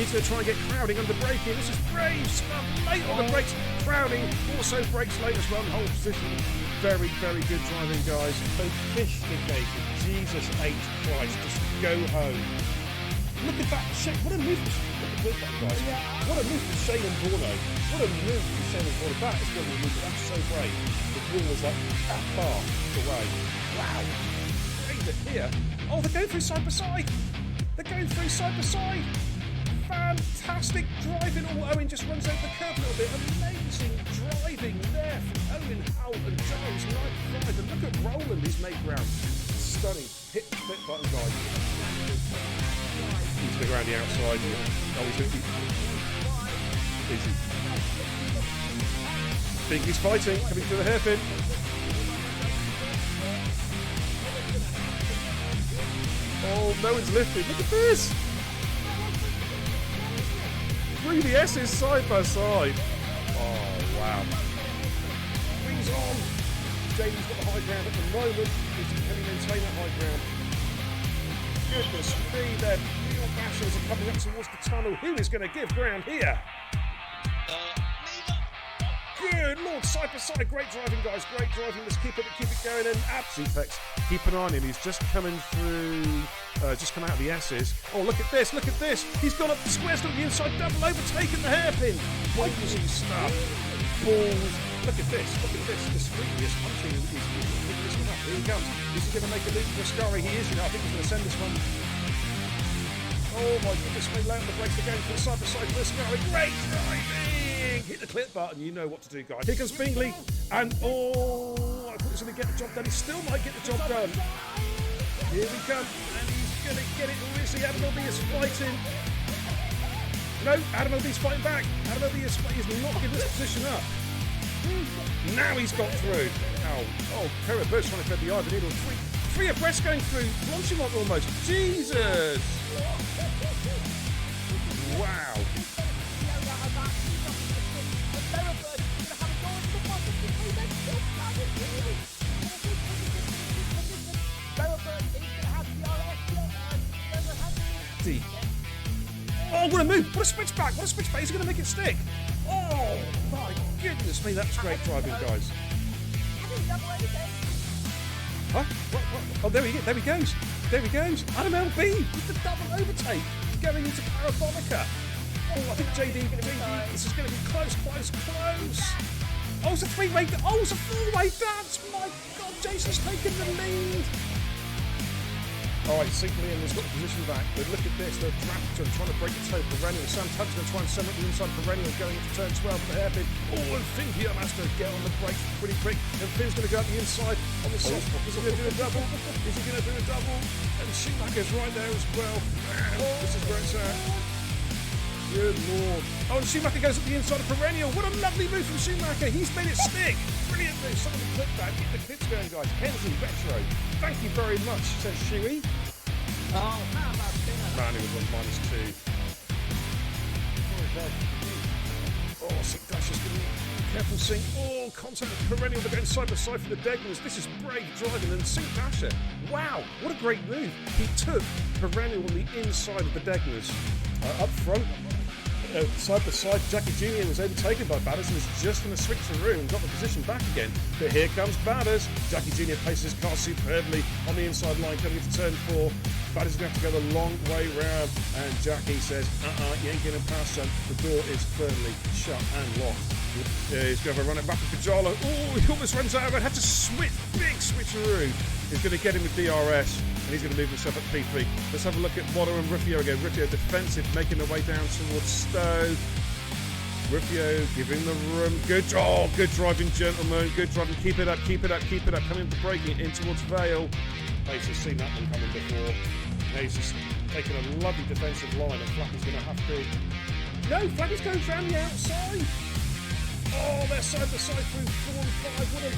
He's going to try and get Crowding under braking. This is brave stuff. Late on the brakes. Crowding also brakes late as well. The whole position. Very, very good driving, guys. Sophisticated. Jesus H. Christ. Just go home. Look at that. What a move. Look at that, guys. What a move from Shane and Bruno. What a move from Shane and Bruno. That is going to be a move. That's so brave. The wall was like that far away. Wow. Brave it here. Oh, they're going through side by side. They're going through side by side. Fantastic driving. Oh, Owen just runs over the curb a little bit. Amazing driving there from Owen, Howell and Giles. 95. And look at Roland, he's made ground. Stunning. Hit the flip button, guys. He's going to go around the outside. Oh, he's going to be easy. Bingley's fighting, coming through the hairpin. Oh, no one's lifted. Look at this. Through the S's side by side. Oh, wow. Wings on. Jamie's got the high ground at the moment. Can he maintain that high ground? Goodness me, their real bashers are coming up towards the tunnel. Who is going to give ground here? Good Lord, side by side. Great driving, guys. Great driving. Let's keep it going. And Apex, keep an eye on him. He's just coming through. Just come out of the S's. Oh, look at this. Look at this. He's gone up the square, still on the inside, double overtaken the hairpin. Crazy stuff. Balls. Look at this. Look at this. This previous punching is picking this one up. Here he comes. Is he going to make a loop for Ascari? He is. I think he's going to send this one. Oh my goodness, we lay on the brakes again for side by side for Ascari. Great driving! Hit the clip button. You know what to do, guys. Here comes Bingley. And I thought he was going to get the job done. He still might get the job done. Here we come. And he's going to get it. We'll see. Adam L.B. is fighting. No, Adam L.B.'s fighting back. Adam L.B. is not giving this position up. Now he's got through. Oh, Kara Bush trying to thread the eye of the needle. Three abreast going through. Launching on almost. Jesus. Wow. Oh, what a move! What a switchback! What a switchback! Is he going to make it stick? Oh my goodness me! That's great driving, guys. Huh? What? Oh, there he goes. There he goes. Adam L.B. with the double overtake, going into Parabonica. Oh, I think JD. This is going to be close. Oh, it's a three-way. Oh, it's a four-way dance. My God, Jason's taking the lead. All right, Sinclair has got the position back, but look at this, they're trying to break the toe. Perennial, Sam Tubbs going to try and send up the inside. Perennial going into turn 12 for the hairpin. Oh, and Finn Pierre has to get on the brakes pretty quick, and Finn's going to go up the inside on the soft. Is he going to do a double? And Schumacher's right there as well. Man, this is where it's at. Good Lord. Oh, and Schumacher goes up the inside of Perennial. What a lovely move from Schumacher. He's made it stick. Brilliant move. Some of the clip back. Get the clips going, guys. Kenzie, Retro. Thank you very much, says Shuey. Oh, how about dinner? Man, he was on -2. Oh, Sink Dash is going to be careful, Sink. Oh, contact with Perennial. They're going side by side for the Degners. This is brave driving. And Sink Dasher. Wow, what a great move. He took Perennial on the inside of the Degners. Up front. Side by side, Jackie Jr. was overtaken by Batters and was just going to switch through and got the position back again. But here comes Batters. Jackie Jr. paces his car superbly on the inside line coming into turn 4. Batters is going to have to go the long way round. And Jackie says, you ain't getting past, son. The door is firmly shut and locked. He's going to have a run it back with Pajalo. Oh, he almost runs out. I'd have to switch, big switcheroo. He's going to get him with DRS. and he's going to move himself up P3. Let's have a look at Mono and Rufio again. Rufio defensive, making their way down towards Stowe. Rufio giving the room. Good driving, gentlemen. Good driving. Keep it up, keep it up, keep it up. Coming to breaking in towards Vale. Pace has seen that one coming before. Now he's just taking a lovely defensive line, and Flappy's going to have to. No, Flappy's going round the outside. Oh, they're side to side through 4 and 5. What a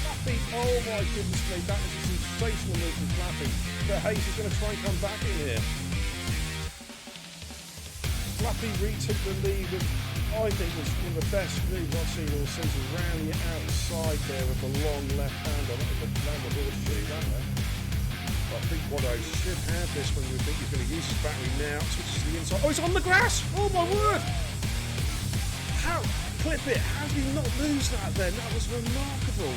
Flappy. Oh my goodness me. That was a sensational move from Flappy. But Hayes is going to try and come back in here. Flappy retook the lead with, I think, was one of the best moves I've seen all season. Round the outside there with the long left hander. That was the down the horseshoe, that there. I think Watto should have this when we think he's going to use his battery now. Switches to the inside. Oh, he's on the grass! Oh my word! How? Clip it. How did he not lose that then? That was remarkable.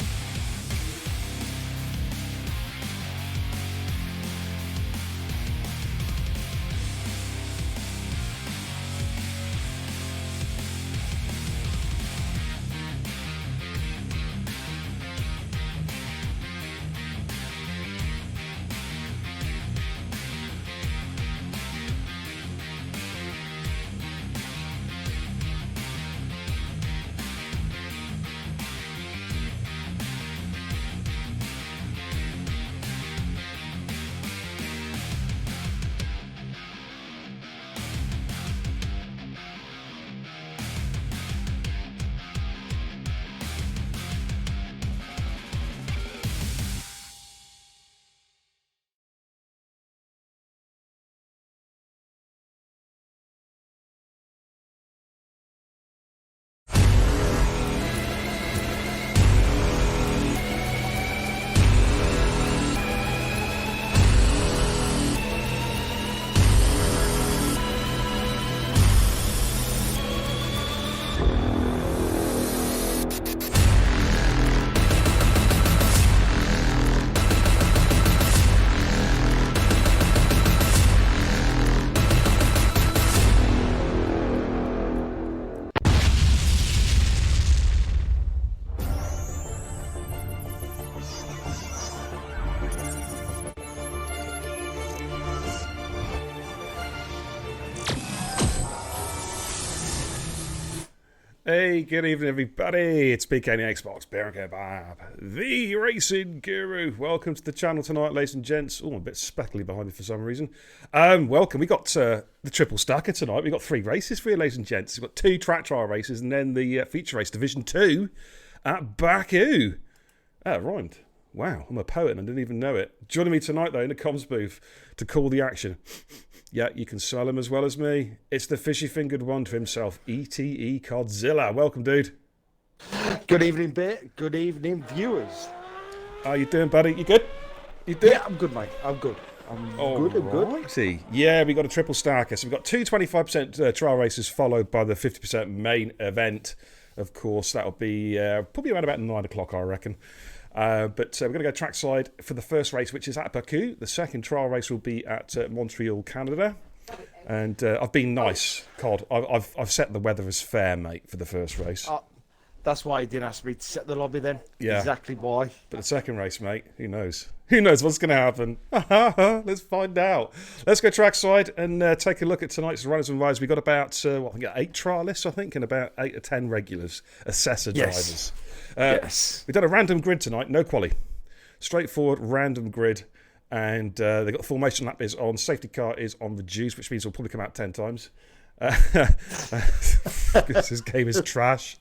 Hey, good evening, everybody. It's PK and the Xbox, Baron Kebab, the racing guru. Welcome to the channel tonight, ladies and gents. Oh, I'm a bit speckly behind me for some reason. Welcome. We got the triple stacker tonight. We got 3 races for you, ladies and gents. We've got 2 track trial races and then the feature race, Division 2 at Baku. That rhymed. Wow, I'm a poet and I didn't even know it. Joining me tonight, though, in the comms booth to call the action. Yeah, you can sell him as well as me. It's the fishy-fingered one to himself, ETE Godzilla. Welcome, dude. Good evening, Bit. Good evening, viewers. How you doing, buddy? You good? You doing? Yeah, I'm good, mate. I'm good. I'm good. Yeah, we got a triple stacker. So we've got 2 25% trial races followed by the 50% main event. Of course, that'll be probably around about 9 o'clock, I reckon. But we're going to go trackside for the first race, which is at Baku. The second trial race will be at Montreal, Canada. And I've been nice, Cod. I've set the weather as fair, mate, for the first race. That's why you didn't ask me to set the lobby then. Yeah. Exactly why. But the second race, mate, who knows? Who knows what's going to happen? Let's find out. Let's go trackside and take a look at tonight's runners and riders. We've got about 8 trialists, I think, and about 8 or 10 regulars, assessor drivers. Yes. We've done a random grid tonight, no quali. Straightforward, random grid. And they've got the formation lap is on, safety car is on reduced, which means it'll probably come out 10 times. This game is trash.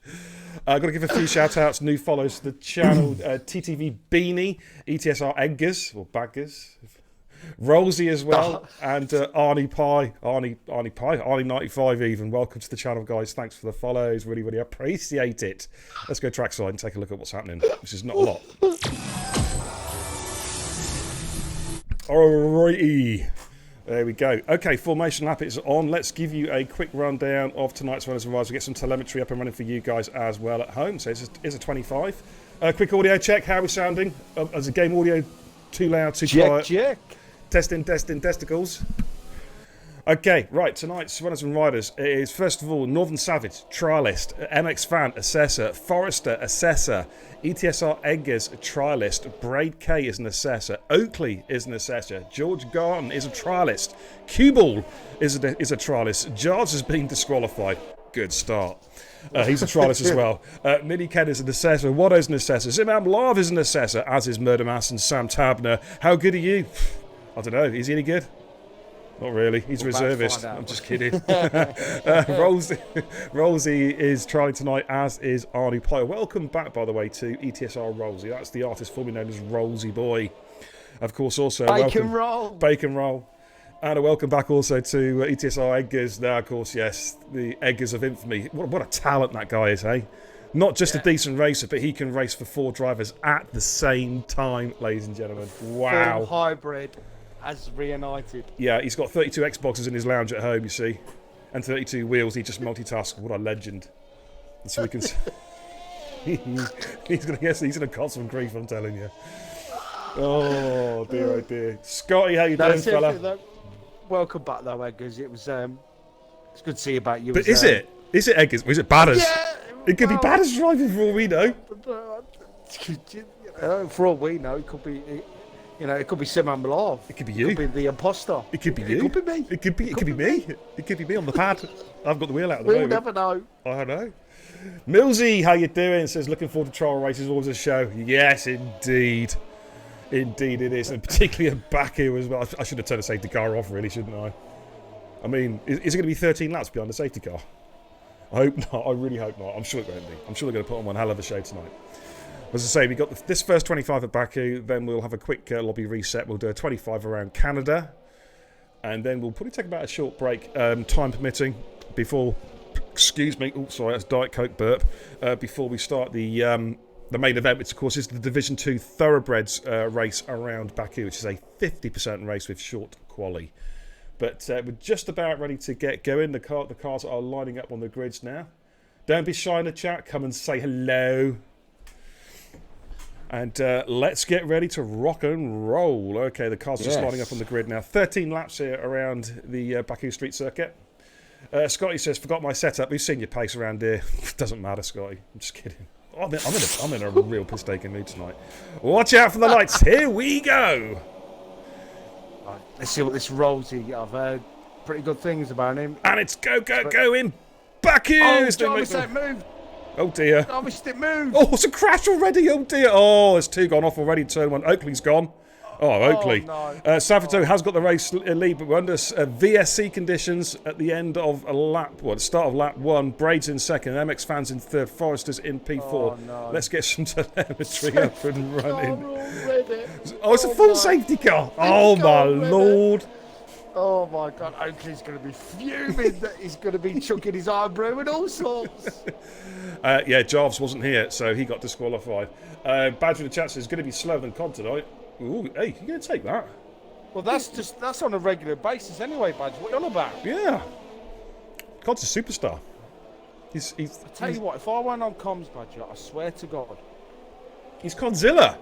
I've got to give a few shout outs, new follows to the channel. TTV Beanie, ETSR Edgars, or Baggers, Rosie as well, and Arnie Pie, Arnie 95 even. Welcome to the channel, guys. Thanks for the follows. Really, really appreciate it. Let's go trackside and take a look at what's happening, which is not a lot. Alrighty. There we go. Okay, formation lap is on. Let's give you a quick rundown of tonight's runners and riders. We'll get some telemetry up and running for you guys as well at home. So it's a 25. Quick audio check. How are we sounding? As a game audio, too loud, too quiet? Check. Testing, testicles. Okay, right, tonight's runners and riders is, first of all, Northern Savage, trialist, MX Fan, assessor, Forrester, assessor, ETSR Eggers, trialist, Braid K is an assessor, Oakley is an assessor, George Garton is a trialist, Cuball is a trialist, Jards has been disqualified. Good start. He's a trialist as well. Mini Ken is an assessor, Watto's an assessor, Zimam Lav is an assessor, as is Murder Mass and Sam Tabner. How good are you? I don't know, is he any good? Not really. He's a reservist. I'm just kidding. Rolsey is trialling tonight, as is Arnie Pyle. Welcome back, by the way, to ETSR Rolsey. That's the artist formerly known as Rolsey Boy. Of course, also Bacon Roll. Bacon Roll. And a welcome back also to ETSR Eggers. Now, of course, yes, the Eggers of infamy. What a talent that guy is, hey? Not just a decent racer, but he can race for 4 drivers at the same time, ladies and gentlemen. Wow. Full hybrid. As reunited. Yeah, he's got 32 Xboxes in his lounge at home, you see. And 32 wheels. He just multitasks. What a legend. And so we can... he's going to cause some grief, I'm telling you. Oh, dear, oh, dear. Scotty, how you doing, fella? Welcome back, though, Eggers. It's good to see you back. But is it? Is it Eggers? Or is it Badders? Yeah, it could be Badders driving for all we know. For all we know, it could be... it could be Simon Malov. It could be you. It could be the imposter. It could be you. It could be me. It could be me. It could be me on the pad. I've got the wheel out at the moment. We'll never know. I don't know. Millsy, how you doing? Says, looking forward to trial races. Always a show. Yes, indeed. Indeed it is. And particularly at Baku as well. I should have turned the safety car off, really, shouldn't I? I mean, is it going to be 13 laps behind the safety car? I hope not. I really hope not. I'm sure it won't be. I'm sure they're going to put on one hell of a show tonight. As I say, we got this first 25 at Baku, then we'll have a quick lobby reset. We'll do a 25 around Canada, and then we'll probably take about a short break, time permitting, before, excuse me, oh sorry, that's Diet Coke burp, before we start the main event, which of course is the Division 2 Thoroughbreds race around Baku, which is a 50% race with short quali. But we're just about ready to get going. The cars are lining up on the grids now. Don't be shy in the chat, come and say hello. And let's get ready to rock and roll. Okay, the cars are just lining up on the grid now. 13 laps here around the Baku Street Circuit. Scotty says, forgot my setup. We've seen your pace around here. Doesn't matter, Scotty. I'm just kidding. I'm in a real piss-taking mood tonight. Watch out for the lights. Here we go. Right, let's see what this Rolsey. I've heard pretty good things about him. And it's go in Baku. Oh, Jarvis, don't move. Oh dear. Jarvis, it moved. Oh, it's a crash already. Oh dear. Oh, there's 2 gone off already. Turn 1. Oakley's gone. Oh, Oakley. No. Savato has got the race lead, but we're under VSC conditions at the end of a lap. Well, the start of lap 1. Braid's in second. MX Fans in third. Forrester's in P4. Oh, no. Let's get some telemetry up and running. Oh, it's a full safety car. Oh my lord. Oh my God, Oakley's going to be fuming that he's going to be chucking his eyebrow and all sorts. Yeah, Jarvis wasn't here, so he got disqualified. Badger in the chat says, going to be slower than Con tonight. Ooh, hey, you're going to take that? Well, that's on a regular basis anyway, Badger. What are you on about? Yeah. Con's a superstar. I tell you what, if I went on comms, Badger, I swear to God. He's Conzilla.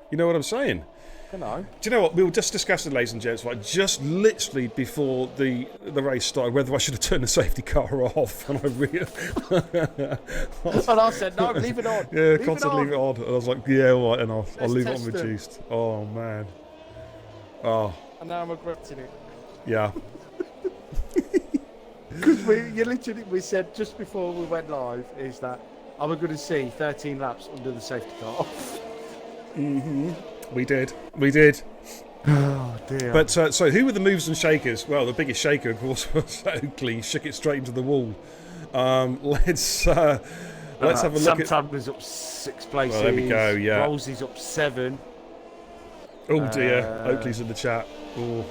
You know what I'm saying? I know. Do you know what? We were just discussing, ladies and gents, like just literally before the race started, whether I should have turned the safety car off. And I said, no, leave it on. Yeah, Con said leave it on. And I was like, yeah, all right, and I'll leave it on reduced. Oh, man. Oh. And now I'm regretting it. Yeah. Because we said just before we went live is that are we going to see 13 laps under the safety car? Mm-hmm. We did. Oh dear. But so who were the movers and shakers? Well, the biggest shaker, of course, was Oakley. Shook it straight into the wall. Let's have a look. Sam Tabner's up 6 places. Well, there we go. Yeah. Rolsey's up 7. Oh dear. Oakley's in the chat. Oh.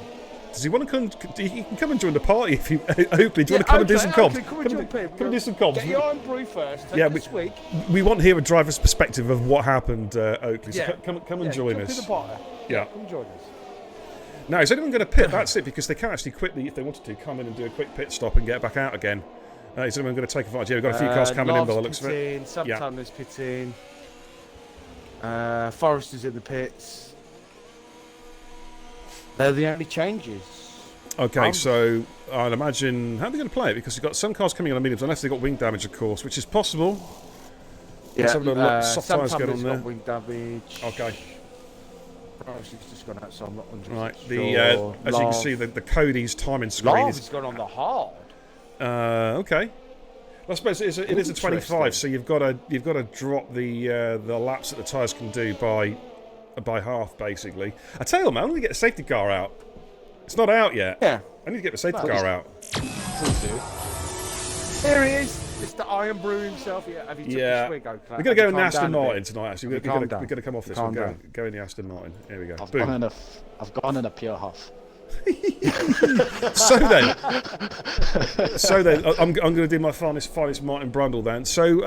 Does he want to come? He can come and join the party if you. Oakley, do you want to come and do some comms? Come and do some comms. Get your own brew first. This week. We want to hear a driver's perspective of what happened, Oakley. So come and join us. Yeah. Come join us. Now, is anyone going to pit? That's it, because they can actually quickly, if they wanted to, come in and do a quick pit stop and get back out again. Is anyone going to take advantage? Yeah, we've got a few cars coming in by the looks of it. Sam Tabner's pitting. Forrester's in the pits. They're the only changes. Okay, so I'd imagine... How are they going to play it? Because you've got some cars coming on the mediums, unless they've got wing damage, of course, which is possible. Yeah, Let's have a look. Soft tyres going on there. got wing damage. Okay. Privacy's just gone out, so I'm not 100% Right, sure. as you can see, the Cody's timing screen Larv's gone on the hard. Okay. Well, I suppose it is a 25, so you've got to drop the laps that the tyres can do by half, basically. I tell you, man, I need to get the safety car out. It's not out yet. Yeah. I need to get the safety car out. Here he is, Mr. Iron Brew himself. Yeah, have you took the swig, okay? We're going to go in the Aston Martin tonight, actually. We're going to come off this. We'll go in the Aston Martin. Here we go. I've gone in a pure huff. so then, I'm going to do my finest Martin Brundle then. So,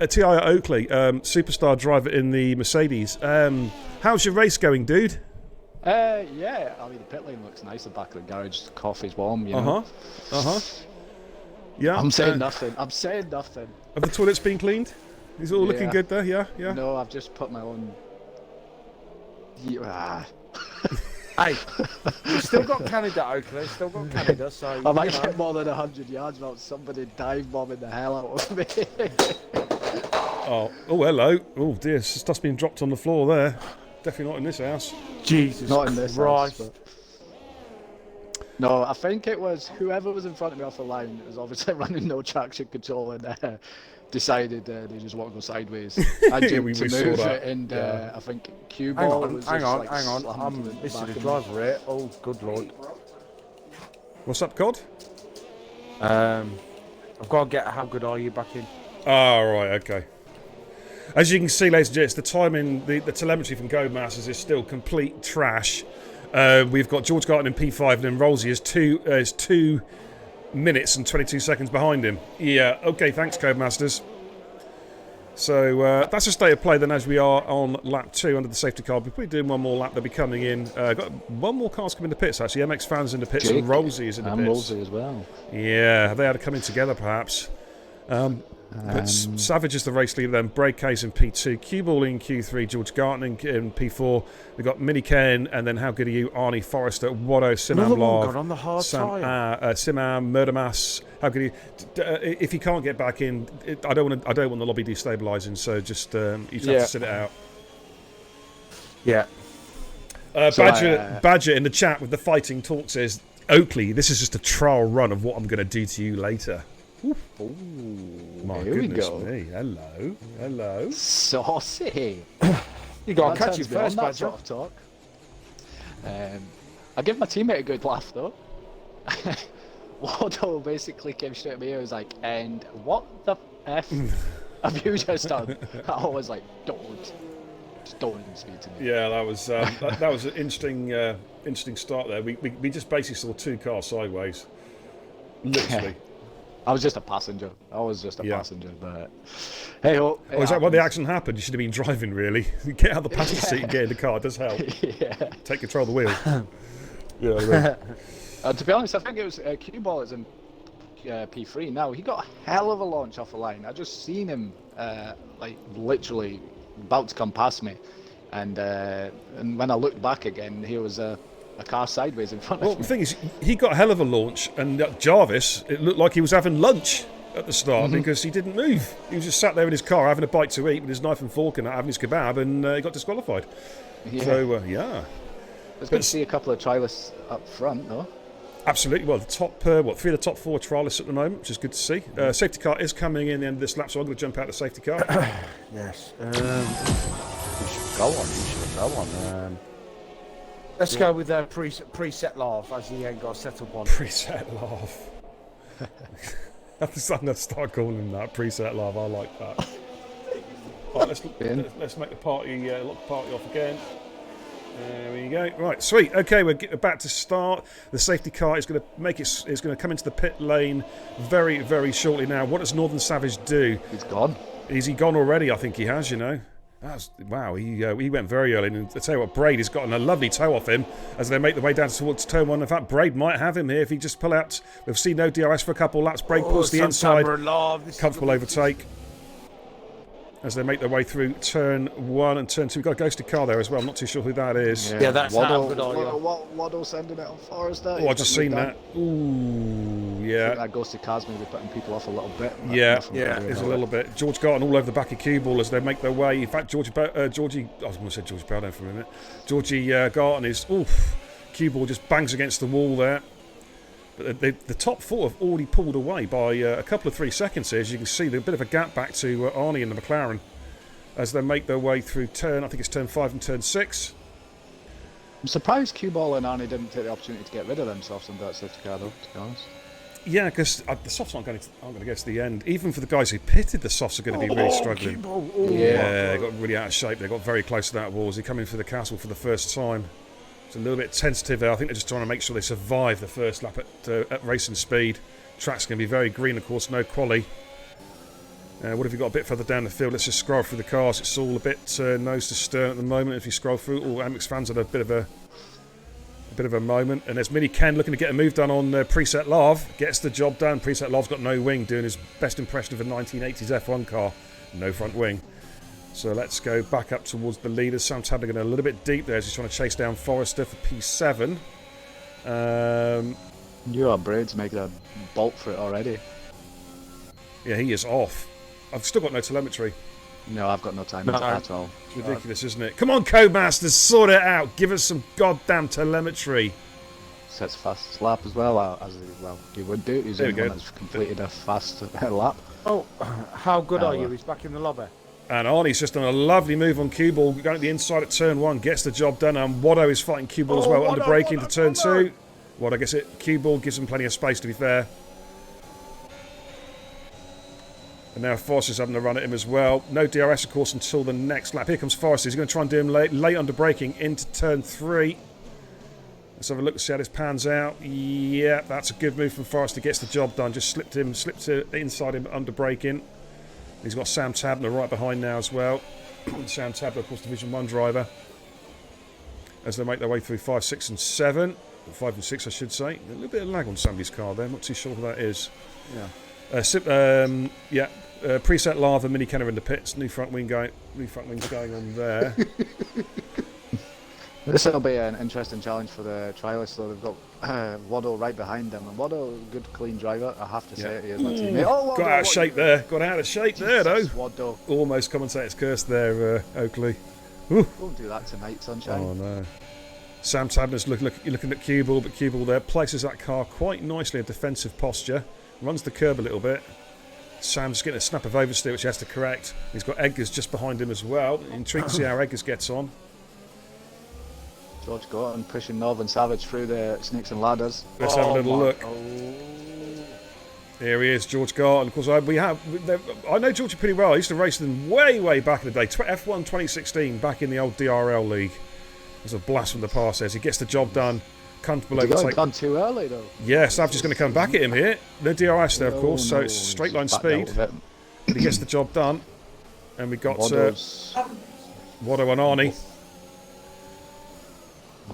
Ti at Oakley, superstar driver in the Mercedes. How's your race going, dude? Yeah, I mean the pit lane looks nice. The back of the garage, the coffee's warm. You know. Yeah. I'm saying nothing. I'm saying nothing. Have the toilets been cleaned? Is it all looking good there? Yeah. No, I've just put my own. Hey, we've still got Canada, Oakley. Still got Canada, so. I might get more than 100 yards without somebody dive bombing the hell out of me. Oh, hello. Oh dear, stuff's been dropped on the floor there. Definitely not in this house. Jesus not in this Christ. house. No, I think it was whoever was in front of me off the line was obviously running no traction control and decided they just want to go sideways. I jumped to move it, and I think cue ball was hang on. I'm missing the driver here. Oh, good lord. What's up, God? I've got to get how good are you back in. Ah, right, okay. As you can see, ladies and gents, the timing, the telemetry from Masters is still complete trash. We've got George Garton in P5, and then Rolsey is 2 minutes and 22 seconds behind him. Yeah, okay, thanks, Masters. So that's a state of play then as we are on lap 2 under the safety car. We're probably doing one more lap, they'll be coming in. Got one more car's coming to pits, actually. MX Fans in the pits, and Rolsey is in the pits. And Rolsey as well. Yeah, they had to come in together, perhaps. But Savage is the race leader then, Brake Case in P2, Q-Ball in Q3, George Garton in P4. We've got Mini Ken, and then how good are you, Arnie Forrester, Watto, Simam Love, on the hard Simam, Murdermass. How good are you? If he can't get back in, I don't want the lobby destabilising, so just you have to sit it out. Yeah. Badger in the chat with the fighting talk says, Oakley, this is just a trial run of what I'm going to do to you later. Ooh, my goodness me. Hello. Saucy. You got to catch you first, Badger. Sort of talk. I give my teammate a good laugh, though. Waldo basically came straight at me and was like, and what the F have you just done? I was like, don't even speak to me. Yeah, that was that was an interesting start there. We just basically saw 2 cars sideways. Literally. I was just a passenger. Passenger, but hey ho. Oh, is that why the accident happened? You should have been driving, really. Get out of the passenger seat and get in the car. It does help. Take control of the wheel. To be honest, I think it was Q-Ball is in P3 now. He got a hell of a launch off the line. I just seen him like literally about to come past me, and when I looked back again, he was a car sideways in front of me. Well, the thing is, he got a hell of a launch, and Jarvis, it looked like he was having lunch at the start because he didn't move. He was just sat there in his car having a bite to eat with his knife and fork and having his kebab, and he got disqualified. Yeah. So, It's good to see a couple of trialists up front, though. Absolutely. Well, the top 3 of the top 4 trialists at the moment, which is good to see. Safety car is coming in the end of this lap, so I'm going to jump out the safety car. Yes. You should go on. Let's go with preset laugh, as he ain't got a setup on. Preset laugh. I'm going to start calling him that. Preset laugh. I like that. Right, let's make the party lock the party off again. There we go. Right, sweet. Okay, we're about to start. The safety car is going to come into the pit lane very, very shortly now. What does Northern Savage do? He's gone. Is he gone already? I think he has, you know. Wow, he went very early. And I tell you what, Braid has gotten a lovely toe off him as they make the way down towards turn 1. In fact, Braid might have him here if he just pull out. We've seen no DRS for a couple of laps. Braid pulls the inside. Comfortable overtake. as they make their way through turn 1 and turn 2. We've got a ghosted car there as well. I'm not too sure who that is. Yeah, that's Waddle, how good are you? Waddle sending it on Forrester. Oh, I just seen that. Ooh, I think yeah. that ghosted car's maybe putting people off a little bit. Yeah, there's a little bit. George Garton all over the back of cue ball as they make their way. In fact, Georgie, I was going to say Georgie Bowden for a minute. Georgie Garton is, cue ball just bangs against the wall there. But the top 4 have already pulled away by a couple of 3 seconds here. As you can see, there's a bit of a gap back to Arnie and the McLaren as they make their way through I think it's turn 5 and turn 6. I'm surprised Cue Ball and Arnie didn't take the opportunity to get rid of them softs and that safety car though, to be honest. Yeah, because the softs aren't going to get to the end. Even for the guys who pitted, the softs are going to be really struggling. Yeah, they got really out of shape. They got very close to that wall as they come in for the castle for the first time. It's a little bit tentative there. I think they're just trying to make sure they survive the first lap at racing speed. Track's going to be very green, of course, no quali. What have you got a bit further down the field? Let's just scroll through the cars. It's all a bit nose to stern at the moment. If you scroll through, all Amex fans had a bit of a moment. And there's Mini Ken looking to get a move done on Preset Love. Gets the job done. Preset Love's got no wing, doing his best impression of a 1980s F1 car. No front wing. So let's go back up towards the leaders. Sam Tabler going a little bit deep there as he's trying to chase down Forrester for P7. Your Braid's making a bolt for it already. Yeah, he is off. I've still got no telemetry. No, I've got no time at all. It's ridiculous, isn't it? Come on, Codemasters, sort it out. Give us some goddamn telemetry. Sets a fast lap as well, as he would do. He's the only one that's completed a fast lap. Oh, how good are you? He's back in the lobby. And Arnie's just done a lovely move on cue ball, going to the inside at turn 1, gets the job done. And Waddo is fighting cue ball as well, under braking to turn 2. Waddo gets it. Cue ball gives him plenty of space, to be fair. And now Forrester's having to run at him as well. No DRS, of course, until the next lap. Here comes Forrester. He's going to try and do him late under braking into turn 3. Let's have a look and see how this pans out. Yeah, that's a good move from Forrester. Gets the job done. Just slipped inside him under braking. He's got Sam Tabner right behind now as well. Sam Tabner, of course, Division 1 driver. As they make their way through 5, 6 and 7. Or 5 and 6, I should say. A little bit of lag on somebody's car there. I'm not too sure who that is. Yeah. Preset Lava, Mini Kenner in the pits. New front wings going on there. This will be an interesting challenge for the trialists, though. They've got Waddle right behind them. And Waddle, good, clean driver, I have to say it. He is my teammate. Got out of shape there. Got out of shape there, though. Waddle. Almost commentator's curse there, Oakley. Don't do that tonight, sunshine. Oh, no. Sam Tabner's looking at cue ball, but cue ball there places that car quite nicely in defensive posture. Runs the curb a little bit. Sam's getting a snap of oversteer, which he has to correct. He's got Edgars just behind him as well. Intrigued to see how Edgars gets on. George Gorton pushing Northern Savage through the snakes and ladders. Let's have a little look. Here he is, George Garton. Of course, I know George pretty well. I used to race them way back in the day. F1 2016, back in the old DRL league. There's a blast from the past there. He gets the job done. Comfortable overtake. Done too early though. Yeah, Savage is going to come back at him here. No DRS there, of course, so it's straight line speed. But he gets the job done. And we got Waddo and Arnie.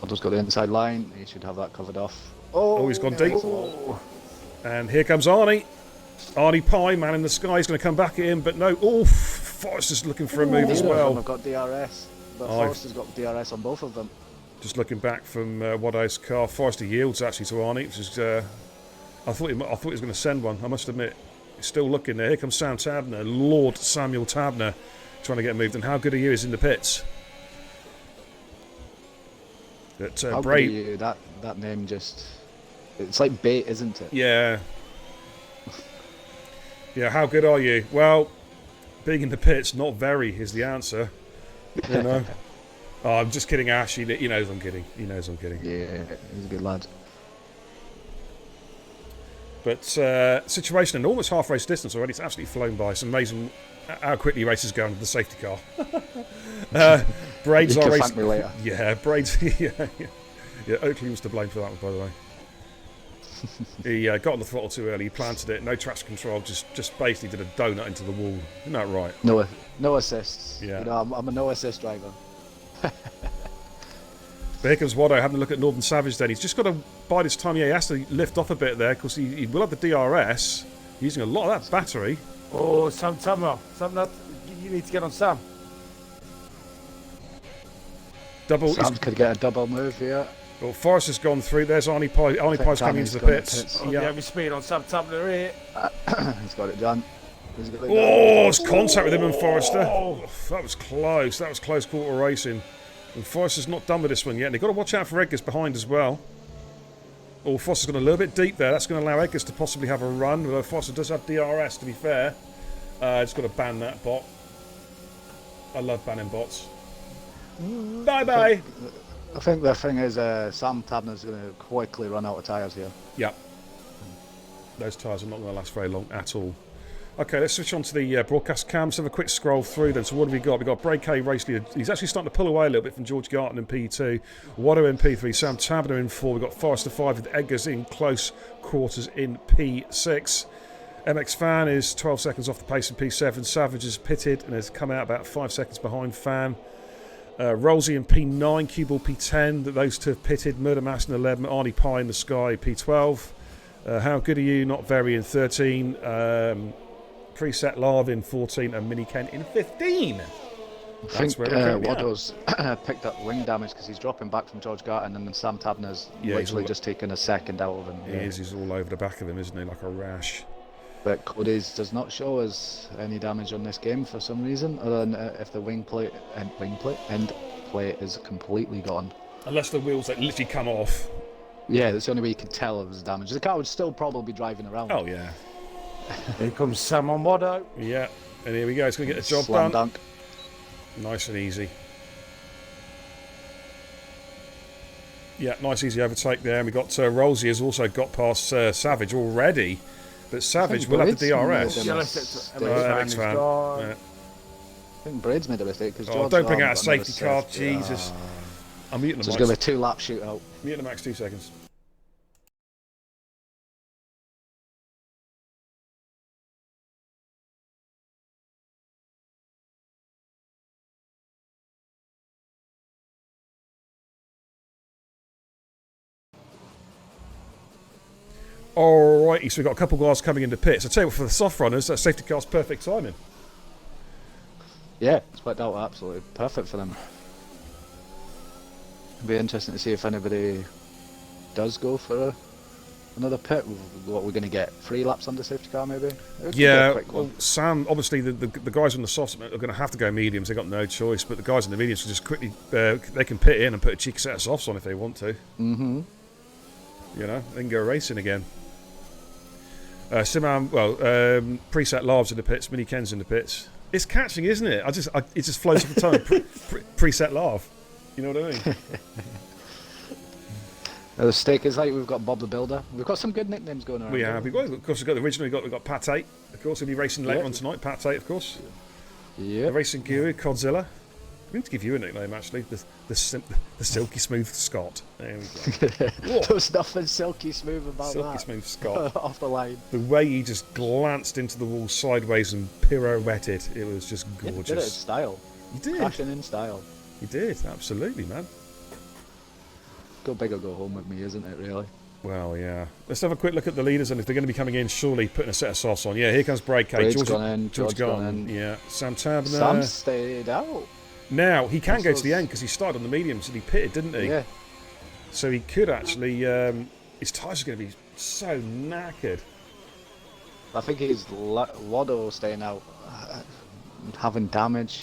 Waddo's got the inside line. He should have that covered off. Oh, he's gone deep. And here comes Arnie. Arnie Pie, man in the sky, is going to come back at him, but no. Oh, Forrester's looking for a move as well. I've got DRS, but Forrester's got DRS on both of them. Just looking back from Waddo's car, Forrester yields actually to Arnie, which is I thought he was going to send one. I must admit, he's still looking there. Here comes Sam Tabner, Lord Samuel Tabner, trying to get moved. And how good are you? Is in the pits. But how good are you? That name just—it's like bait, isn't it? Yeah. Yeah. How good are you? Well, being in the pits, not very is the answer. You know. Oh, I'm just kidding, Ash. He knows I'm kidding. He knows I'm kidding. Yeah, he's a good lad. But situation in almost half race distance already. It's absolutely flown by. It's amazing how quickly races go under the safety car. Braids are racing. Thank me later. Yeah, Braids. Yeah. Oakley was to blame for that one, by the way. He got on the throttle too early. He planted it. No traction control. Just basically did a donut into the wall. Isn't that right? No assists. Yeah. You know, I'm a no assist driver. But here comes Waddo having a look at Northern Savage then. He's just got to bide his time. Yeah, he has to lift off a bit there because he will have the DRS. Using a lot of that battery. Oh, some you need to get on Sam. Double. Sam could get a double move here. Well, Forrest has gone through. There's Arnie Pie. Arnie Pie's coming into the pits. Oh, yeah, we speed on Sam Tabner here. He's got it done. Oh, it's contact with him and Forrester. Oh, that was close. That was close quarter racing. And Forrester's not done with this one yet. And they've got to watch out for Edgar's behind as well. Oh, Foster's gone a little bit deep there. That's going to allow Edgar's to possibly have a run. Although Foster does have DRS, to be fair. Just got to ban that bot. I love banning bots. Bye-bye. I think the thing is, Sam Tabner's going to quickly run out of tyres here. Yeah. Those tyres are not going to last very long at all. Okay, let's switch on to the broadcast cam. Let's have a quick scroll through then. So what have we got? We've got Bray K race leader. He's actually starting to pull away a little bit from George Garton in P2. Watto in P3. Sam Tabner in 4. We've got Forrester 5 with Eggers in close quarters in P6. MX Fan is 12 seconds off the pace in P7. Savage is pitted and has come out about 5 seconds behind Fan. Rolsey in P9. Cuball P10. Those two have pitted. Murder Mass in 11. Arnie Pie in the Sky P12. How Good Are You? Not Very in 13. Preset Larv in 14 and Mini Ken in 15. I think Waddo's picked up wing damage because he's dropping back from George Garton, and then Sam Tabner's literally just taken a second out of him. He is. He's all over the back of him, isn't he? Like a rash. But Cody's does not show us any damage on this game for some reason, other than if the end plate is completely gone. Unless the wheels literally come off. Yeah, that's the only way you can tell if there's damage. The car would still probably be driving around. Oh yeah. Here comes Sam on Waddo. Yeah, and here we go. He's going to get the job Slam done. dunk. Nice and easy. Yeah, nice easy overtake there. And we got Rolsey has also got past Savage already, but Savage will have the DRS. MX Fan. Yeah. I think Braid's made a mistake because Oh, don't bring out a safety car, Jesus. I'm muting the So max. it's going to be a 2-lap shootout. Muting the max 2 seconds. Alrighty, so we've got a couple of guys coming into pits. I tell you what, for the soft runners, that safety car's perfect timing. Yeah, it's worked out absolutely perfect for them. It'll be interesting to see if anybody does go for another pit. What we're going to get? 3 laps on the safety car, maybe? Yeah, well, Sam, obviously the guys on the softs are going to have to go mediums. They've got no choice, but the guys in the mediums can just quickly, they can pit in and put a cheeky set of softs on if they want to. Mm-hmm. You know, they can go racing again. Simam, preset Larv's in the pits, Mini Ken's in the pits. It's catching, isn't it? It just flows off the tongue. Preset Larv. You know what I mean? The stake is like we've got Bob the Builder. We've got some good nicknames going around. We have. Of course, we've got the original. We've got Pat 8. Of course, we'll be racing later on tonight. Pat 8, of course. Yeah. The Racing Guru, Godzilla. We need to give you a nickname, actually. The Silky Smooth Scott. There we go. There's nothing silky smooth about Silky that. Smooth Scott. Off the line. The way he just glanced into the wall sideways and pirouetted, it was just gorgeous. He did it in style. He did. Crashing in style. He did, absolutely, man. Go big or go home with me, isn't it, really? Well, yeah. Let's have a quick look at the leaders, and if they're going to be coming in, surely putting a set of sauce on. Yeah, here comes Bray K. Braid's gone in, George gone in. Yeah, Sam Tabner. Sam stayed out. Now, he can go to the end because he started on the mediums and he pitted, didn't he? Yeah. So he could actually... his tyres are going to be so knackered. I think he's Waddo staying out, having damage.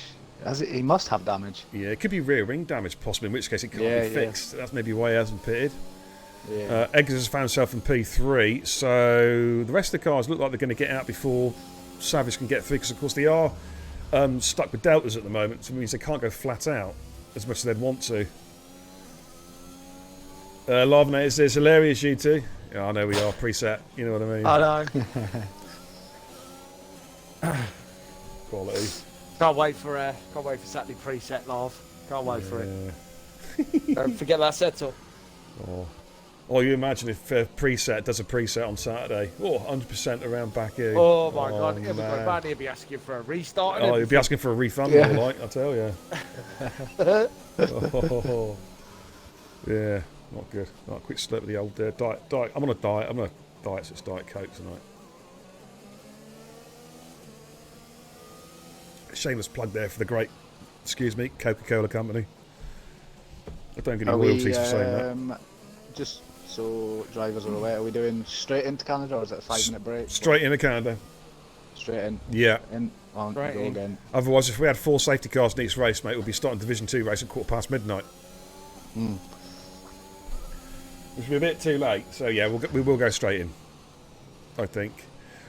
He must have damage. Yeah, it could be rear wing damage, possibly, in which case it can't be fixed. That's maybe why he hasn't pitted. Yeah. Eggers has found himself in P3, so the rest of the cars look like they're going to get out before Savage can get through, because, of course, they are stuck with deltas at the moment, so it means they can't go flat out as much as they'd want to. Larvinator says, hilarious, you two. Yeah, I know we are, preset, you know what I mean. I know. Quality. Can't wait for Saturday preset Larv. Can't wait for it. Don't forget that setup. Oh, you imagine if preset does a preset on Saturday. Oh, 100% around Baku. Oh my God, he'll be going bad. He'll be asking for a restart. Oh, he'll be asking for a refund, more like, I tell you. Oh, yeah, not good. Right, quick slip of the old diet. I'm on a diet. I'm on a diet, so it's Diet Coke tonight. Shameless plug there for the great, excuse me, Coca-Cola company. I don't get any Are royalties for saying that. Just so drivers are aware, are we doing straight into Canada or is it a 5-minute break? Straight into Canada. Straight in. Yeah. In. On Right go in. again. Otherwise, if we had 4 safety cars in each race, mate, we'd be starting Division 2 race at midnight. Which would be a bit too late. So yeah, we will go straight in, I think.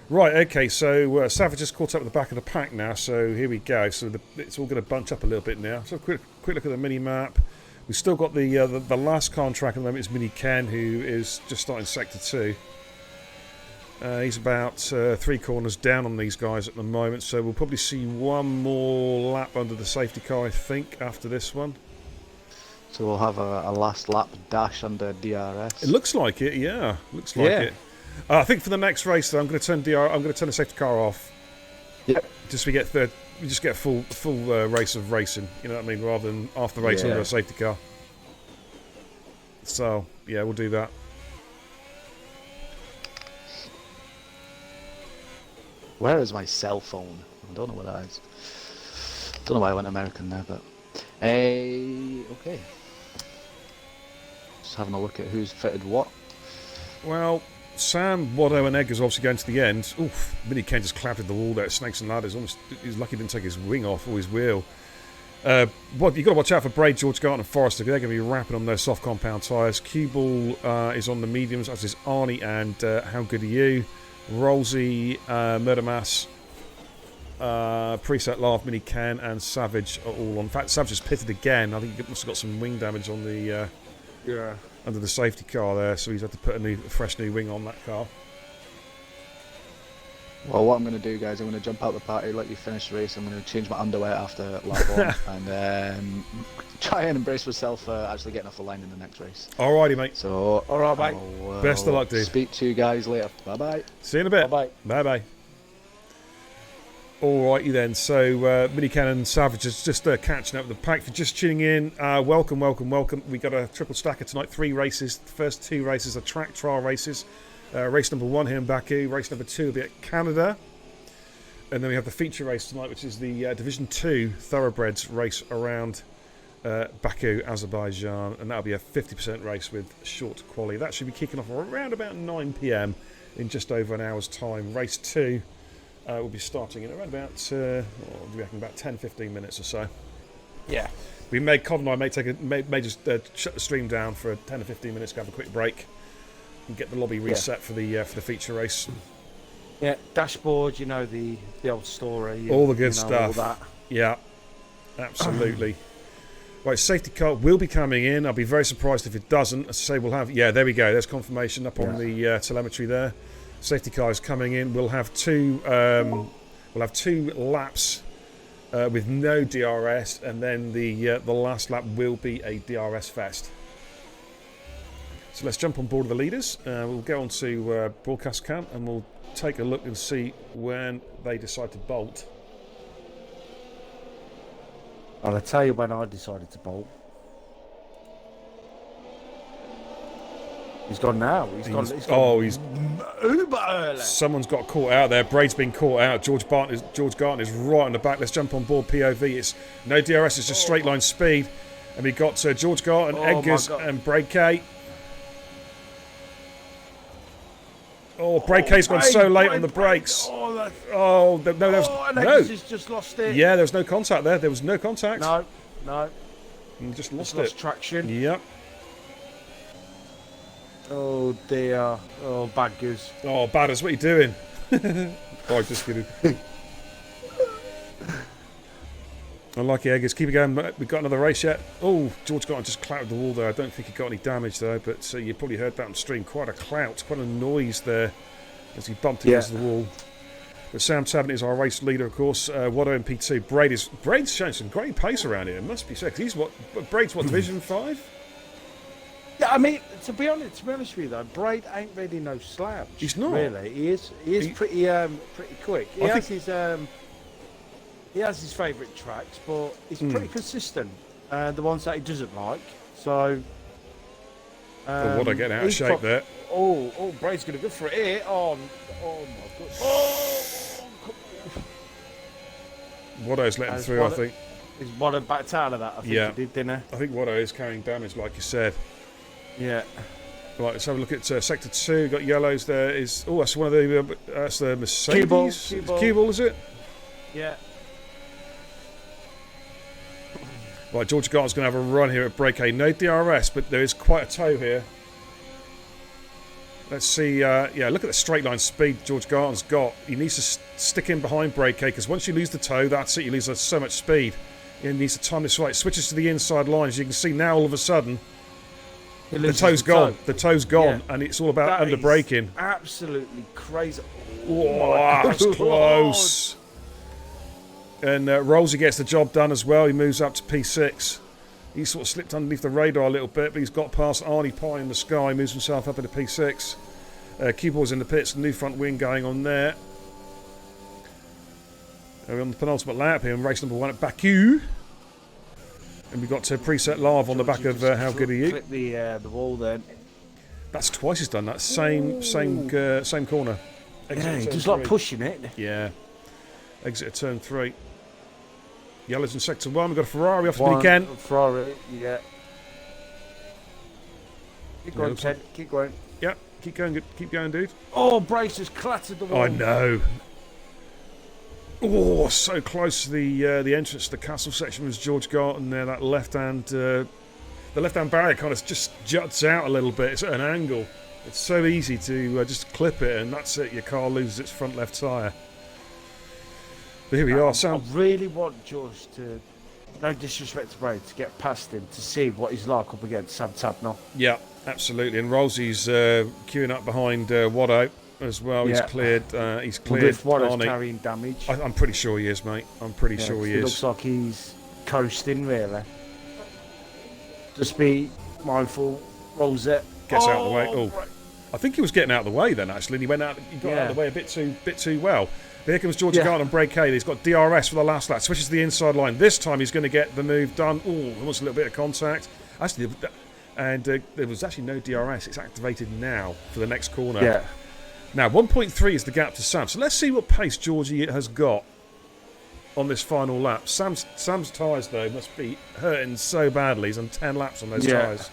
Right, okay, so Savage has caught up with the back of the pack now, so here we go. So it's all going to bunch up a little bit now. So quick look at the mini-map. We've still got the last car on track at the moment is Mini Ken, who is just starting Sector 2. He's about 3 corners down on these guys at the moment, so we'll probably see one more lap under the safety car, I think, after this one. So we'll have a last lap dash under DRS. It looks like it, yeah. Looks like it. I think for the next race, though, I'm going to turn the safety car off. Yep. Just we get a full race of racing. You know what I mean? Rather than after race under a safety car. So yeah, we'll do that. Where is my cell phone? I don't know what that is. Don't know why I went American there, but okay. Just having a look at who's fitted what. Well, Sam, Waddo and Eggers obviously going to the end. Oof, Mini Ken just clattered the wall there at Snakes and Ladders. He's lucky he didn't take his wing off or his wheel. You've got to watch out for Braid, George Garton and Forrester. They're going to be rapping on their soft compound tyres. Cue-Ball is on the mediums, as is Arnie and How Good Are You. Rolsey, Murder Mass, Preset Laugh, Mini Ken and Savage are all on. In fact, Savage has pitted again. I think he must have got some wing damage on the under the safety car there, so he's had to put a fresh new wing on that car. Well, what I'm going to do, guys, I'm going to jump out the party, let you finish the race. I'm going to change my underwear after lap 1 and try and embrace myself actually getting off the line in the next race. Alrighty, mate. So, All right, mate. Best of luck, dude. Speak to you guys later. Bye-bye. See you in a bit. Bye-bye. Bye-bye. Alrighty then, so Mini Ken and Savage is just catching up with the pack. If you're just tuning in, welcome. We got a triple stacker tonight, 3 races. The first 2 races are track trial races. Race number 1 here in Baku, race number 2 will be at Canada. And then we have the feature race tonight, which is the Division 2 Thoroughbreds race around Baku, Azerbaijan. And that'll be a 50% race with short quali. That should be kicking off around about 9 PM in just over an hour's time. Race 2 will be starting in around about, we reckon about 10-15 minutes or so. Yeah. Cod and I may just shut the stream down for 10 or 15 minutes, have a quick break, and get the lobby reset for the feature race. Yeah, dashboard, you know, the old story. All the good stuff. All that. Yeah, absolutely. Right, safety car will be coming in. I'll be very surprised if it doesn't. As I say, we'll have... Yeah, there we go. There's confirmation up on the telemetry there. Safety car is coming in. We'll have 2 laps with no DRS, and then the last lap will be a DRS fest. So let's jump on board with the leaders. We'll go on to broadcast cam and we'll take a look and see when they decide to bolt. I'll tell you when I decided to bolt. He's gone now. He's gone uber early. Someone's got caught out there. Braid's been caught out. George Garton is right on the back. Let's jump on board POV. It's no DRS. It's just straight line speed. And we got George Garton, Edgars, and Braid K. Braid K's gone so late on the brakes. Edgars has just lost it. Yeah, there was no contact there. There was no contact. No. And just lost Lost traction. Yep. Oh dear. Oh, bad goose. Oh, Badders, what are you doing? Oh, just kidding. Unlucky Eggers. Keep it going. We've got another race yet. Oh, George Garton just clouted the wall there. I don't think he got any damage though, but you probably heard that on stream. Quite a clout, quite a noise there as he bumped against the wall. But Sam Tabbin is our race leader, of course. Waddo in P2. Braid's showing some great pace around here. It must be said. Braid's what, Division 5? Yeah, I mean, to be honest with you though, Braid ain't really no slouch. He's not. Really. He is pretty quick. He has his favourite tracks, but he's pretty consistent. The ones that he doesn't like. So. Waddo getting out of shape there. Oh, Braid's going to go for it here. Oh my God. Watto's letting As through, I Watto- think. Is Watto backed out of that? I think Yeah. he did, didn't I think Watto is carrying damage, like you said. he? Yeah. Right, let's have a look at Sector 2. Got yellows there. That's one of the... that's the Mercedes. Cue ball. Cue ball, is it? Yeah. Right, George Gart's going to have a run here at break A. No DRS, but there is quite a toe here. Let's see. Yeah, look at the straight line speed George Garton's got. He needs to stick in behind break A, because once you lose the toe, that's it. You lose so much speed. He needs to time this right. Switches to the inside line. As you can see now, all of a sudden, the toe's gone. The toe's gone, and it's all about under braking. Absolutely crazy. Oh, that was close. And Rolsey gets the job done as well. He moves up to P6. He sort of slipped underneath the radar a little bit, but he's got past Arnie Pie in the sky, moves himself up into P6. Q-Ball's in the pits, new front wing going on there. We're on the penultimate lap here in race number 1 at Baku. And we've got preset live on the back of How Good Are You? Clip the wall then. That's twice he's done that. Same corner. Yeah, he's just 3. like pushing it. Yeah. Exit at turn 3. Yellows in sector 1. We've got a Ferrari off the weekend. Ferrari, yeah. Keep going, Ted. Keep going. Yeah, keep going, dude. Oh, Brace has clattered the wall. I know. Oh, so close to the entrance to the castle section was George Garton there. That the left-hand barrier kind of just juts out a little bit. It's at an angle. It's so easy to just clip it, and that's it. Your car loses its front left tyre. But here we are. I really want George to, no disrespect to Brace, to get past him to see what he's like up against Sam Tabner. Yeah, absolutely. And Rolsey's queuing up behind Watto as well. Yeah. He's cleared. He's cleared. If Watto's Arnie. carrying damage. I'm pretty sure he is, mate. I'm pretty sure he It is. looks like he's coasting, really. Just be mindful. Rolls it. Gets out of the way. Oh, I think he was getting out of the way then. Actually, and he went out. He got out of the way a bit too well. But here comes George Garton on break A. He's got DRS for the last lap. Switches to the inside line. This time he's going to get the move done. Oh, almost a little bit of contact. Actually, and there was actually no DRS. It's activated now for the next corner. Yeah. Now 1.3 is the gap to Sam. So let's see what pace Georgie has got on this final lap. Sam's tyres though must be hurting so badly. He's on 10 laps on those tyres.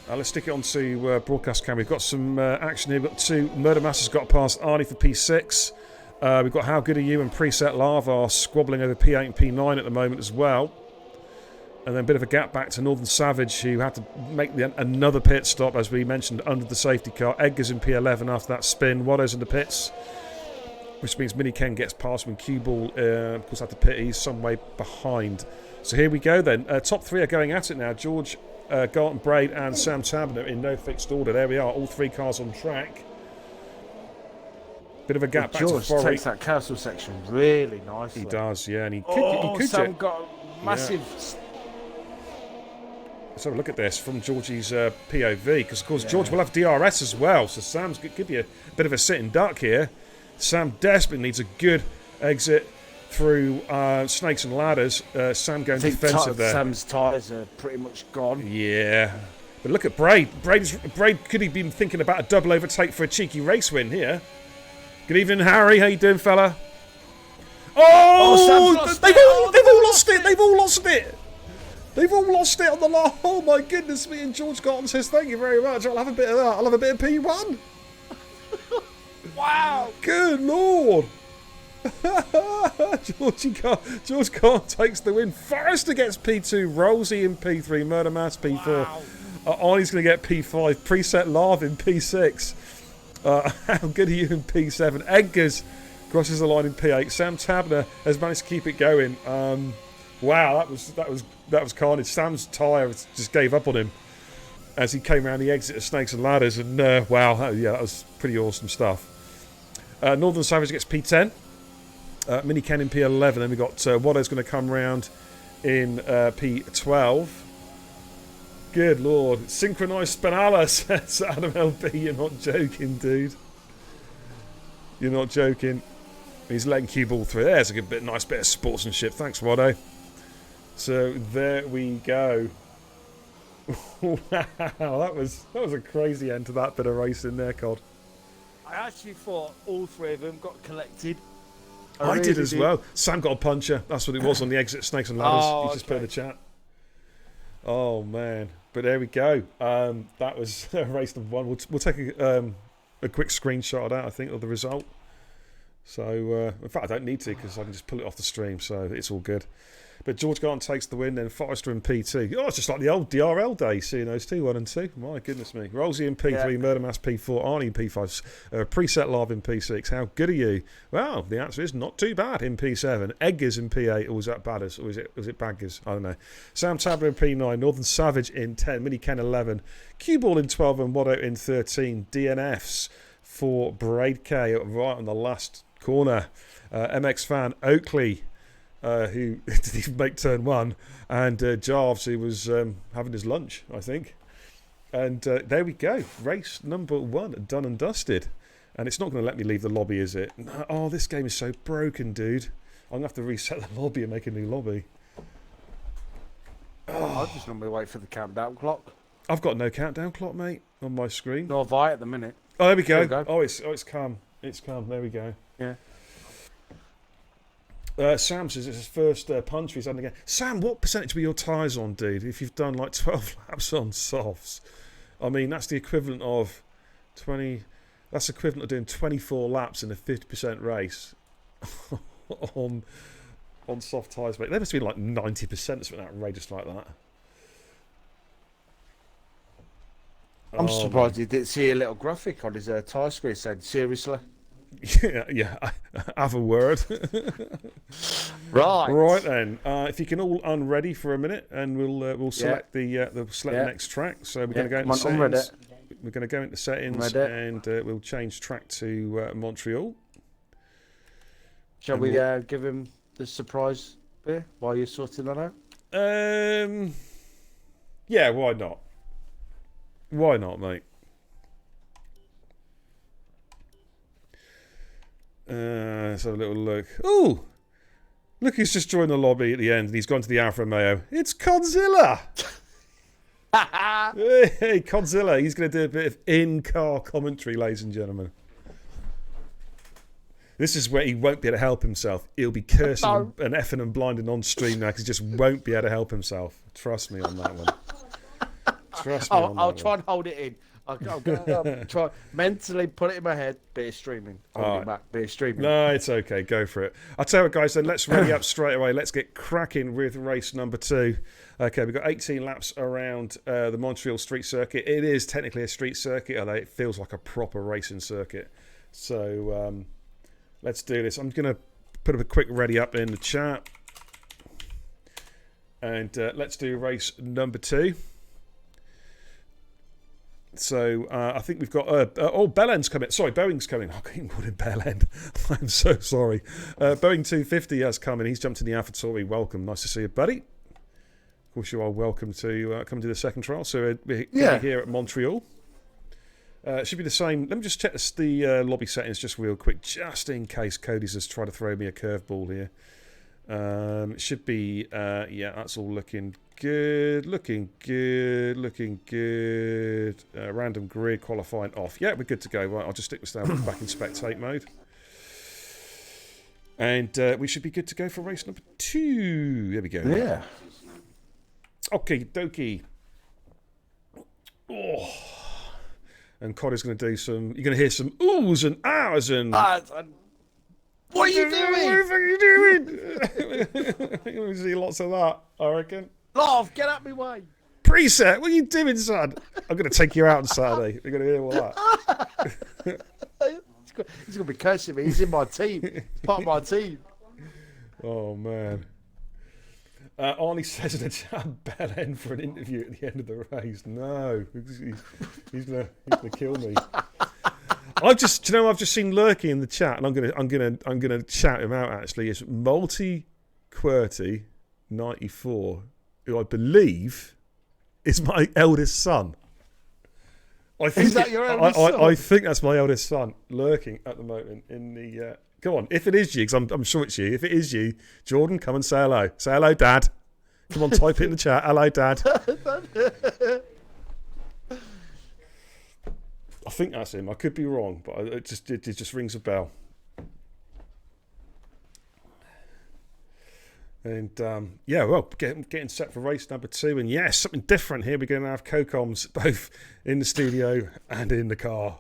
Let's stick it onto broadcast camera. We've got some action here. We've got 2 Murder Masters got past Arnie for P6. We've got How Good Are You and Preset Lava squabbling over P8 and P9 at the moment as well. And then a bit of a gap back to Northern Savage, who had to make another pit stop, as we mentioned, under the safety car. Edgar's in P11 after that spin. Watto's in the pits, which means Mini Ken gets past when Q-Ball, of course, had to pit. He's some way behind. So here we go then. Top 3 are going at it now. George, Garton Braid and Sam Tabner in no fixed order. There we are, all 3 cars on track. Bit of a gap back George to Forey. takes that castle section really nicely. He does, yeah, and he could Sam got a massive... Let's have a look at this from Georgie's POV, because of course George will have DRS as well, so Sam's could be a bit of a sitting duck here. Sam desperately needs a good exit through snakes and ladders. Sam going defensive there. Sam's tyres are pretty much gone. Yeah, but look at Braid. Braid could have been thinking about a double overtake for a cheeky race win here. Good evening, Harry. How you doing, fella? Oh, they've all lost it. They've all lost it. They've all lost it on the line. Oh my goodness me! And George Garton says, "Thank you very much. I'll have a bit of that. I'll have a bit of P1." Wow! Good lord! George Garton takes the win. Forrester gets P2. Rolsey in P3. Murder Mass P4. Wow. Arnie's going to get P5. Preset Lav in P6. How Good Are You in P7? Edgar's crosses the line in P8. Sam Tabner has managed to keep it going. Wow, that was carnage. Sam's tyre just gave up on him as he came around the exit of Snakes and Ladders, and wow, that was pretty awesome stuff. Northern Savage gets P10. Mini Ken in P11. Then we got Watto's going to come round in P12. Good lord, synchronised Spinala, says Adam LB. You're not joking, dude. You're not joking. He's letting Q-Ball through. There's a nice bit of sportsmanship. Thanks, Watto. So there we go. Wow, that was a crazy end to that bit of racing there, Cod. I actually thought all 3 of them got collected. I did as well. Sam got a puncher. That's what it was on the exit Snakes and Ladders. He just put in the chat. Oh man! But there we go. That was race number 1. We'll take a quick screenshot of that. I think of the result. So in fact, I don't need to because I can just pull it off the stream. So it's all good. But George Garton takes the win, then Forrester in P2. Oh, it's just like the old DRL days, seeing those two, 1 and 2. My goodness me. Rolsey in P3, Murder Mass P4, Arnie in P5, Preset Live in P6. How good are you? Well, the answer is not too bad in P7. Eggers in P8, or was that Badders? Or was it Baggers? I don't know. Sam Tabler in P9, Northern Savage in 10, Mini Ken 11, Q-Ball in 12, and Wado in 13. DNFs for Braid K right on the last corner. MX Fan, Oakley, who didn't even make turn 1, and Jarves, who was having his lunch, I think. And there we go. Race number 1, done and dusted. And it's not going to let me leave the lobby, is it? Oh, this game is so broken, dude. I'm going to have to reset the lobby and make a new lobby. I'll just normally wait for the countdown clock. I've got no countdown clock, mate, on my screen. Nor have I at the minute. Oh, there we go. There we go. Oh, it's come. It's come. There we go. Yeah. Sam says it's his first punch he's had again. Sam, what percentage were your tyres on, dude? If you've done like 12 laps on softs, I mean that's the equivalent of 20. That's equivalent of doing 24 laps in a 50% race on soft tyres, mate. There must be like 90% or something outrageous like that. I'm surprised you didn't see a little graphic on his tyre screen saying seriously. Yeah. Have a word. Right then. If you can all unready for a minute, and we'll select the next track. So we're going to go into settings. We're going to go into settings, and we'll change track to Montreal. Shall we give him the surprise beer while you're sorting that out? Yeah. Why not? Why not, mate? Let's have a little look. Oh, look, he's just joined the lobby at the end, and he's gone to the Alfa Romeo. It's Conzilla! Hey, Conzilla. He's going to do a bit of in-car commentary, ladies and gentlemen. This is where he won't be able to help himself. He'll be cursing and effing and blinding on stream now because he just won't be able to help himself. Trust me on that one. I'll try and hold it in. I'll try mentally put it in my head. Bit of streaming. Bit of streaming. No, it's okay. Go for it. I'll tell you what, guys. Then let's ready up straight away. Let's get cracking with race number 2. Okay, we've got 18 laps around the Montreal street circuit. It is technically a street circuit, although it feels like a proper racing circuit. So let's do this. I'm going to put up a quick ready up in the chat, and let's do race number 2. So I think we've got Bellend's coming. Sorry, Boeing's coming. I couldn't put in Bellend. I'm so sorry. Boeing 250 has come in. He's jumped in the AlphaTauri. Welcome. Nice to see you, buddy. Of course, you are welcome to come to the second trial. So we're here at Montreal. It should be the same. Let me just check the lobby settings just real quick, just in case Cody's has tried to throw me a curveball here. It should be, that's all looking good. Looking good. Random grid qualifying off. Yeah, we're good to go. Right, I'll just stick this down back in spectate mode. And we should be good to go for race number 2. There we go. Yeah. Okay, dokie. Oh. And Cody's going to do some, you're going to hear some oohs and ahs and... What are you doing? What are you doing? You're going to see lots of that, I reckon. Love, get out my way. Preset, what are you doing, son? I'm going to take you out on Saturday. You're going to hear all that. He's going to be cursing me. He's in my team. He's part of my team. Oh, man. Arnie says in the chat, Bellend for an interview at the end of the race. No, he's gonna kill me. I've just seen Lurky in the chat, and I'm gonna shout him out. Actually, it's Multi QWERTY 94, who I believe is my eldest son. I think is that your eldest son? I think that's my eldest son lurking at the moment in the. Go on, if it is you, because I'm sure it's you. If it is you, Jordan, come and say hello. Say hello, Dad. Come on, type it in the chat. Hello, Dad. I think that's him. I could be wrong, but it just rings a bell. And yeah, well, getting set for race number 2, and yes, something different here. We're going to have co-coms both in the studio and in the car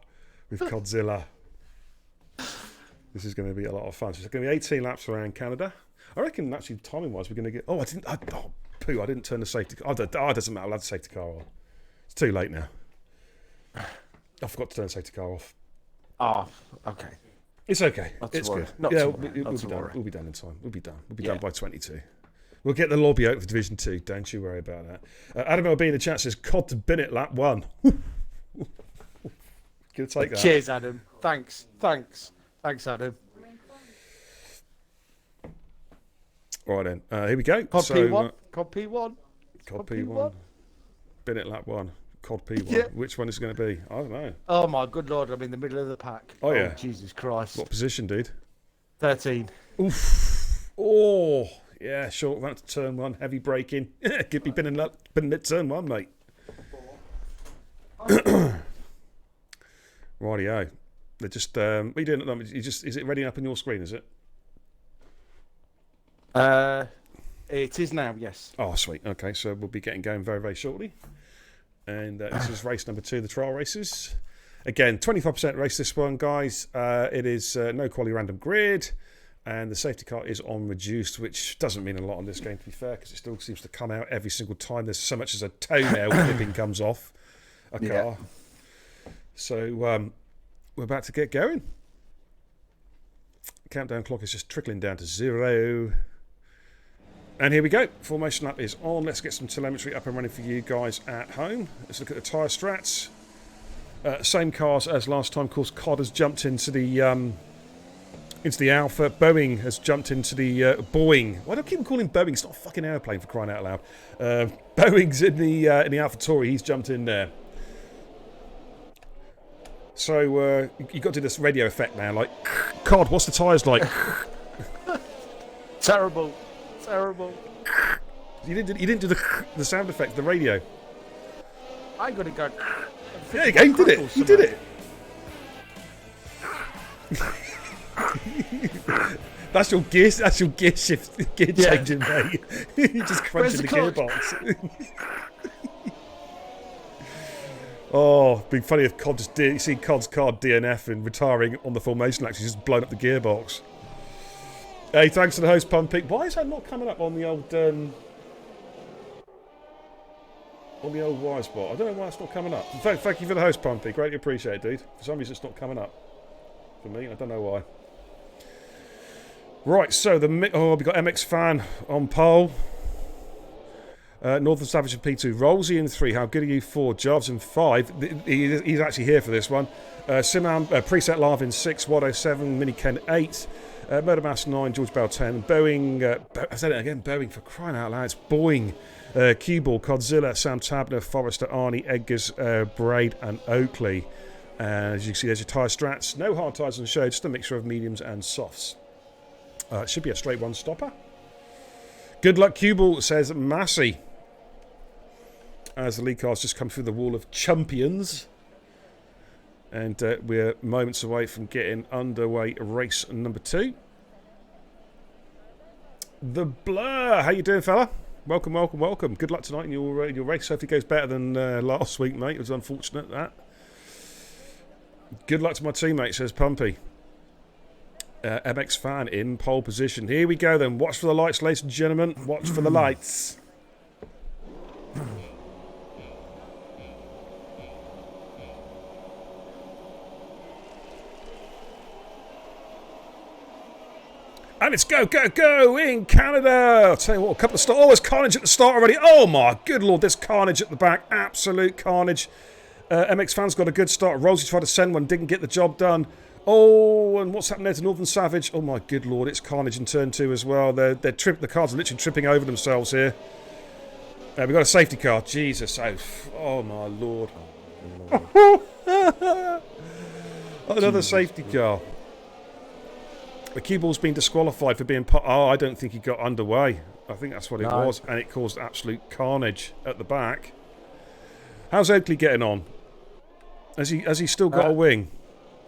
with Godzilla. This is going to be a lot of fun. So it's going to be 18 laps around Canada. I reckon, actually, timing-wise, we're going to get. Oh, I didn't turn the safety. Oh, it doesn't matter. I'll have the safety car on. It's too late now. I forgot to turn the safety car off. Oh, okay. It's okay. Not It's worry. good. Not Yeah, to worry. we'll Not be to done. worry. We'll be done in time. We'll be done. We'll be Yeah. done by 22. We'll get the lobby out for Division 2. Don't you worry about that. Adam LB in the chat says, Cod to Bennett lap 1. Gonna take that. Cheers, Adam. Thanks, Adam. All right then. Here we go. Cod So, P1. Cod P1. Cod P1. Bennett lap 1. Cod P1. Yeah. Which one is it going to be? I don't know. Oh my good lord! I'm in the middle of the pack. Oh, yeah. Jesus Christ. What position, dude? 13. Oof. Oh. Yeah, short run to turn 1. Heavy braking. Could be Bennett turn 1, mate. Rightio. They're just. What are you doing at the moment? Is it ready up on your screen? Is it? It is now. Yes. Oh, sweet. Okay, so we'll be getting going very, very shortly. And this is race number 2, the trial races. Again, 25% race this one, guys. It is no quality random grid. And the safety car is on reduced, which doesn't mean a lot on this game, to be fair, because it still seems to come out every single time. There's so much as a toenail clipping comes off a car. Yeah. So we're about to get going. Countdown clock is just trickling down to 0. And here we go. Formation lap is on. Let's get some telemetry up and running for you guys at home. Let's look at the tyre strats. Same cars as last time. Of course, COD has jumped into the Alpha. Boeing has jumped into the Boeing. Why do I keep calling Boeing? It's not a fucking airplane, for crying out loud. Boeing's in the Alpha Tauri. He's jumped in there. So you got to do this radio effect now, like COD. What's the tyres like? Terrible. You didn't do the sound effect, the radio. I got to go. There you go. You did it. You did it. That's your gear shift, gear changing, mate. You're just crunching the gearbox. Oh, it'd be funny if COD just you see COD's card DNF and retiring on the formation actually just blown up the gearbox. Hey, thanks to the host, Pumping. Why is that not coming up on the old wire spot? I don't know why it's not coming up. Thank you for the host, Pumpy. Greatly appreciate it, dude. For some reason, it's not coming up for me. I don't know why. Right, so we've got MX Fan on pole. Northern Savage in P2. Rolsey in 3. How good are you? 4. Jarvis in 5. He's actually here for this one. Simam, Preset Live in 6. Wado 7. Mini Ken 8. Murder Mass 9. George Bell 10. Boeing. I said it again. Boeing, for crying out loud. It's Boeing. Cue-Ball, Godzilla, Sam Tabner, Forrester, Arnie, Edgars, Braid, and Oakley. As you can see, there's your tyre strats. No hard tyres on the show, just a mixture of mediums and softs. It should be a straight one stopper. Good luck, Cue-Ball, says Massey. As the lead cars just come through the wall of champions. And we're moments away from getting underway race number 2. The Blur. How you doing, fella? Welcome. Good luck tonight in your race. Hopefully it goes better than last week, mate. It was unfortunate, that. Good luck to my teammate, says Pumpy. MX Fan in pole position. Here we go, then. Watch for the lights, ladies and gentlemen. Watch for the lights. And it's go in Canada. I'll tell you what, a couple of starts. Oh, there's carnage at the start already. Oh, my good lord, there's carnage at the back. Absolute carnage. MX Fan's got a good start. Rosie tried to send one, didn't get the job done. Oh, and what's happened there to Northern Savage? Oh, my good lord, it's carnage in turn 2 as well. The cars are literally tripping over themselves here. We've got a safety car. Jesus. Oh my lord. Another safety car. The cue ball's been disqualified for being I don't think he got underway. I think that's what it was. And it caused absolute carnage at the back. How's Oakley getting on? Has he still got a wing?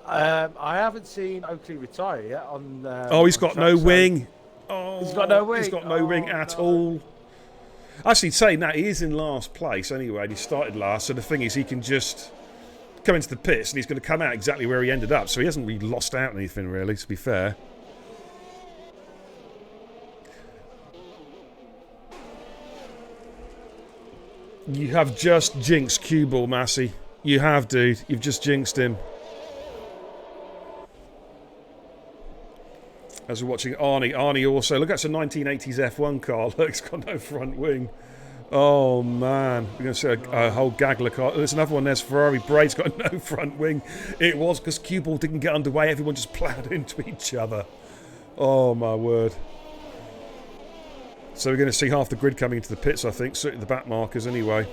I haven't seen Oakley retire yet. He's got no wing. Oh, He's got no wing. He's got no wing at all. Actually, saying that, he is in last place anyway, and he started last. So the thing is, he can just come into the pits, and he's going to come out exactly where he ended up. So he hasn't really lost out on anything, really, to be fair. You have just jinxed Cue Ball, Massey. You have, dude. You've just jinxed him. As we're watching Arnie also. Look, that's a 1980s F1 car. Look, it's got no front wing. Oh, man. We're going to see a whole gaggle of cars. There's another one. There's Ferrari. Braid's got no front wing. It was because Cue Ball didn't get underway. Everyone just ploughed into each other. Oh, my word. So we're going to see half the grid coming into the pits, I think. Certainly the back markers, anyway.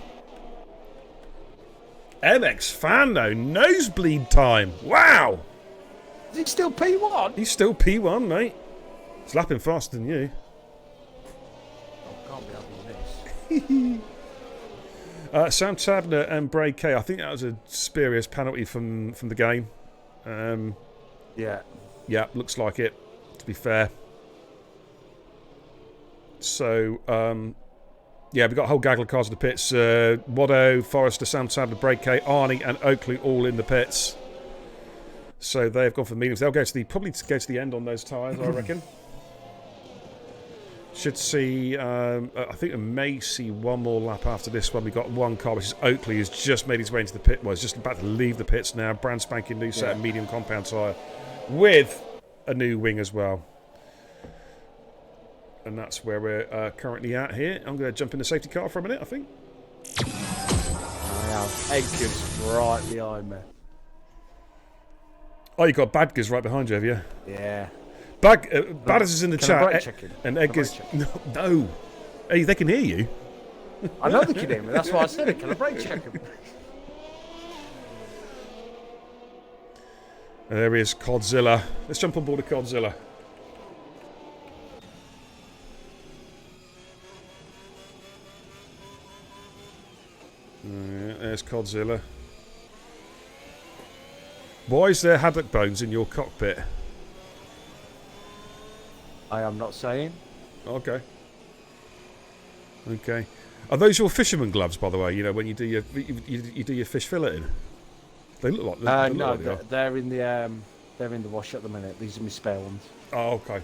MX Fan, though. Nosebleed time. Wow. Is he still P1? He's still P1, mate. He's lapping faster than you. Oh, can't be having this. Sam Tabner and Bray K. I think that was a spurious penalty from the game. Yeah. Yeah, looks like it, to be fair. So, yeah, we've got a whole gaggle of cars in the pits. Waddo, Forrester, Sam Tabner, Bray K, Arnie and Oakley all in the pits. So they've gone for the mediums. They'll go to the probably go to the end on those tyres, I reckon. Should see. I think we may see one more lap after this one. We've got one car, which is Oakley, who's just made his way into the pit. Well, he's just about to leave the pits now. Brand spanking new set of medium compound tyre with a new wing as well. And that's where we're currently at here. I'm going to jump in the safety car for a minute, I think. Edgar's right behind me. Oh, you've got Badgers right behind you, have you? Yeah. Badders is in the chat. And Edgar's... No. Hey, they can hear you. I know they can hear me. That's why I said it. Can I brake check him? There is Codzilla. Let's jump on board of Codzilla. There's Codzilla. Why is there haddock bones in your cockpit? I am not saying. Okay. Okay. Are those your fisherman gloves, by the way? You know, when you do your you do your fish filleting. They look like. They No, look like they're in the wash at the minute. These are my spare ones. Oh, okay.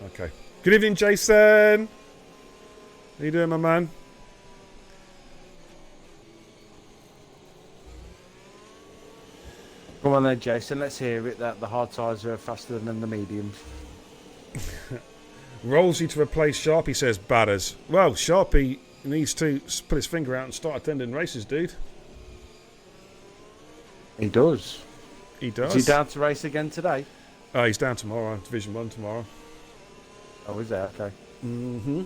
Okay. Good evening, Jason. How you doing, my man? Come on then, Jason. Let's hear it. That the hard tyres are faster than the mediums. Rolls you to replace Sharpie, says Badders. Well, Sharpie needs to put his finger out and start attending races, dude. He does. He does. Is he down to race again today? He's down tomorrow. Division 1 tomorrow. Oh, is that okay? Mm-hmm.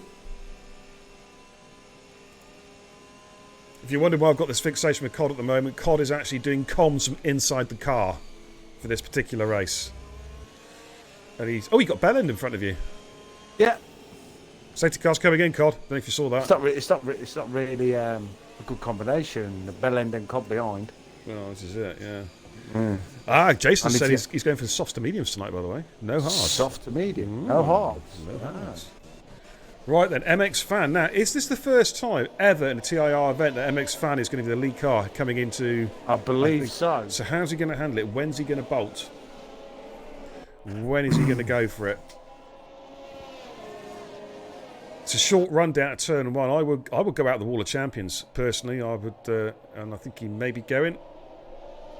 If you wonder why I've got this fixation with COD at the moment, COD is actually doing comms from inside the car for this particular race. And he's... Oh, you got Bellend in front of you. Yeah. Safety car's coming in, COD. Don't know if you saw that. It's not really a good combination. The Bellend and Cobb behind. Well, this is it, yeah. Mm. Jason said he's going for the softs to mediums tonight, by the way. No hard. Soft to medium. No hard. No hard. Right then, MX Fan. Now, is this the first time ever in a TIR event that MX Fan is going to be the lead car coming into... I believe so. So how's he going to handle it? When's he going to bolt? When is he going to go for it? It's a short run down to turn 1. I would go out the Wall of Champions, personally. I would, and I think he may be going.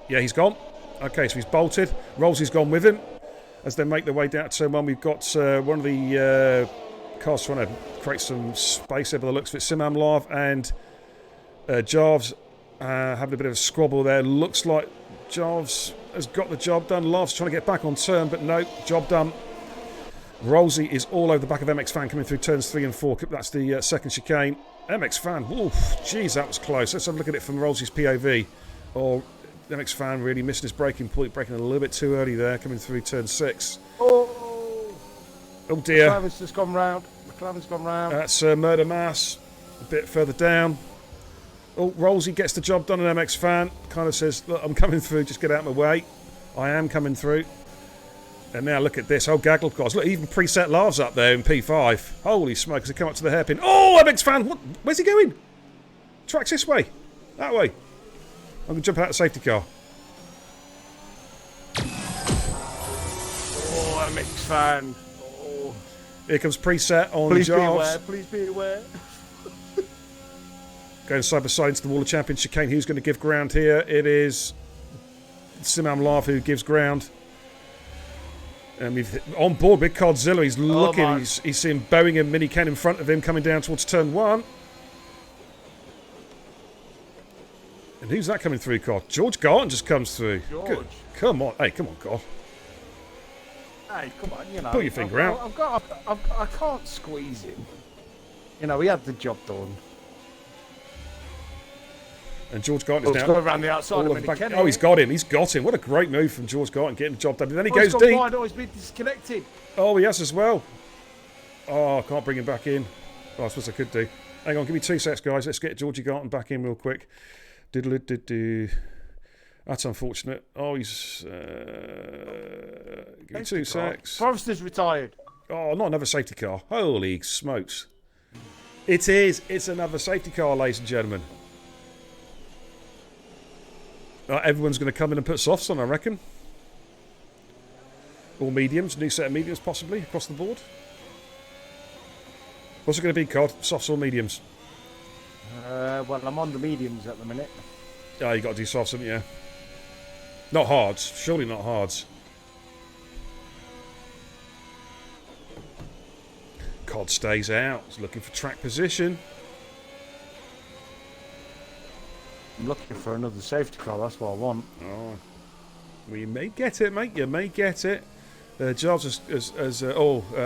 Yeah, he's gone. Okay, so he's bolted. Rolsey's gone with him. As they make their way down to turn 1, we've got one of the... cars trying to create some space there by the looks of it. Simam Lav and Jarves having a bit of a squabble there. Looks like Jarves has got the job done. Lav's trying to get back on turn, but no, job done. Rolsey is all over the back of MX Fan coming through turns 3 and 4. That's the second chicane. MX Fan, oof, jeez, that was close. Let's have a look at it from Rolsey's POV. Or MX Fan really missing his braking point, braking a little bit too early there, coming through turn 6. Oh dear. McLaren's just gone round. McLaren's gone round. That's Murder Mass. A bit further down. Oh, Rolsey gets the job done, an MX Fan. Kind of says, look, I'm coming through, just get out of my way. I am coming through. And now look at this. Oh, gaggle cars. Look, even preset Larv's up there in P5. Holy smokes, they come up to the hairpin. Oh, MX fan. What? Where's he going? Tracks this way. That way. I'm going to jump out of the safety car. Oh, MX fan. Oh. Here comes preset on Please be Jarves. aware. Please be aware. Going side by side into the wall of champion chicane. Who's going to give ground here? It is Simam Larv who gives ground. And we've on board with Godzilla. He's looking. He's seeing Boeing and Mini Ken in front of him coming down towards turn 1. And who's that coming through, God? George Garton just comes through. George. Good. Come on. Hey, come on, God. Hey, come on, you know. Pull your finger out. I can't squeeze him. You know, he had the job done. And George Garton is He's now going around the outside all of of Mini back. Ken. Oh, he's got him. He's got him. What a great move from George Garton getting the job done. But then he He's goes gone deep. wide. Oh, he's been disconnected. Oh, he has as well. Oh, I can't bring him back in. Oh, I suppose I could do. Hang on, give me 2 secs, guys. Let's get Georgie Garton back in real quick. Diddle-do-do. That's unfortunate. Oh, he's... give me 2 secs. Forrester's retired. Oh, not another safety car. Holy smokes. It is. It's another safety car, ladies and gentlemen. Everyone's going to come in and put softs on, I reckon. Or mediums. New set of mediums, possibly, across the board. What's it going to be, Cod? Softs or mediums? Well, I'm on the mediums at the minute. Oh, you got to do softs, haven't you? Not hards. Surely not hards. Cod stays out. He's looking for track position. I'm looking for another safety car. That's what I want. Oh, well, you may get it, mate. You may get it. Jarves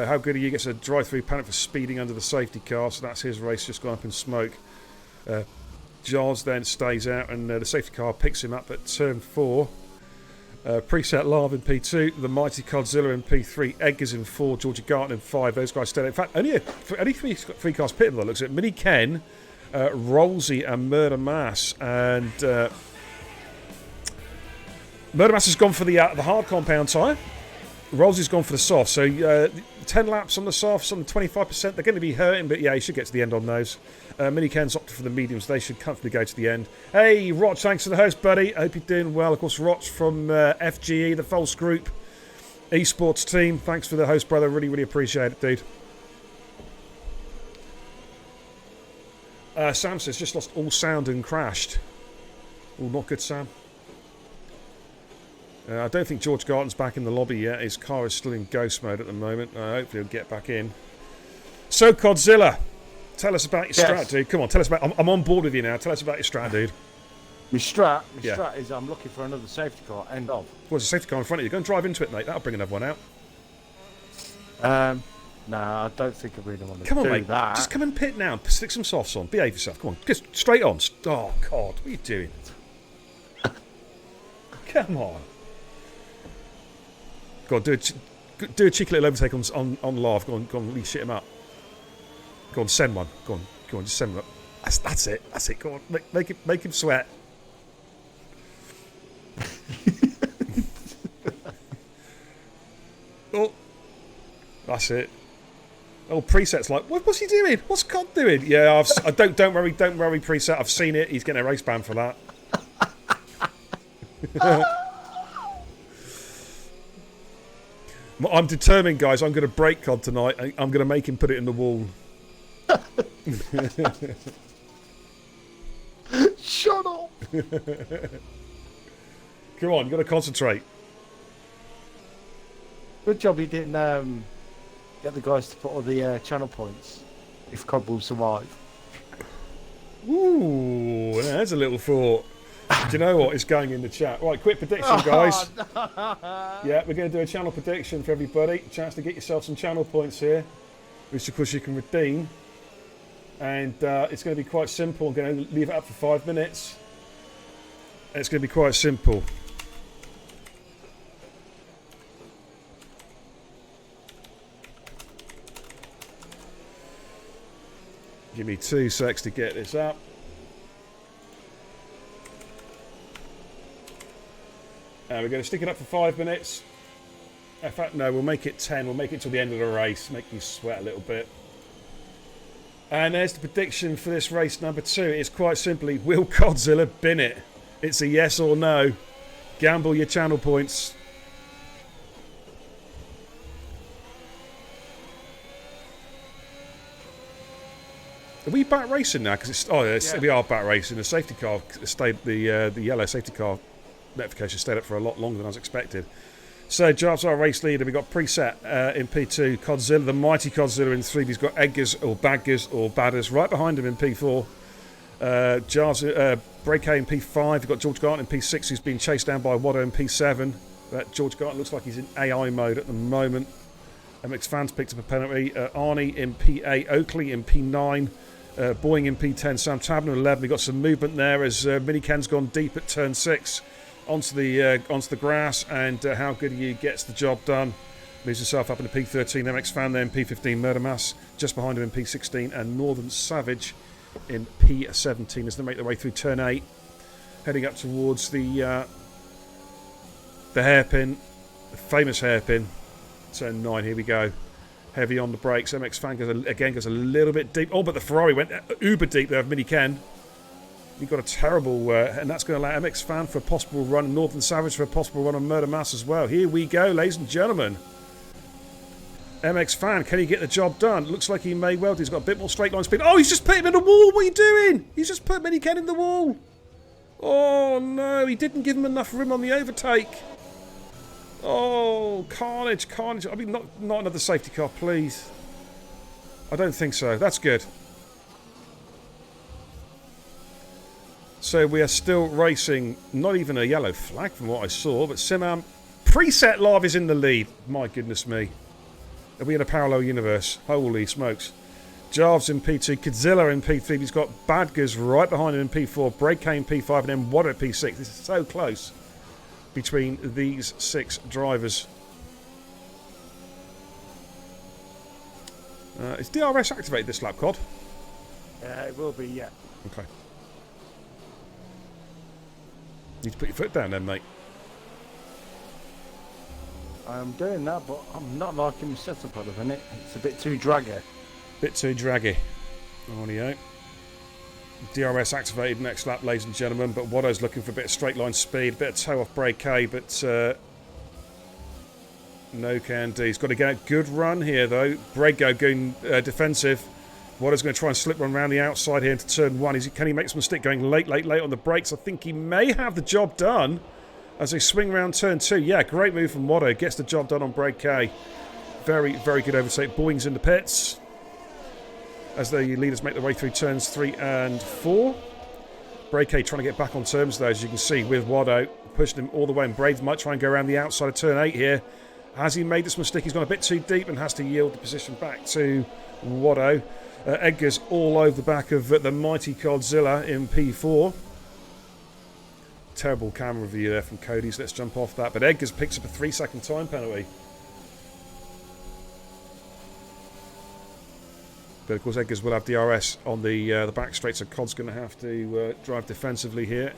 how good are you? Gets a drive-through panic for speeding under the safety car, so that's his race just gone up in smoke. Jarves then stays out, and the safety car picks him up at turn 4. Preset Larv in P2, the mighty Godzilla in P3, Edgar's in 4, Georgie Garton in 5. Those guys stay. In fact, only three cars pitted by the looks of it. Mini Ken, Rolsey, and Murder Mass, and Murder Mass has gone for the hard compound tyre. Rolsey's gone for the soft, so 10 laps on the softs, on the 25%. They're going to be hurting, but yeah, he should get to the end on those. Mini Ken's opted for the mediums. They should comfortably go to the end. Hey, Roch, thanks for the host, buddy. I hope you're doing well. Of course, Roch from FGE, the False Group esports team. Thanks for the host, brother. Really, really appreciate it, dude. Sam says, just lost all sound and crashed. Oh, not good, Sam. I don't think George Garton's back in the lobby yet. His car is still in ghost mode at the moment. Hopefully he'll get back in. So, Godzilla, tell us about your strat, dude. Come on, tell us about... I'm on board with you now. Tell us about your strat, dude. My strat is I'm looking for another safety car. End of. Well, there's a safety car in front of you. Go and drive into it, mate. That'll bring another one out. No, I don't think I really want to come on, do mate. that. Just come and pit now. Stick some softs on. Behave yourself. Come on. Just straight on. Oh, God. What are you doing? Come on. Go on, do a cheeky little overtake on Larv. Go on, really shit him up. Go on, send one. Go on, just send him up. That's it. Go on, make him sweat. Oh, that's it. Oh, Preset's like, what's he doing? What's Cod doing? Yeah, don't worry, Preset. I've seen it. He's getting a race ban for that. I'm determined, guys. I'm going to break Cod tonight. I'm going to make him put it in the wall. Shut up! Come on, you've got to concentrate. Good job he didn't get the guys to put all the channel points. If Cod will survive. Ooh, there's a little thought. Do you know what? It's going in the chat. Right, quick prediction, guys. Yeah, we're going to do a channel prediction for everybody. Chance to get yourself some channel points here, which of course you can redeem. And it's going to be quite simple. I'm going to leave it up for 5 minutes. It's going to be quite simple. Give me 2 secs to get this up. We're going to stick it up for 5 minutes. In fact, no, we'll make it 10. We'll make it till the end of the race. Make you sweat a little bit. And there's the prediction for this race number 2. It's quite simply, will Godzilla bin it? It's a yes or no. Gamble your channel points. Are we back racing now? Because we are back racing. The safety car stayed. The yellow safety car notification stayed up for a lot longer than I was expected. So Jarvis, our race leader. We got preset in P2. Godzilla, the mighty Godzilla in 3. He's got Edgars or Baggers or Badders right behind him in P4. Jarvis, Breakay in P5. We've got George Garton in P6, who's been chased down by Watto in P7. George Garton looks like he's in AI mode at the moment. MX Fans picked up a penalty. Arnie in P8. Oakley in P9. Boeing in P10. Sam Tabner 11. We've got some movement there as Mini Ken's gone deep at turn 6 onto the grass, and How Good Are You gets the job done. Moves himself up into P13. MX Fan there in P15. Murder Mass just behind him in P16, and Northern Savage in P17 as they make their way through turn 8, heading up towards the hairpin, the famous hairpin. Turn 9, here we go. Heavy on the brakes. MX Fan goes a little bit deep. Oh, but the Ferrari went uber deep there of Mini Ken. He got a terrible, and that's going to allow MX Fan for a possible run, and Northern Savage for a possible run on Murder Mass as well. Here we go, ladies and gentlemen. MX Fan, can he get the job done? Looks like he may well do. He's got a bit more straight line speed. Oh, he's just put him in the wall. What are you doing? He's just put Mini Ken in the wall. Oh, no. He didn't give him enough room on the overtake. Oh, carnage. I mean, not another safety car, please. I don't think so. That's good. So we are still racing. Not even a yellow flag from what I saw, but Simam Preset Live is in the lead. My goodness me. Are we in a parallel universe? Holy smokes. Jarves in P2, Godzilla in P3. He's got Badgers right behind him in P4, Breakay in P5, and then Watt at P6. This is so close between these 6 drivers. Is DRS activated this lap, Cod? It will be, yeah. Okay. Need to put your foot down then, mate. I'm doing that, but I'm not liking the setup at the minute. It's a bit too draggy. Bit too draggy. Rightio. DRS activated next lap, ladies and gentlemen, but Watto's looking for a bit of straight line speed, a bit of toe off Breakay, but no can do. He's got to get a good run here, though. Brego going defensive. Watto's going to try and slip one around the outside here into turn 1. Can he make some mistake going late on the brakes? I think he may have the job done as they swing around turn 2. Yeah, great move from Watto. Gets the job done on Breakay. Very, very good overtake. Boeing's in the pits as the leaders make their way through turns 3 and 4. Breakay trying to get back on terms, though, as you can see, with Watto pushing him all the way. And Braves might try and go around the outside of turn 8 here. Has he made this mistake? He's gone a bit too deep and has to yield the position back to Watto. Edgar's all over the back of the mighty Godzilla in P4. Terrible camera view there from Cody's. Let's jump off that. But Edgar's picks up a 3-second time penalty. But of course, Edgar's will have DRS on the back straight, so Cod's going to have to drive defensively here.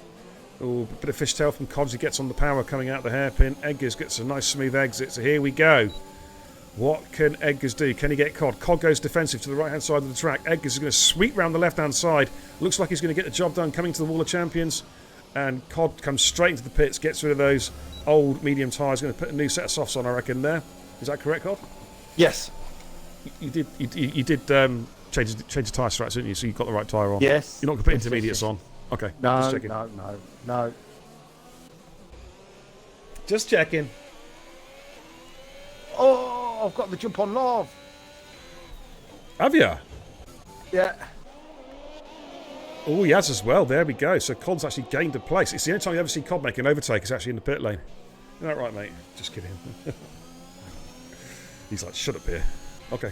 Oh, a bit of fishtail from Cods. He gets on the power coming out the hairpin. Edgar's gets a nice smooth exit. So here we go. What can Edgars do? Can he get Cod? Cod goes defensive to the right-hand side of the track. Edgars is going to sweep round the left-hand side. Looks like he's going to get the job done coming to the Wall of Champions. And Cod comes straight into the pits, gets rid of those old medium tyres. Going to put a new set of softs on, I reckon, there. Is that correct, Cod? Yes. You did change the tyre strats, didn't you? So you got the right tyre on. Yes. You're not going to put intermediates on. Okay. No. Just checking. Oh, I've got the jump on live. Have you? Yeah. Oh, he has as well. There we go. So Cod's actually gained a place. It's the only time you ever see Cod make an overtake. It's actually in the pit lane. Isn't that right, mate? Just kidding. He's like, shut up here. Okay.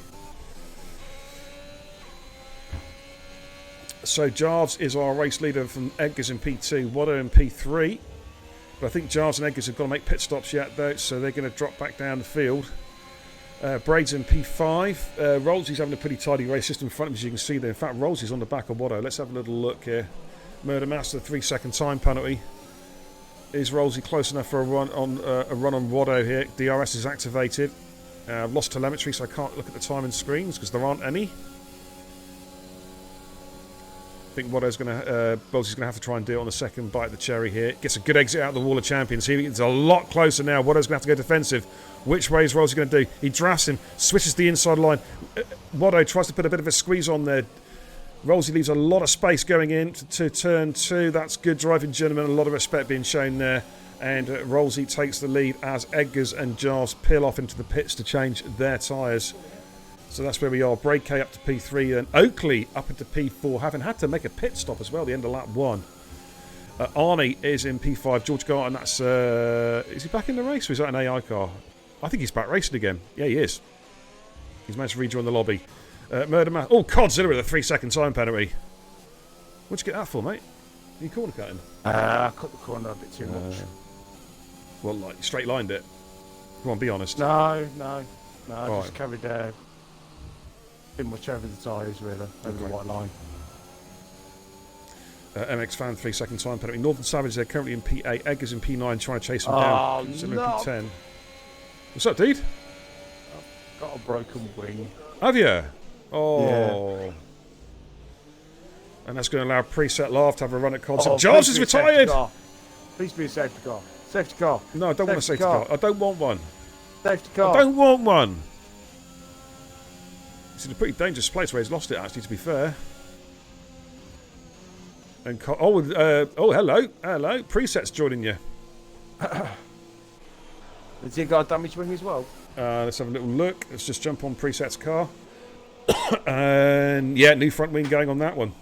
So Jarves is our race leader from Edgars in P2, Watto in P3. But I think Jarves and Edgars have got to make pit stops yet, though, so they're going to drop back down the field. Braid's in P5. Rolsey's having a pretty tidy race system in front of him, as you can see there. In fact, Rolsey's on the back of Watto. Let's have a little look here. Murder Master, 3-second time penalty. Is Rolsey close enough for a run on Watto here? DRS is activated. I've lost telemetry, so I can't look at the timing screens because there aren't any. I think Watto's Rolsey's going to have to try and do it on the second bite of the cherry here. Gets a good exit out of the Wall of Champions. It's a lot closer now. Watto's going to have to go defensive. Which way is Rolsey going to do? He drafts him, switches the inside line. Watto tries to put a bit of a squeeze on there. Rolsey leaves a lot of space going in to turn 2. That's good driving, gentlemen. A lot of respect being shown there. And Rolsey takes the lead as Edgars and Jarves peel off into the pits to change their tyres. So that's where we are. Brakey up to P3 and Oakley up into P4, having had to make a pit stop as well, the end of lap 1. Arnie is in P5. George Garton, that's... is he back in the race or is that an AI car? I think he's back racing again. Yeah, he is. He's managed to rejoin the lobby. Murder Math. Oh, Codzilla with a 3-second time penalty. What'd you get that for, mate? Are you corner cutting? I cut the corner a bit too much. Well, like, straight lined it. Come on, be honest. No. I Right. just carried pretty much over the tyres, really, over the white line. MX Fan, 3-second time penalty. Northern Savage, they're currently in P8. Edgars in P9, trying to chase him down. Similar in P10. What's up, dude? I've got a broken wing. Have you? Oh. Yeah. And that's going to allow Preset Laugh to have a run at Cods. Jarves is retired! Please be a safety car. Safety car. No, I don't want a safety car. I don't want one. Safety car. I don't want one. It's in a pretty dangerous place where he's lost it, actually, to be fair. And hello. Hello. Preset's joining you. Has he got a damaged wing as well? Let's have a little look. Let's just jump on Preset's car. And yeah, new front wing going on that one.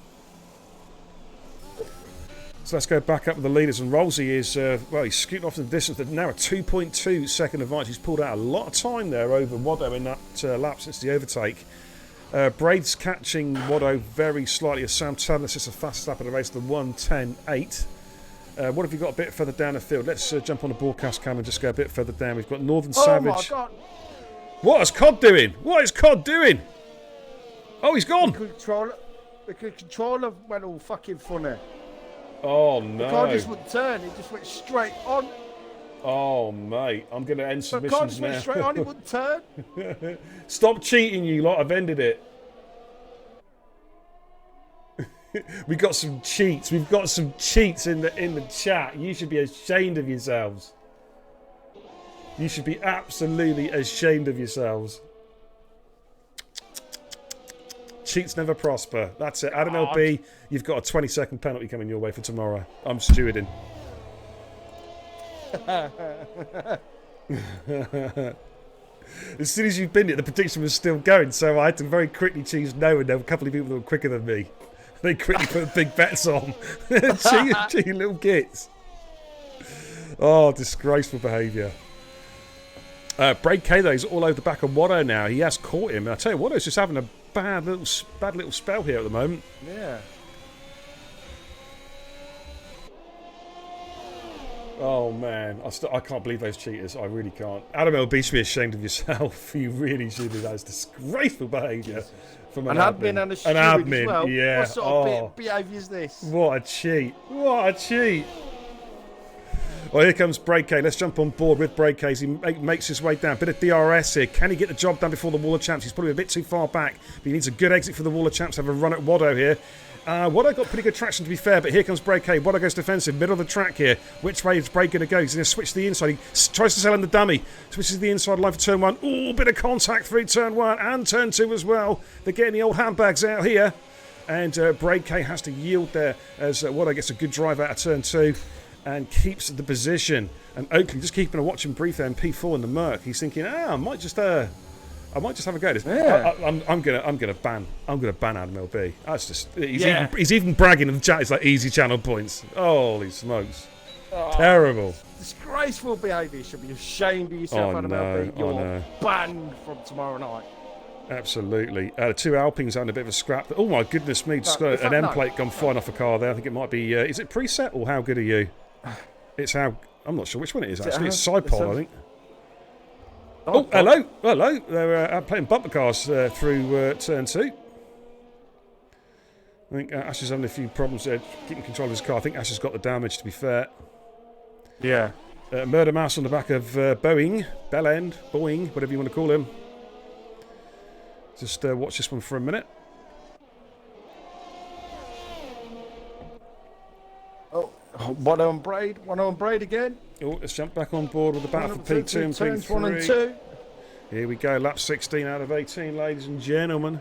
So let's go back up with the leaders. And Rolsey is, he's scooting off in the distance. Now a 2.2 second advantage. He's pulled out a lot of time there over Watto in that lap since the overtake. Braid's catching Watto very slightly as Sam Tadlis is the fastest lap of the race, the 1:10.8. What have you got a bit further down the field? Let's jump on the broadcast cam and just go a bit further down. We've got Northern Savage. Oh my God. What is Cod doing? What is Cod doing? Oh, he's gone. The controller went all fucking funny. Oh no. The car just wouldn't turn, it just went straight on. Oh mate, I'm going to end submissions now. The car just went straight on, it wouldn't turn. Stop cheating, you lot. I've ended it. We got some cheats. We've got some cheats in the chat. You should be ashamed of yourselves. You should be absolutely ashamed of yourselves. Cheats never prosper. That's it. Adam LB, you've got a 20-second penalty coming your way for tomorrow. I'm stewarding. As soon as you've been it, the prediction was still going, so I had to very quickly choose no, and there were a couple of people that were quicker than me. They quickly put big bets on. Cheating little gits. Oh, disgraceful behaviour. Braid K, though, is all over the back of Watto now. He has caught him. And I tell you, Watto's just having a bad little spell here at the moment. Yeah. Oh, man. I can't believe those cheaters. I really can't. Adam LB should be ashamed of yourself. You really should do that. It's disgraceful behaviour. From an admin and a steward as well. Yeah. What sort of behaviour is this? What a cheat. What a cheat. Well, here comes Braid K. Let's jump on board with Braid K as he makes his way down. Bit of DRS here. Can he get the job done before the Wall of Champs? He's probably a bit too far back, but he needs a good exit for the Wall of Champs. Have a run at Watto here. Watto got pretty good traction, to be fair, but here comes Braid K. Watto goes defensive, middle of the track here. Which way is Braid going to go? He's going to switch to the inside. He tries to sell in the dummy. Switches to the inside line for turn 1. Ooh, bit of contact through turn 1 and turn 2 as well. They're getting the old handbags out here. And Braid K has to yield there as Watto gets a good drive out of turn 2 and keeps the position. And Oakley just keeping a watching brief there in P4 in the Merc. He's thinking, I might just have a go at this. Yeah. I'm gonna ban Adam LB. That's just he's even bragging in the chat. It's like easy channel points. Holy smokes! Terrible. Disgraceful behaviour. You should be ashamed of yourself, Adam LB. You're banned from tomorrow night. Absolutely. The two Alpines having a bit of a scrap. Oh my goodness me! Just got an end plate gone flying off a car there. I think it might be. Is it preset or how good are you? It's how. I'm not sure which one it is actually. It's side pole, I think. Oh, hello. They're playing bumper cars through turn 2. I think Ash is having a few problems there, keeping control of his car. I think Ash has got the damage, to be fair. Yeah. Murder Mouse on the back of Boeing, Boeing, whatever you want to call him. Just watch this one for a minute. Oh, one on Braid again. Oh, let's jump back on board with the battle for P2 and turns P3. 1 and 2. Here we go, lap 16 out of 18, ladies and gentlemen.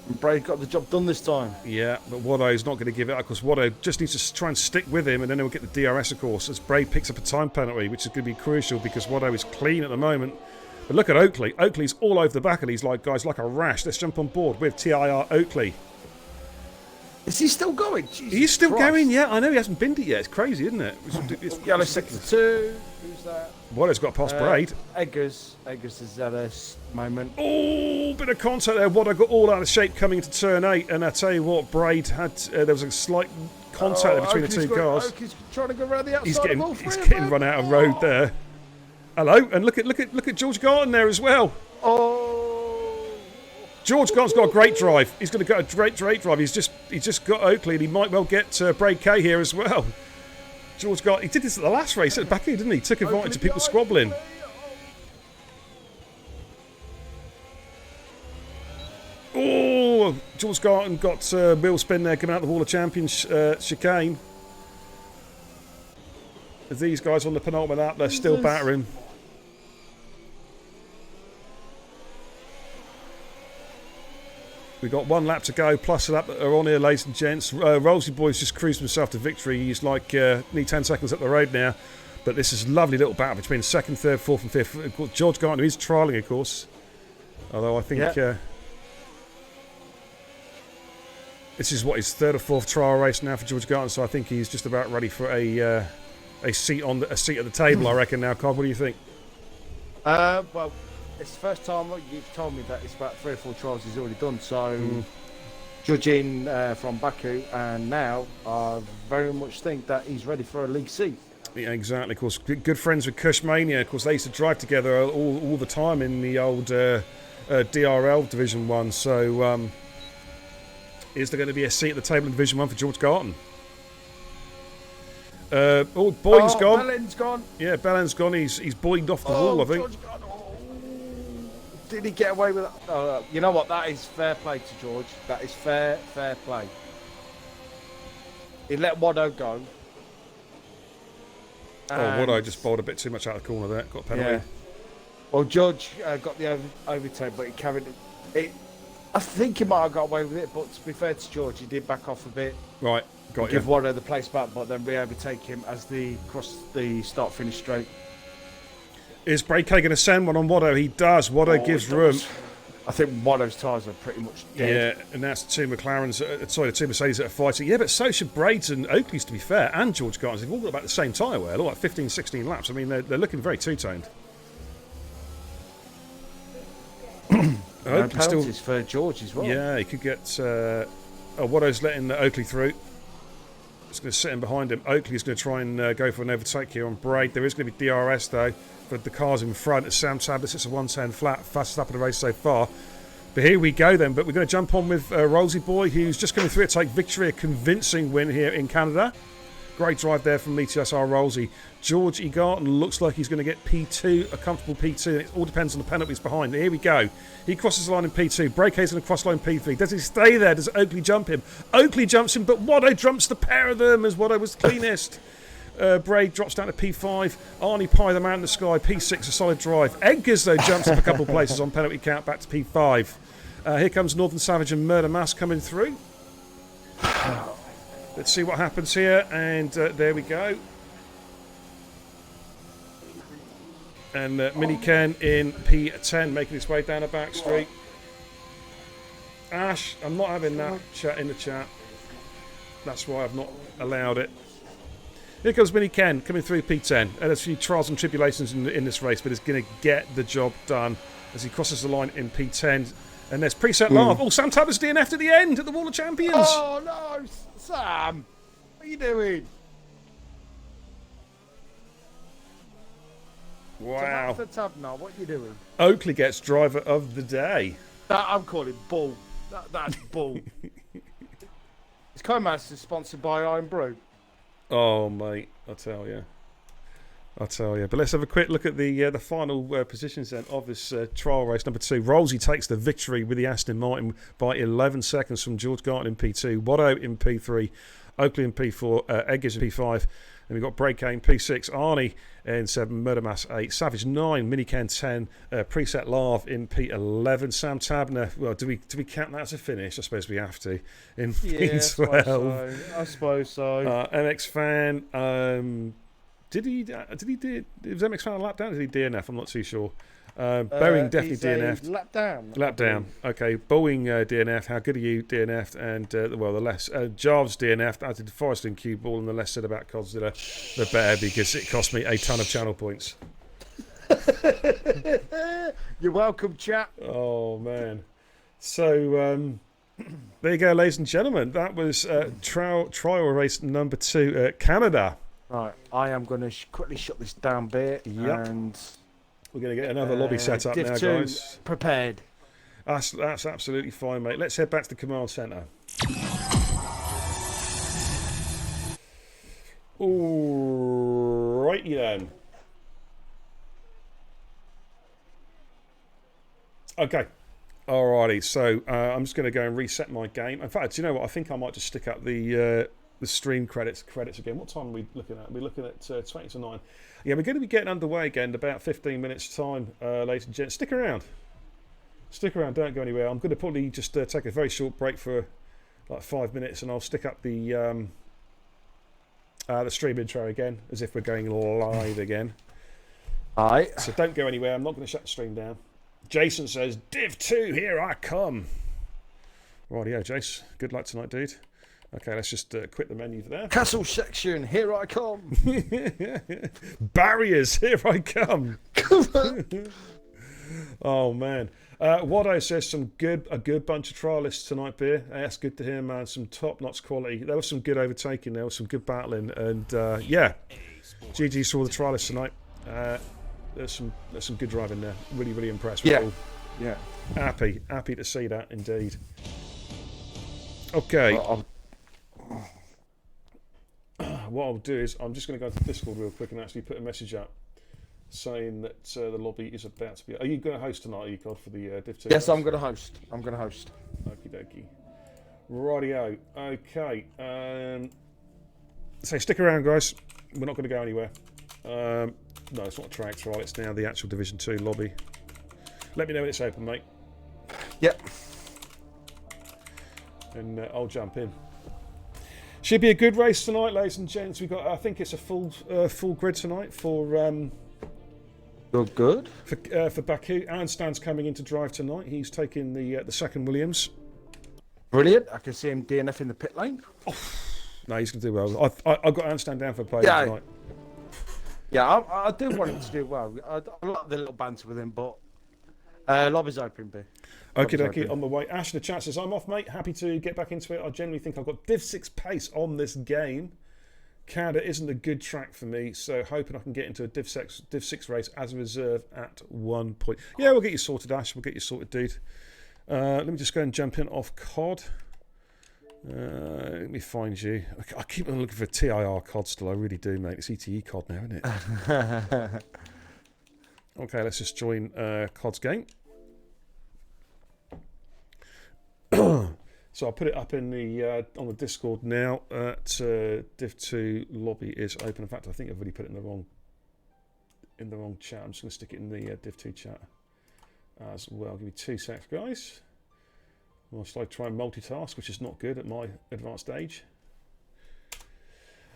And Braid got the job done this time. Yeah, but Waddo's not going to give it up because Waddo just needs to try and stick with him, and then he'll get the DRS, of course, as Braid picks up a time penalty, which is going to be crucial because Waddo is clean at the moment. But look at Oakley. Oakley's all over the back of these guys like a rash. Let's jump on board with TIR Oakley. Is he still going? Jesus He's still Christ. going, yeah. I know he hasn't binned it yet. It's crazy, isn't it? It's Yellow sector 2. Who's that? Waddo's got past Braid. Eggers has had a moment. Oh, bit of contact there. Waddo got all out of shape coming into turn 8, and I tell you what, Braid had there was a slight contact there between the two cars. Oakley's trying to go around the outside of all three He's of getting them. run out of road there. Hello, and look at George Garton there as well. Oh. George Garton's got a great drive. He's going to get a great drive. He's just got Oakley, and he might well get Braid K here as well. George Garton, he did this at the last race at Baku, didn't he? Took advantage of people squabbling. Oh, George Garton got wheel spin there coming out the wall of champions chicane. These guys on the penultimate lap, they're still battering. We've got 1 lap to go, plus a lap that are on here, ladies and gents. Rolsey Boy's just cruised himself to victory. He's like, need 10 seconds up the road now. But this is a lovely little battle between 2nd, 3rd, 4th and 5th. George Garton is trialling, of course. Although I think this is what his 3rd or 4th trial race now for George Garton. So I think he's just about ready for a seat at the table, I reckon now. Cobb, what do you think? Well, it's the first time you've told me that it's about 3 or 4 trials he's already done. So, judging from Baku and now, I very much think that he's ready for a league seat. Yeah, exactly. Of course, good friends with Cushmania. Of course, they used to drive together all the time in the old DRL Division 1. So, is there going to be a seat at the table in Division 1 for George Garton? Boyd's gone. Bellin's gone. Yeah, Bellin's gone. He's boyded off the wall, I think. Did he get away with that? You know what? That is fair play to George. That is fair play. He let Waddo go. Waddo just bowled a bit too much out of the corner there. Got a penalty. Yeah. Well, George got the overtake, but he carried it. I think he might have got away with it, but to be fair to George, he did back off a bit. Right, got Give you. Waddo the place back, but then re-overtake him as they cross the start-finish straight. Is Braid K going to send one on Waddo? He does. Waddo gives room. I think Waddo's tyres are pretty much dead. Yeah, and that's the two McLarens, the two Mercedes that are fighting. Yeah, but so should Braid's and Oakley's, to be fair, and George Garton's. They've all got about the same tyre wear, like 15, 16 laps. I mean, they're looking very two-toned. Penalties for George as well. Yeah, he could get... Waddo's letting Oakley through. It's going to sit in behind him. Oakley's going to try and go for an overtake here on Braid. There is going to be DRS, though, for the cars in front. It's Sam Tablets. It's a 110 flat. Fastest lap of the race so far. But here we go, then. But we're going to jump on with Rolsey Boy, who's just coming through to take victory. A convincing win here in Canada. Great drive there from ETSR Rolsey. George Garton looks like he's going to get P2, a comfortable P2. It all depends on the penalties behind. Here we go. He crosses the line in P2. Breakaway's going to cross line P3. Does he stay there? Does Oakley jump him? Oakley jumps him, but Waddo jumps the pair of them as Waddo was cleanest. Braid drops down to P5. Arnie Pye, the man in the sky. P6, a solid drive. Edgars, though, jumps up a couple of places on penalty count, back to P5. Here comes Northern Savage and Murder Mass coming through. Let's see what happens here, and there we go. And Mini Ken in P10 making his way down a back street. Ash, I'm not having that chat in the chat. That's why I've not allowed it. Here comes Mini Ken coming through P10. And there's a few trials and tribulations in this race, but he's going to get the job done as he crosses the line in P10. And there's preset laugh. Oh, Sam Tabbers DNF'd at the end at the Wall of Champions. Oh, no, Sam. What are you doing? Wow. The tab now. What are you doing? Oakley gets driver of the day. I'm calling bull. That's bull. His co-master is sponsored by Iron Brew. Oh, mate, I tell you. But let's have a quick look at the final positions then of this trial race number 2. Rolsey takes the victory with the Aston Martin by 11 seconds from George Garton in P2, Watto in P3, Oakley in P4, Eggers in P5, and we've got Breakane in P6, Arnie in 7, Murdermass 8, Savage 9, Minican 10, Preset Larve in P11, Sam Tabner, well, do we count that as a finish? I suppose we have to, in P12. I suppose so. MX Fan, Did he do? Was MX Fan a lap down? Or did he DNF? I'm not too sure. Boeing definitely DNF'd. Lap down. Lap down. Okay. Boeing DNF'd. How good are you? DNF'd. And the less. Jarves DNF'd. I did Forest and Cue Ball, and the less said about Codzilla, the better, because it cost me a ton of channel points. You're welcome, chap. Oh man. So there you go, ladies and gentlemen. That was trial race number 2 at Canada. Right, I am going to quickly shut this down bit, and we're going to get another lobby set up now, guys. Prepared. That's absolutely fine, mate. Let's head back to the command centre. Alrighty then. Okay. Alrighty. So I'm just going to go and reset my game. In fact, do you know what? I think I might just stick up the stream credits again. What time are we looking at? We're looking at 20 to 9. Yeah, we're going to be getting underway again in about 15 minutes time, ladies and gents. Stick around, don't go anywhere. I'm going to probably just take a very short break for like 5 minutes, and I'll stick up the stream intro again, as if we're going live again. Alright. So don't go anywhere. I'm not going to shut the stream down. Jason says, Div 2, here I come. Rightio, Jace. Good luck tonight, dude. Okay, let's just quit the menu for there. Castle section, here I come. Barriers, here I come. Oh man. Watto says a good bunch of trialists tonight, Beer. That's good to hear, man. Some top-notch quality. There was some good overtaking. There was some good battling, and yeah, GG saw the trialists tonight. There's some good driving there. Really impressed with all. Yeah. Happy to see that indeed. Okay. What I'll do is I'm just going to go to Discord real quick and actually put a message up saying that the lobby is about to be. Are you going to host tonight, Ecod, for the Div 2? Yes, I'm going to host. Okie dokie. Rightio. Okay. So stick around, guys. We're not going to go anywhere. No, it's not a track trial. It's now the actual Division 2 lobby. Let me know when it's open, mate. Yep. And I'll jump in. Should be a good race tonight, ladies and gents. We got, I think it's a full grid tonight for good for Baku. Alan Stan's coming in to drive tonight. He's taking the second Williams. Brilliant. I can see him DNF in the pit lane. Oh, no, he's going to do well. I've got Alan Stan down for play tonight. Yeah, I do want him to do well. I like the little banter with him, but lobby's open, B. Okie dokie, on the way. Ash in the chat says, I'm off, mate. Happy to get back into it. I generally think I've got Div 6 pace on this game. Canada isn't a good track for me, so hoping I can get into a Div 6 race as a reserve at one point. Yeah, we'll get you sorted, Ash. We'll get you sorted, dude. Let me just go and jump in off COD. Let me find you. I keep on looking for TIR COD still. I really do, mate. It's ETE COD now, isn't it? Okay, let's just join COD's game. So I'll put it up in the on the Discord now. Div 2 lobby is open. In fact, I think I've already put it in the wrong chat. I'm just going to stick it in the Div 2 chat as well. Give me 2 seconds, guys. Whilst I try and multitask, which is not good at my advanced age.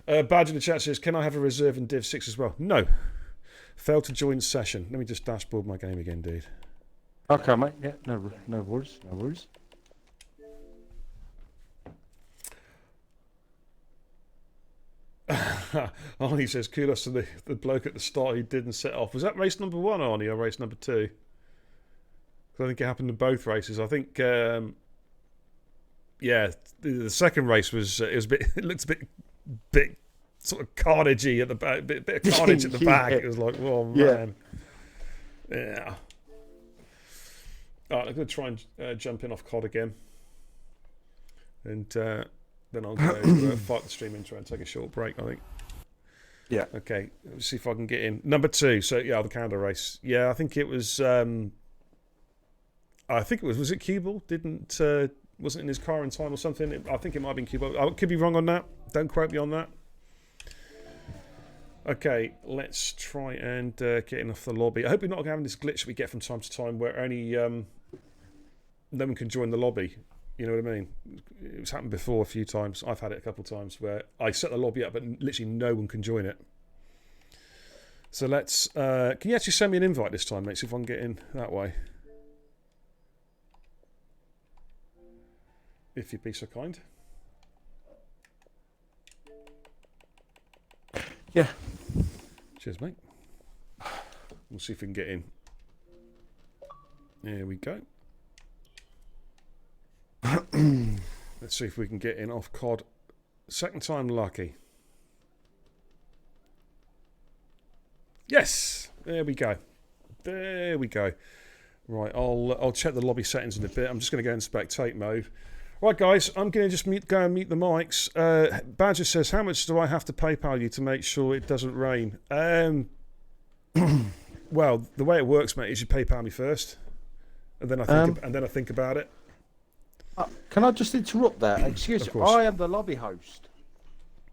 Badge in the chat says, can I have a reserve in Div 6 as well? No. Failed to join session. Let me just dashboard my game again, dude. Okay, mate. Yeah, no worries. Arnie says, kudos to the bloke at the start who didn't set off. Was that race number 1, Arnie, or race number 2? Because I think it happened in both races. I think, yeah, the second race was it looked a bit sort of carnagey at the back, bit of carnage at the back. It was like, oh man, yeah. All right, I'm going to try and jump in off COD again, and Then I'll go fight the stream intro and take a short break, I think. Yeah. Okay, let's see if I can get in. Number 2, so yeah, the Canada race. Yeah, I think it was... was it Cue Didn't... wasn't in his car in time or something. I think it might have been Cue I could be wrong on that. Don't quote me on that. Okay, let's try and get in off the lobby. I hope we're not having this glitch we get from time to time where only no one can join the lobby. You know what I mean? It's happened before a few times. I've had it a couple of times where I set the lobby up but literally no one can join it. So let's... can you actually send me an invite this time, mate? See if I can get in that way. If you'd be so kind. Yeah. Cheers, mate. We'll see if we can get in. There we go. Let's see if we can get in off COD. Second time lucky. Yes! There we go. There we go. Right, I'll check the lobby settings in a bit. I'm just going to go in spectate mode. Right, guys, I'm going to just go and mute the mics. Badger says, how much do I have to PayPal you to make sure it doesn't rain? Well, the way it works, mate, is you PayPal me first, and then I think about it. Can I just interrupt there? Excuse me, course. I am the lobby host.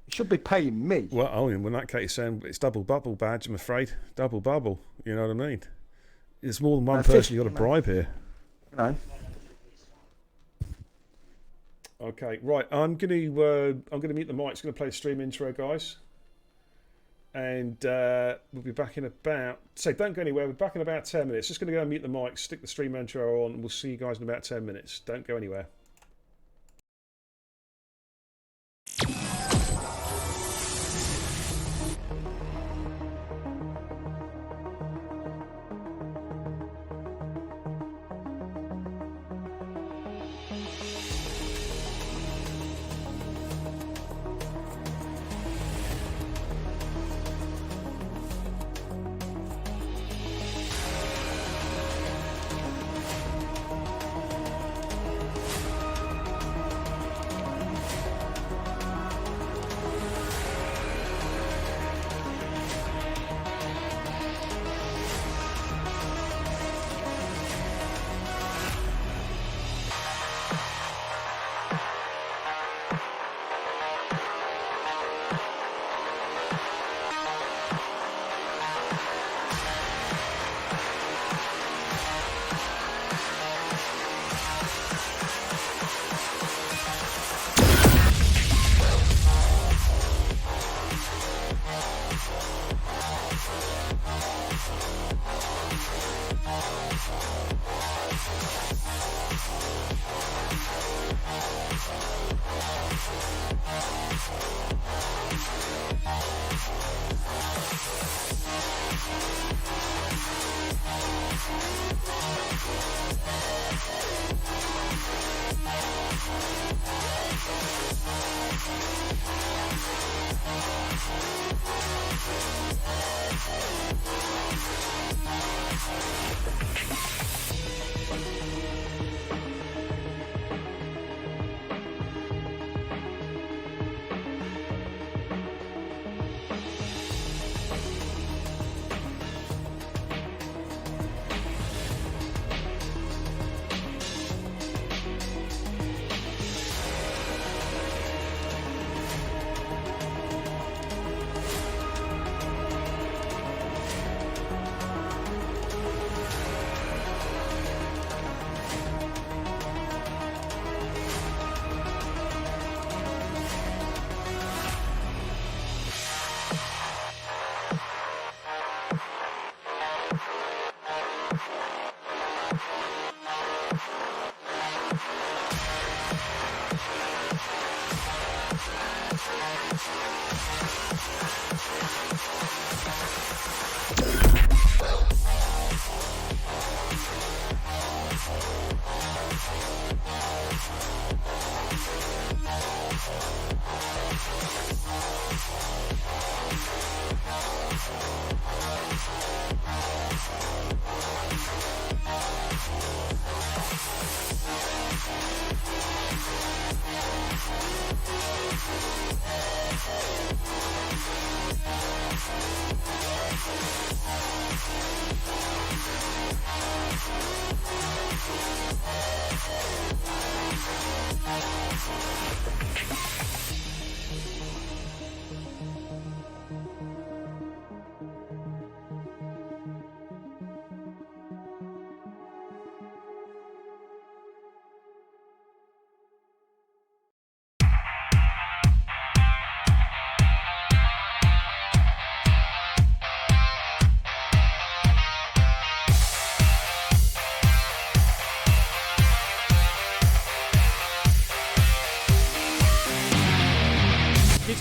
You should be paying me. Well, in that case, it's double bubble, Badge, I'm afraid. Double bubble, you know what I mean? There's more than one person you've got to bribe here. No. Okay, right. I'm gonna mute the mics. Gonna play the stream intro, guys, and we'll be back in about. Don't go anywhere. We're back in about 10 minutes. Just gonna go and mute the mics, stick the stream intro on, and we'll see you guys in about 10 minutes. Don't go anywhere.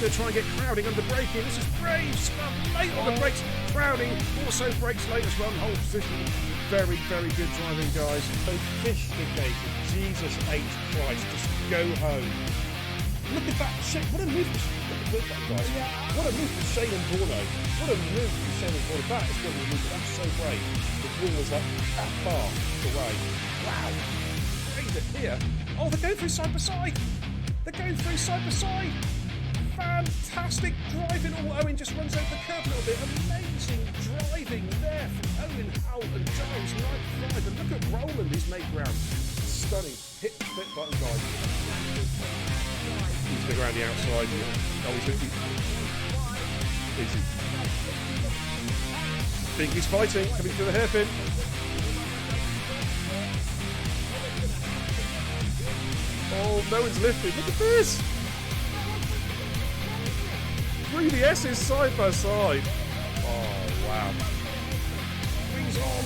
going to try and get Crowding under braking. This is brave stuff. Late on the brakes. Crowding also brakes late as well. And hold position. Very, very good driving, guys. Sophisticated. Jesus H. Christ. Just go home. Look at that shit. What a move. Look at that, guys. What a move from Shane and Borno. What a move from Shane and Borno. That is going to be a move. That's so brave. The wall was like that far away. Wow. Brave it here. Oh, they're going through side by side. They're going through side by side. Fantastic driving. Oh, Owen just runs over the curb a little bit. Amazing driving there from Owen, Howell and Giles. 95. And look at Roland, he's made ground. Stunning. Hit the flip button, guys. He's going to go around the outside. Oh, he's easy. Binky's fighting, coming through the hairpin. Oh, no one's lifted. Look at this. Three the S's side by side. Oh, wow. Wings on.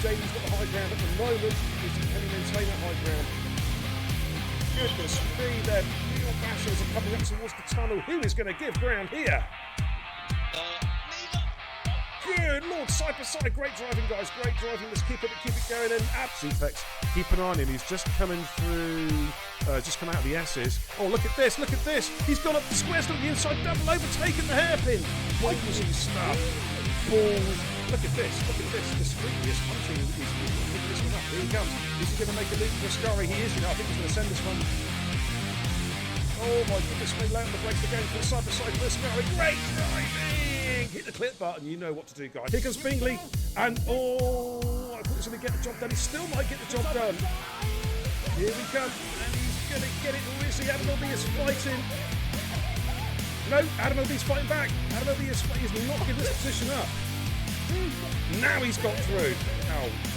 Jamie's got the high ground at the moment. Can he maintain that high ground? Goodness me, their real bashers are coming up towards the tunnel. Who is going to give ground here? Good Lord, side by side, great driving, guys, great driving. Let's keep it going. And Apex, keep an eye on him. He's just coming through, just come out of the S's. Oh, look at this. He's gone up the squares, got the inside double, overtaken the hairpin. Ballsy stuff. Balls. Look at this. Discreetly is punching. He's picking this one up. Here he comes. Is he going to make a leap for Ascari? He is, I think he's going to send this one. Oh my goodness, we land the brakes again for side by side for Ascari. Great driving! Hit the clip button, you know what to do, guys. Here comes Bingley, and I thought he was going to get the job done. He still might get the job done. Here we come, and he's going to get it. Or is he? Adam L.B. is fighting. No, Adam L.B.'s fighting back. Adam L.B. is not giving this position up. Now he's got through.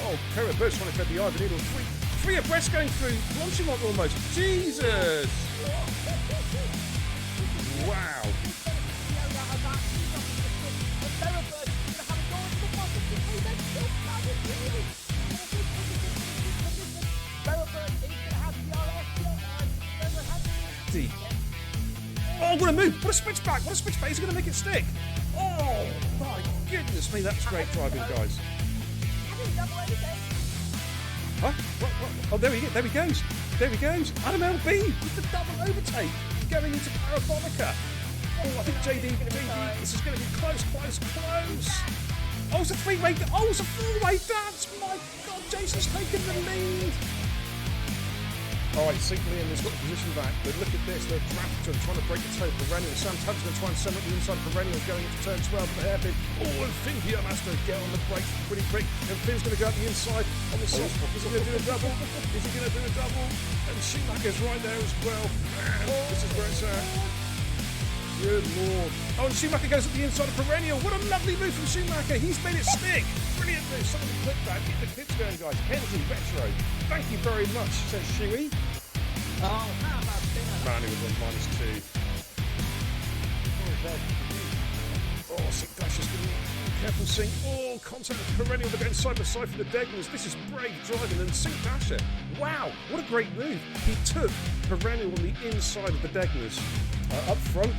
Oh, Kara Bush trying to thread the eye of the needle. Three abreast going through. Launching one almost. Jesus! Wow. Deep. Oh, what a move! What a switchback! He's going to make it stick. Oh my goodness me, that's great driving, guys. Huh? What? Oh, there he goes. Adam LB with the double overtake going into Parabolica. Oh, I think JD, this is going to be close. Oh, it's a three-way. Oh, it's a four-way dance. My God, Jason's taking the lead. All right, Sinkley and has got the position back, but look at this, they're Drafton trying to break the toe. Perennial, Sam Tubbs going to try and sum up the inside of Perennial going into turn 12 for the hairpin. Oh, and Finn Guillaume has to get on the brakes pretty quick, and Finn's going to go up the inside on the soft spot. Is he going to do a double? And Schumacher's right there as well. Man, this is where it's at. Good Lord. Oh, and Schumacher goes up the inside of Perennial. What a lovely move from Schumacher. He's made it stick. Brilliant move. Somebody clip that. Get the clips going, guys. Kenzie Retro. Thank you very much, says Shuey. Oh, how about that? Man, he was on -2. Oh, Sink Dash is going to be careful, Sink. Oh, contact with Perennial. They're going side by side for the Degners. This is brave driving. And Sink Dasher. Wow, what a great move. He took Perennial on the inside of the Degners. Up front,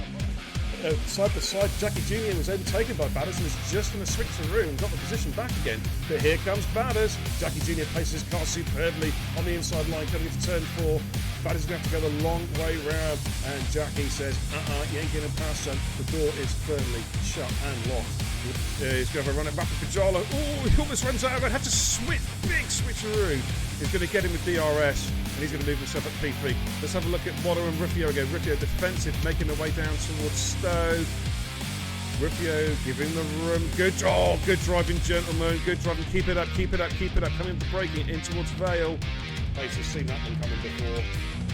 side by side, Jackie Jr. was overtaken by Batters and is just going to switch through and got the position back again. But here comes Batters. Jackie Jr. places his car superbly on the inside line coming into turn 4. Batters is going to have to go the long way round. And Jackie says, you ain't getting past, son. The door is firmly shut and locked. He's going to have a run at Rapid Pajalo. Oh, he almost runs out of it. Had to switch, big switcheroo. He's going to get him with DRS. And he's going to move himself at P3. Let's have a look at Watto and Rufio again. Rufio defensive, making their way down towards Stowe. Rufio giving the room. Good driving, gentlemen. Good driving. Keep it up. Coming up to braking in towards Vale. He's just seen that one coming before.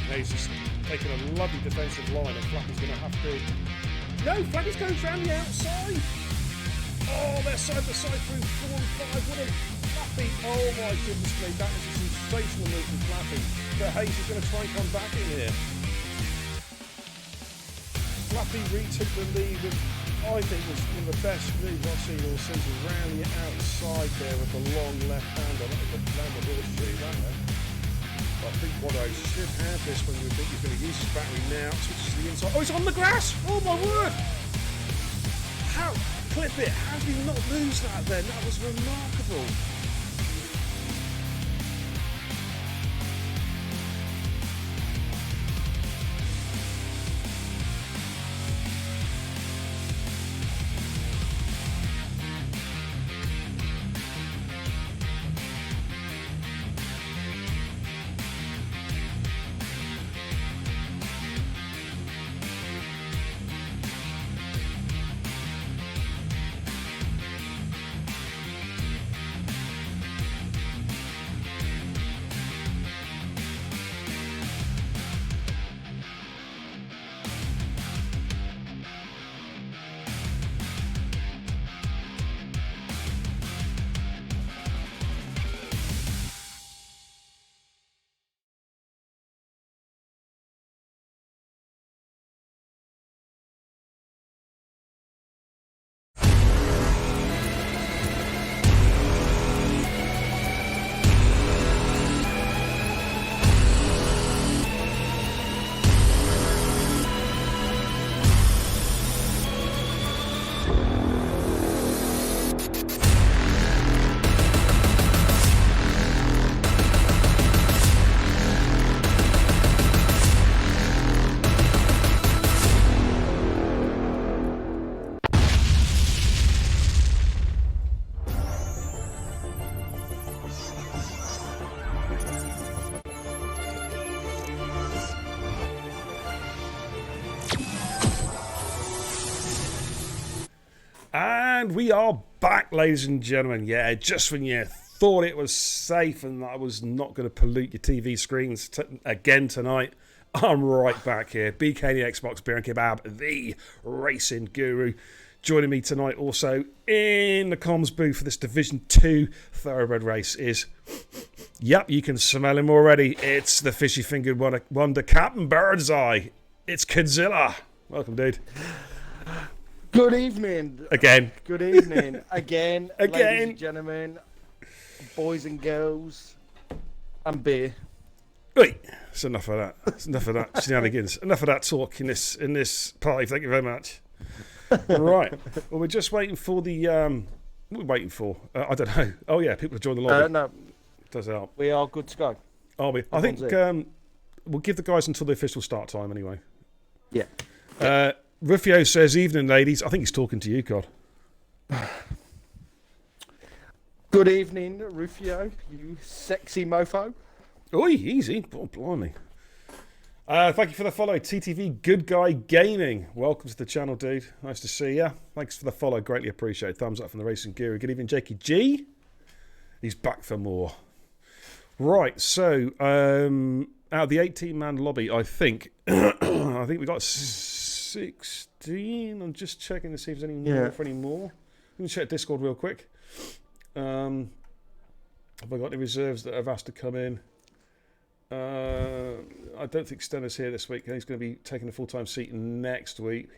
Now he's just taking a lovely defensive line, and Flappy's going to have to. No, Flappy's going around the outside. Oh, they're side by side through 4 and 5. What a Flappy. Oh my goodness me, that was a sensational move from Flappy. But Hayes is going to try and come back in here. Flappy retook the lead with, I think, was one of the best moves I've seen all season. Round the outside there with the long left hander. That was a horseshoe, that there. I think Watto should have this when we think he's going to use his battery now. Switches to the inside. Oh, he's on the grass! Oh my word! How? Clip it! How did he not lose that then? That was remarkable. And we are back, ladies and gentlemen. Yeah, just when you thought it was safe and I was not going to pollute your TV screens again tonight, I'm right back here. BK the Xbox Beer and Kebab, the racing guru. Joining me tonight also in the comms booth for this Division 2 thoroughbred race is, yep, you can smell him already. It's the fishy-fingered wonder, Captain Birdseye. It's Godzilla. Welcome, dude. Good evening. Again. Good evening. Again. Ladies and gentlemen, boys and girls, and beer. Wait, it's enough of that. It's enough of that shenanigans. Enough of that talk in this party. Thank you very much. Right. Well, we're just waiting for the. What are we waiting for? I don't know. Oh yeah, people have joined the lobby. No, does help. we are good to go. Are we? I think we'll give the guys until the official start time anyway. Yeah. Rufio says, "Evening, ladies." I think he's talking to you, God. Good evening, Rufio. You sexy mofo. Oi, easy. Oh, blimey. Thank you for the follow, TTV Good Guy Gaming. Welcome to the channel, dude. Nice to see you. Thanks for the follow. Greatly appreciate it. Thumbs up from the Racing Guru. Good evening, Jakey G. He's back for more. Right, so out of the 18-man lobby, I think we got 16. I'm just checking to see if there's any more for any more. Let me check Discord real quick. Have I got any reserves that have asked to come in? I don't think Stenner's here this week. He's going to be taking a full-time seat next week.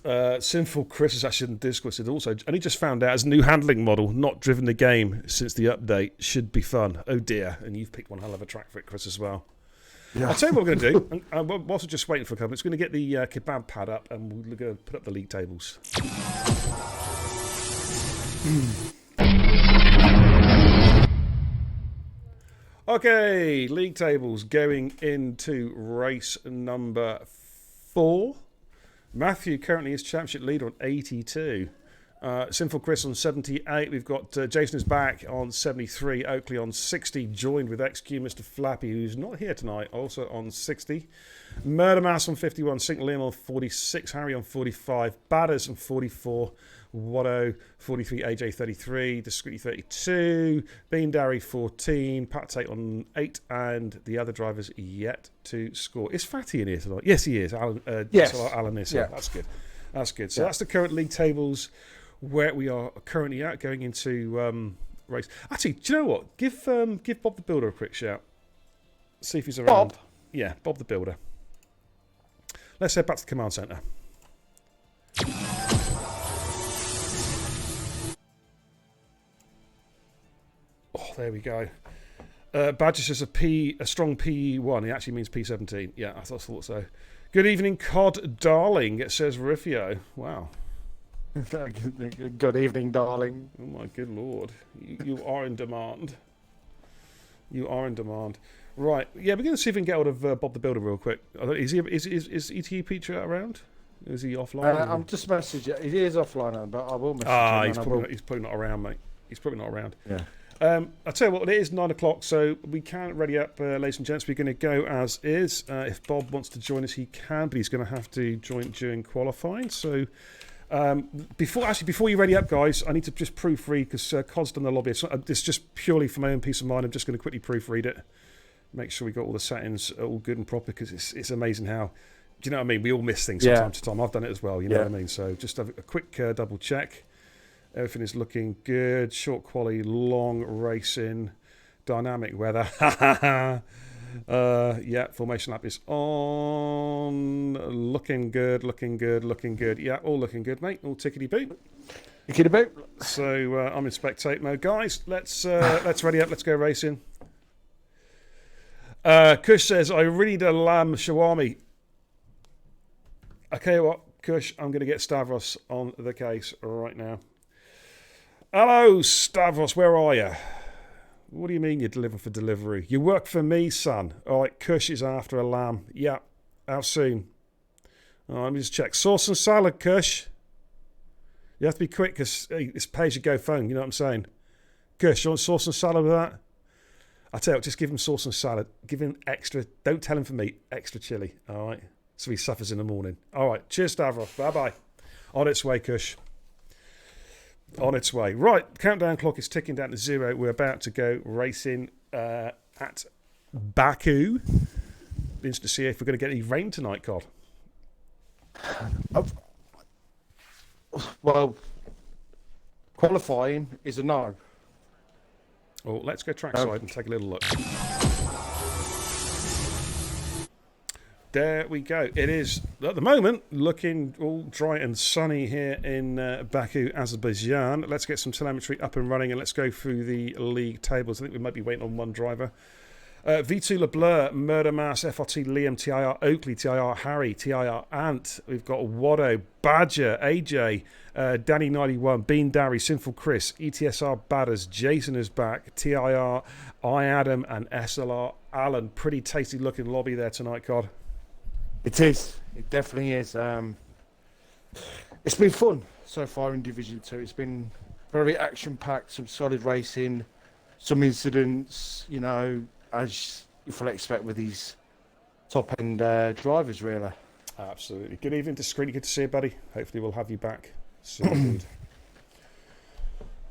Sinful Chris is actually in Discord. Said also, and he just found out his new handling model, not driven the game since the update, should be fun. Oh dear! And you've picked one hell of a track for it, Chris, as well. Yeah. I'll tell you what we're going to do. Whilst we're just waiting for a couple, it's going to get the kebab pad up, and we're going to put up the league tables. Okay, league tables going into race number 4. Matthew currently is championship leader on 82. Sinful Chris on 78. We've got Jason is back on 73. Oakley on 60. Joined with XQ Mr. Flappy, who's not here tonight, also on 60. Murder Mass on 51. Sink Liam on 46. Harry on 45. Badders on 44. Watto 43, AJ 33, Discreetly 32, Bean Darry 14, Pat Tate on 8, and the other drivers yet to score. Is Fatty in here tonight? Yes, he is. Alan, yes. Alan is. Yeah. That's good. That's good. So yeah. That's the current league tables where we are currently at going into race. Actually, do you know what? Give Bob the Builder a quick shout. See if he's around. Bob? Yeah, Bob the Builder. Let's head back to the command centre. there we go. Badger says a strong P1. He actually means P17. Yeah, I thought so. Good evening, Cod Darling, it says Riffio. Wow. Good evening, darling. Oh my good lord. You are in demand. You are in demand. Right. Yeah, we're going to see if we can get hold of Bob the Builder real quick. Is ETE Peter around? Is he offline? I'm just messaging. He is offline, but I will message him. He's probably not around, mate. He's probably not around. Yeah. I'll tell you what, it is 9 o'clock, so we can ready up, ladies and gents. We're going to go as is. If Bob wants to join us, he can, but he's going to have to join during qualifying. So before you ready up, guys, I need to just proofread because Cod's done the lobby. It's just purely for my own peace of mind. I'm just going to quickly proofread it, make sure we got all the settings all good and proper because it's amazing how. Do you know what I mean? We all miss things from time to time. I've done it as well. You know what I mean? So just have a quick double check. Everything is looking good. Short quality, long racing, dynamic weather. Yeah, formation lap is on. Looking good. Yeah, all looking good, mate. All tickety-boo. Tickety-boo. So I'm in spectate mode. Guys, let's ready up. Let's go racing. Kush says, I really need a lamb shawarma. Okay, what, Kush, I'm going to get Stavros on the case right now. Hello, Stavros, where are you? What do you mean you deliver for delivery? You work for me, son. All right, Kush is after a lamb. Yeah, how soon? Oh, let me just check. Sauce and salad, Kush. You have to be quick because it's pay-as-you-go phone, you know what I'm saying? Kush, you want sauce and salad with that? I tell you what, just give him sauce and salad. Give him extra, don't tell him for me, extra chilli, all right? So he suffers in the morning. All right, cheers, Stavros. Bye-bye. On its way, Kush. On its way. Right, countdown clock is ticking down to 0. We're about to go racing at Baku. Be interested to see if we're going to get any rain tonight, Cod. Well, qualifying is a no. Oh, let's go trackside and take a little look. There we go. It is, at the moment, looking all dry and sunny here in Baku, Azerbaijan. Let's get some telemetry up and running and let's go through the league tables. I think we might be waiting on one driver. V2 LeBlur, Murder Mass, FRT Liam, TIR Oakley, TIR Harry, TIR Ant. We've got Wado, Badger, AJ, Danny 91, Bean Darry, Sinful Chris, ETSR Badders, Jason is back, TIR, I Adam, and SLR Alan. Pretty tasty looking lobby there tonight, Cod. It is. It definitely is. It's been fun so far in Division 2. It's been very action-packed, some solid racing, some incidents, you know, as you fully expect with these top-end drivers, really. Absolutely. Good evening, Discreetly. Good to see you, buddy. Hopefully we'll have you back soon.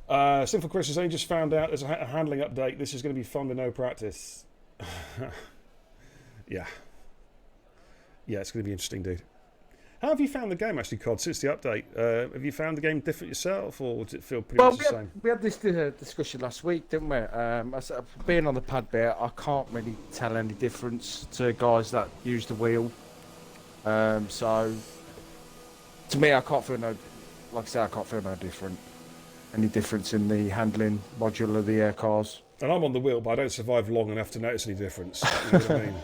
Sinful Chris has only just found out there's a handling update. This is going to be fun with no practice. Yeah. Yeah, it's going to be interesting, dude. How have you found the game, actually, Cod, since the update? Have you found the game different yourself, or does it feel pretty much the same? We had this discussion last week, didn't we? Being on the pad bit, I can't really tell any difference to guys that use the wheel. So, to me, I can't feel any difference in the handling module of the cars. And I'm on the wheel, but I don't survive long enough to notice any difference. You know what I mean?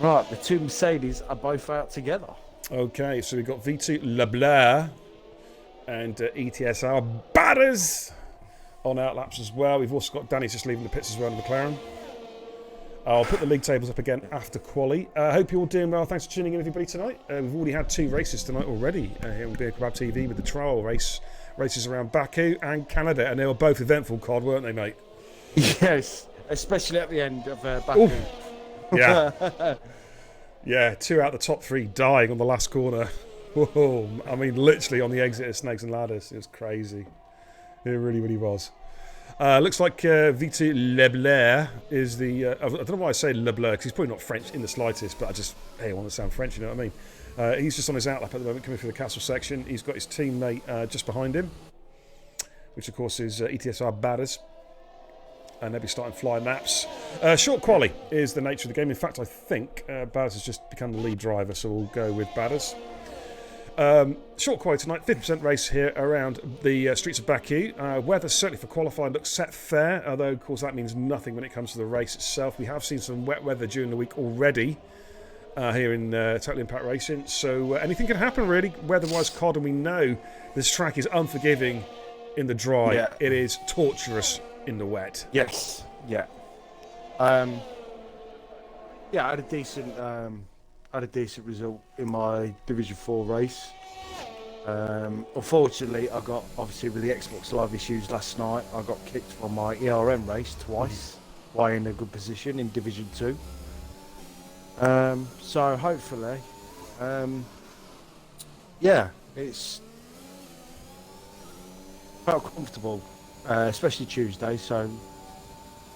Right, the two Mercedes are both out together. Okay, so we've got V2 LeBlur and ETSR Badders on outlaps as well. We've also got Danny's just leaving the pits as well in McLaren. I'll put the league tables up again after quali. I hope you're all doing well. Thanks for tuning in, everybody, tonight. We've already had 2 races tonight already here on Beer Kebab TV with the trial races around Baku and Canada, and they were both eventful, Cod, weren't they, mate? Yes, especially at the end of Baku. Ooh. Yeah. Yeah, 2 out of the top 3 dying on the last corner. Whoa, I mean, literally on the exit of Snakes and Ladders. It was crazy. It really, really was. Looks like V2 LeBlur is the... I don't know why I say LeBlur, because he's probably not French in the slightest, but I want to sound French, you know what I mean? He's just on his outlap at the moment, coming through the castle section. He's got his teammate just behind him, which, of course, is ETSR Badders. And they'll be starting flying laps. Short quali is the nature of the game. In fact, I think Badders has just become the lead driver, so we'll go with Badders. Short quality tonight, 50% race here around the streets of Baku. Weather certainly for qualifying looks set fair, although of course that means nothing when it comes to the race itself. We have seen some wet weather during the week already here in Total Impact Racing, so anything can happen really weather-wise, COD, and we know this track is unforgiving in the dry. Yeah. It is torturous in the wet. Yes. Yeah. Yeah, I had a decent result in my Division 4 race. Unfortunately, I got, obviously with the Xbox Live issues last night, I got kicked from my ERM race twice, while in a good position in Division 2. So hopefully, yeah, it's felt comfortable, especially Tuesday. So,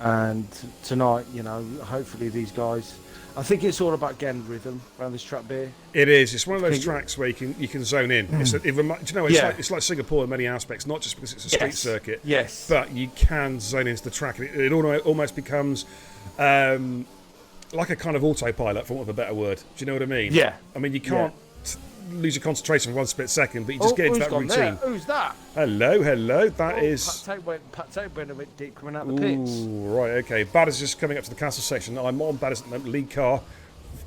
and tonight, you know, hopefully these guys. I think it's all about getting rhythm around this track beer. It is. It's one of those tracks where you can zone in. Do you know, it's like Singapore in many aspects, not just because it's a street circuit. Yes. But you can zone into the track. It almost becomes like a kind of autopilot, for want of a better word. Do you know what I mean? Yeah. I mean, you can't lose your concentration for one split second, but you just get into that routine. There? Who's that? Hello. That is. Pat Tate went a bit deep coming out the pits. Ooh, right, okay. Badders just coming up to the castle section. I'm on Badders at the moment, lead car.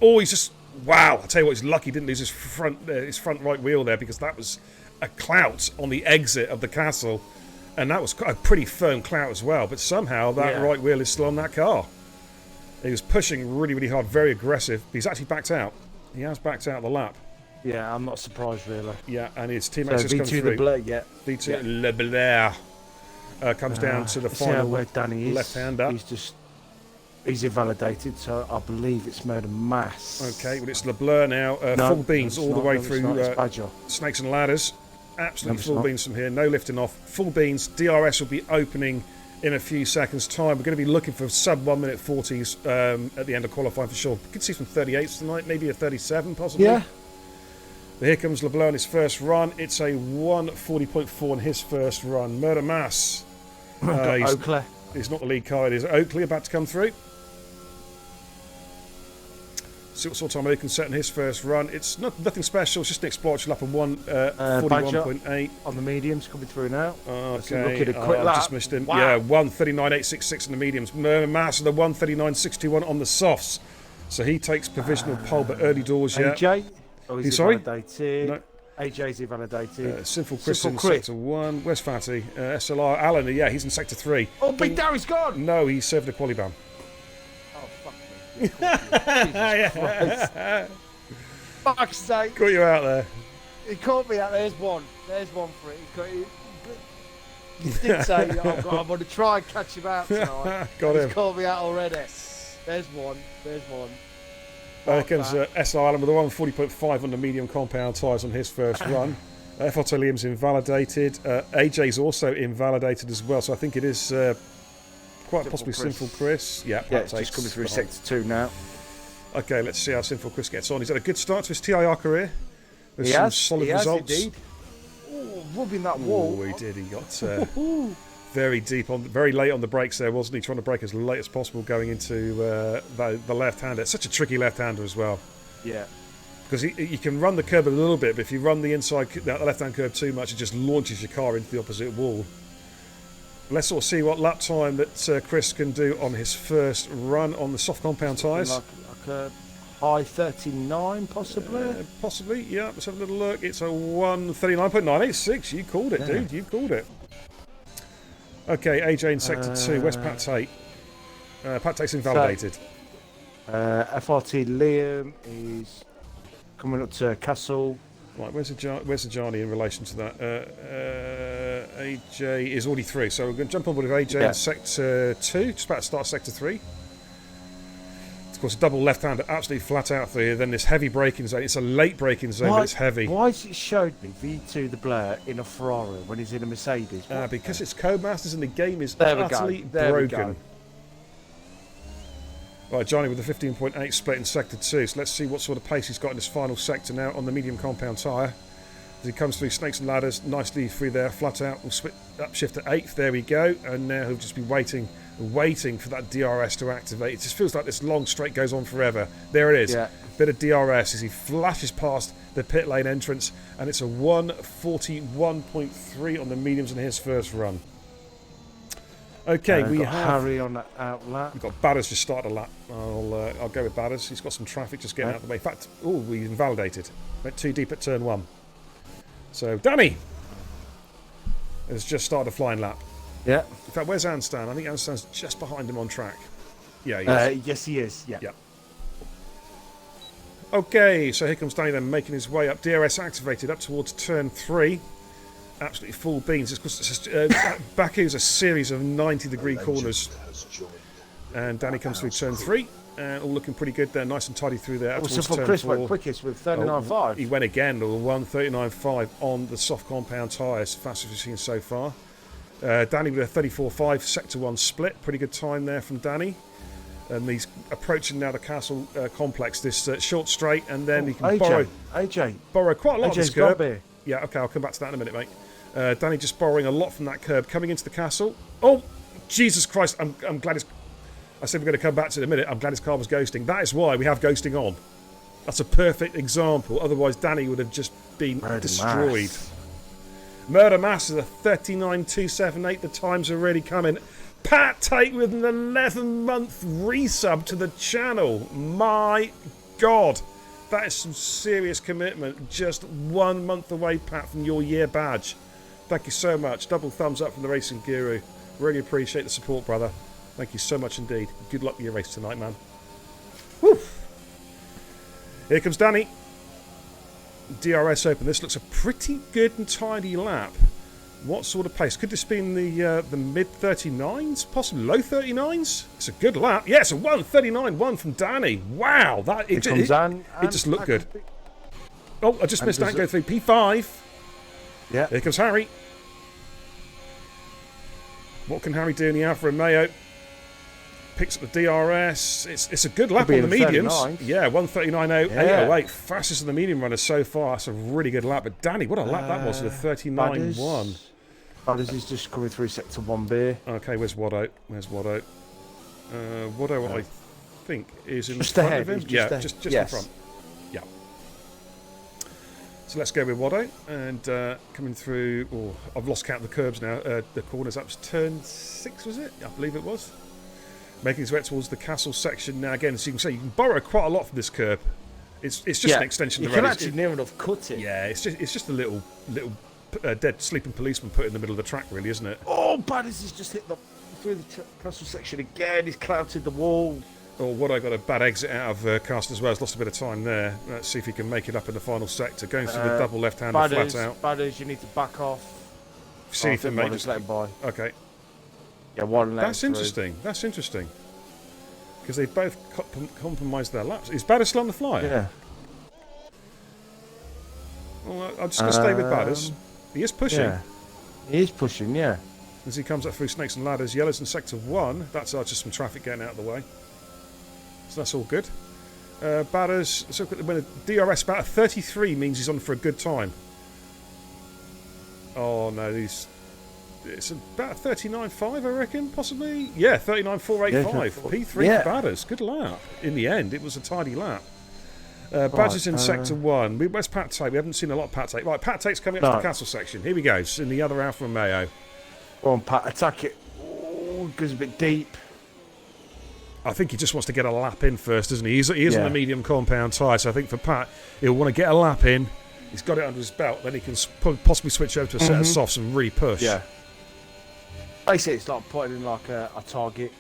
Oh, he's just. Wow. I'll tell you what, he's lucky he didn't lose his front right wheel there, because that was a clout on the exit of the castle. And that was a pretty firm clout as well. But somehow that right wheel is still on that car. He was pushing really, really hard, very aggressive. But he's actually backed out. He has backed out the lap. Yeah, I'm not surprised really. Yeah, and his teammates just come V2 through. the Blair, yeah. V2 Le Blair comes down to the final where Danny is. left-hander. He's invalidated, so I believe it's made a mass. Okay, well it's LeBlanc now. Full beans all the way through Snakes and Ladders. Absolutely full beans from here, no lifting off. Full beans. DRS will be opening in a few seconds' time. We're going to be looking for sub 1 minute 40s at the end of qualifying for sure. We could see some 38s tonight, maybe a 37 possibly. Yeah. But here comes LeBlanc in his first run. It's a 1:40.4 in his first run. Murder Mass. Oakley. He's not the lead car. It is Oakley about to come through. See what sort of time Oakley set in his first run. It's nothing special. It's just an exploratory lap of 1:41.8 on the mediums coming through now. Okay, look at a quick lap. Just missed him. Wow. Yeah, 1:39.866 in the mediums. Murder Mass and the 1:39.61 on the softs. So he takes provisional pole, but early doors yet. AJ? Oh, he's sorry? invalidated. No. AJ's invalidated. Sinful Chris in sector 1. Where's Fatty? SLR. Alan, yeah, he's in sector 3. Oh, Big Darry's gone! No, he's served a quali ban. Oh, fuck me. Jesus Christ. Fuck's sake. Got you out there. He caught me out. There's one for it. He did say, I'm going to try and catch him out tonight. Got him. He's caught me out already. There's one. There comes SR Allen with a 1:40.5 on the medium compound tyres on his first run. FRT Liam's invalidated. AJ's also invalidated as well, so I think it is quite possibly Sinful Chris. Yeah, it's just coming through sector 2 now. Okay, let's see how Sinful Chris gets on. He's had a good start to his TIR career. With He some has solid results. Indeed. Oh, rubbing that wall. Oh, he did. He got very deep very late on the brakes there, wasn't he? Trying to brake as late as possible going into the left-hander. It's such a tricky left-hander as well. Yeah. Because you can run the curb a little bit, but if you run the left-hand curb too much, it just launches your car into the opposite wall. Let's sort of see what lap time that Chris can do on his first run on the soft compound tyres. Like a high 39, possibly? Possibly, yeah. Let's have a little look. It's a 1:39.986. You called it, dude. You called it. Okay, AJ in sector 2. Where's Pat Tate? Pat Tate's invalidated. FRT Liam is coming up to Castle. Right, where's the Johnny in relation to that? AJ is already through, so we're going to jump on board with AJ in sector 2, just about to start sector 3. Of course, a double left-hander, absolutely flat out for you. Then this heavy braking zone. It's a late braking zone, but it's heavy. Why has it showed me V2 the Blair in a Ferrari when he's in a Mercedes? Because it's Codemasters and the game is there utterly broken. Right, Johnny with a 15.8 split in sector 2. So let's see what sort of pace he's got in this final sector now on the medium compound tyre. As he comes through snakes and ladders, nicely through there, flat out. We'll upshift to 8th. There we go. And now he'll just be waiting for that DRS to activate. It just feels like this long straight goes on forever. There it is. Yeah. Bit of DRS as he flashes past the pit lane entrance, and it's a 1:41.3 on the mediums in his first run. Okay, we got have Harry on that out lap. We've got Badders just started a lap. I'll go with Badders. He's got some traffic just getting out of the way. In fact, we invalidated. Went too deep at turn 1. So Danny has just started a flying lap. Yeah. In fact, where's Anstan? I think Anstan's just behind him on track. Yeah, yes, he is. Yeah. Yeah. Okay, so here comes Danny then making his way up. DRS activated up towards turn 3. Absolutely full beans. Baku's a series of 90-degree corners. And Danny comes through turn 3. And all looking pretty good there. Nice and tidy through there. So for Chris went quickest with 39.5. He went again, 1:39.5 on the soft compound tyres. Fastest we've seen so far. Danny with a 34.5 sector 1 split. Pretty good time there from Danny. And he's approaching now the castle complex, this short straight, and then he can borrow quite a lot of this curb. Yeah, okay, I'll come back to that in a minute, mate. Danny just borrowing a lot from that curb, coming into the castle. Oh, Jesus Christ, I'm glad I said we're going to come back to it in a minute. I'm glad his car was ghosting. That is why we have ghosting on. That's a perfect example. Otherwise, Danny would have just been destroyed. Murder Mass is a 39.278. The times are really coming. Pat Tate with an 11-month resub to the channel. My God. That is some serious commitment. Just 1 month away, Pat, from your year badge. Thank you so much. Double thumbs up from the Racing Guru. Really appreciate the support, brother. Thank you so much indeed. Good luck with your race tonight, man. Woo! Here comes Danny. DRS open. This looks a pretty good and tidy lap. What sort of pace? Could this be in the mid-39s? Possibly low 39s? It's a good lap. Yeah, it's a 1:39.1 from Danny. Wow. It just looked good. Oh, I just missed that. Go through P5. Yeah. Here comes Harry. What can Harry do in the Alfa Romeo? Picks up the DRS. It's a good lap on the mediums. 39. Yeah, 1:39.08. Yeah. Fastest of the medium runners so far. That's a really good lap. But Danny, what a lap that was with a 39.1. Badders is just coming through sector 1B. Okay, where's Waddo? Waddo, I think, is in just front ahead. of him. Just in front. Yeah. So let's go with Waddo. And coming through... Oh, I've lost count of the curbs now. The corners. That was turn 6, was it? I believe it was. Making his way towards the castle section now. Again, as you can see, you can borrow quite a lot from this curb. It's just an extension of the road. You can actually near enough cut it. Yeah, it's just a little dead sleeping policeman put in the middle of the track, really, isn't it? Oh, Badders has just hit through the castle section again. He's clouted the wall. Oh, Waddo got a bad exit out of Castle as well. He's lost a bit of time there. Let's see if he can make it up in the final sector. Going through the double left-hander flat out. Badders, you need to back off. See if one is let by. Okay. Yeah, one lane. That's interesting. That's interesting. Because they both compromised their laps. Is Badders still on the flyer? Yeah. Well, I'm just going to stay with Badders. He is pushing. Yeah. He is pushing, yeah. As he comes up through snakes and ladders, yellows in sector 1. That's just some traffic getting out of the way. So that's all good. Badders, so when a DRS about a 33 means he's on for a good time. Oh no, it's about 39.5, I reckon, possibly. Yeah, 39.485. Yeah, P3 for Badders. Good lap. In the end, it was a tidy lap. Badders in sector 1. Where's Pat Tate? We haven't seen a lot of Pat Tate. Right, Pat Tate's coming up to the castle section. Here we go. It's in the other Alfa Romeo. Go on, Pat, attack it. Oh, goes a bit deep. I think he just wants to get a lap in first, doesn't he? He is on the medium compound tyre, so I think for Pat, he'll want to get a lap in. He's got it under his belt, then he can possibly switch over to a set of softs and really push. Yeah. Basically, it's like putting in like a target.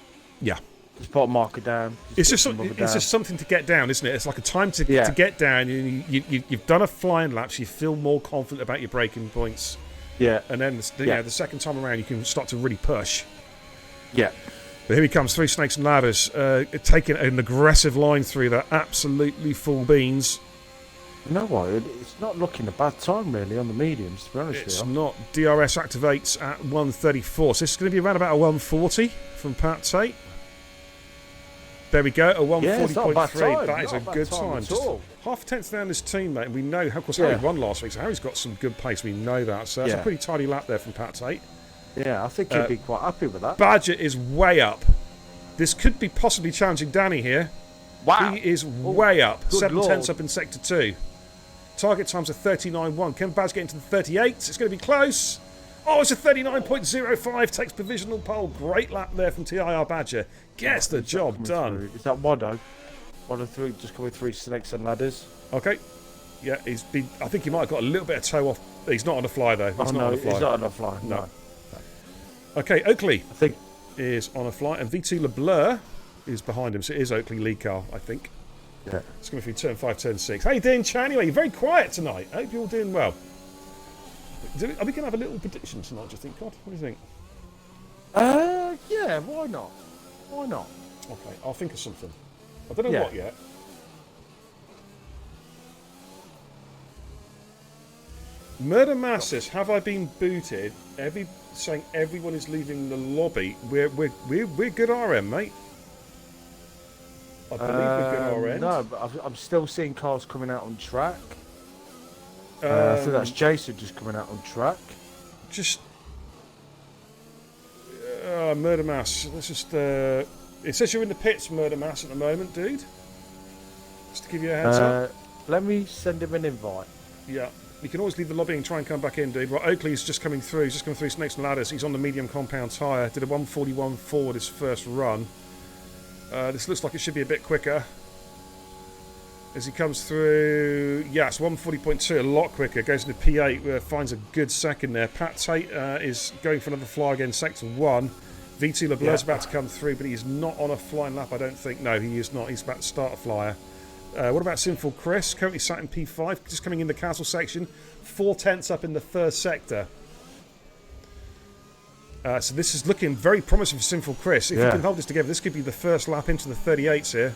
Yeah. Just put a marker down. It's just something to get down, isn't it? It's like a time to get down. You've done a flying lap, so you feel more confident about your braking points. Yeah. And then the second time around, you can start to really push. Yeah. But here he comes, through snakes and ladders, taking an aggressive line through that, absolutely full beans. You know what? It's not looking a bad time, really, on the mediums, to be honest with you. It's not. DRS activates at 1:34, so this is going to be around about a 1:40 from Pat Tate. There we go, a Yeah, it's not a bad 140.3. time. That is Not a a bad good time time. at Just all. half a tenth down his team, mate. And we know, of course, Yeah. Harry won last week, so Harry's got some good pace. We know that. So that's a Yeah. pretty tidy lap there from Pat Tate. Yeah, I think he'd be quite happy with that. Badger is way up. This could be possibly challenging Danny here. Wow. He is way up. good 7 lord. tenths up in Sector 2. Target times are 39.1. Can Baz get into the 38s? It's going to be close. Oh, it's a 39.05. Takes provisional pole. Great lap there from TIR Badger. Gets the job done. Is that Wado? Wado through, just coming through snakes and ladders. Okay. Yeah, he's been. I think he might have got a little bit of toe off. He's not on the fly though. He's not on the fly. He's not on the fly. No. Okay, Oakley I think. is on a fly, and V2 LeBleur is behind him. So it is Oakley lead car, I think. Yeah. It's coming through turn 5, turn 6. How you doing, Channy? You're very quiet tonight. I hope you're all doing well. Are we going to have a little prediction tonight, do you think, God? What do you think? Yeah. Why not? Why not? Okay, I'll think of something. I don't know Yeah. what yet. Murder Masses, have I been booted? Saying everyone is leaving the lobby. We're good RM, mate. I believe we're good RM. No, but I'm still seeing cars coming out on track. I think that's Jason just coming out on track. Just Murder Mass. Let's just. It says you're in the pits, Murder Mass, at the moment, dude. Just to give you a heads up. Let me send him an invite. Yeah. You can always leave the lobby and try and come back in, dude. Right, Oakley's just coming through. He's just coming through Snakes and Ladders. He's on the medium compound tyre. Did a 141 forward his first run. This looks like it should be a bit quicker. As he comes through, yeah, it's 140.2, a lot quicker. Goes into P8, finds a good second there. Pat Tate is going for another fly again, sector 1. V2 LeBleur's about to come through, but he's not on a flying lap, I don't think. No, he is not. He's about to start a flyer. What about Sinful Chris? Currently sat in P5, just coming in the castle section. 4 tenths up in the first sector. So this is looking very promising for Sinful Chris. If you can hold this together, this could be the first lap into the 38s here.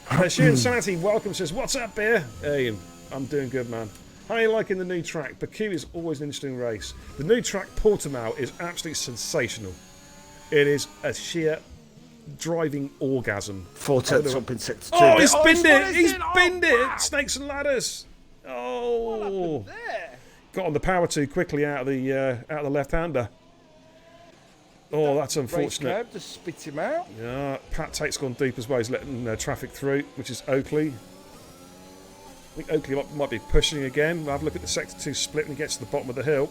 Sheeran Sanity, welcome, says, what's up, beer? Hey, I'm doing good, man. How are you liking the new track? Baku is always an interesting race. The new track, Portimao, is absolutely sensational. It is a sheer driving orgasm. 4 tenths up in sector 2. Oh, he's binned it! He's Oh, binned wow. it! Snakes and ladders. Oh, There. got on the power too quickly out of the left-hander. Oh, that's unfortunate. Curb to spit him out. Yeah, Pat Tate's gone deep as well. He's letting traffic through, which is Oakley. I think Oakley might be pushing again. We'll have a look at the sector 2 split when he gets to the bottom of the hill.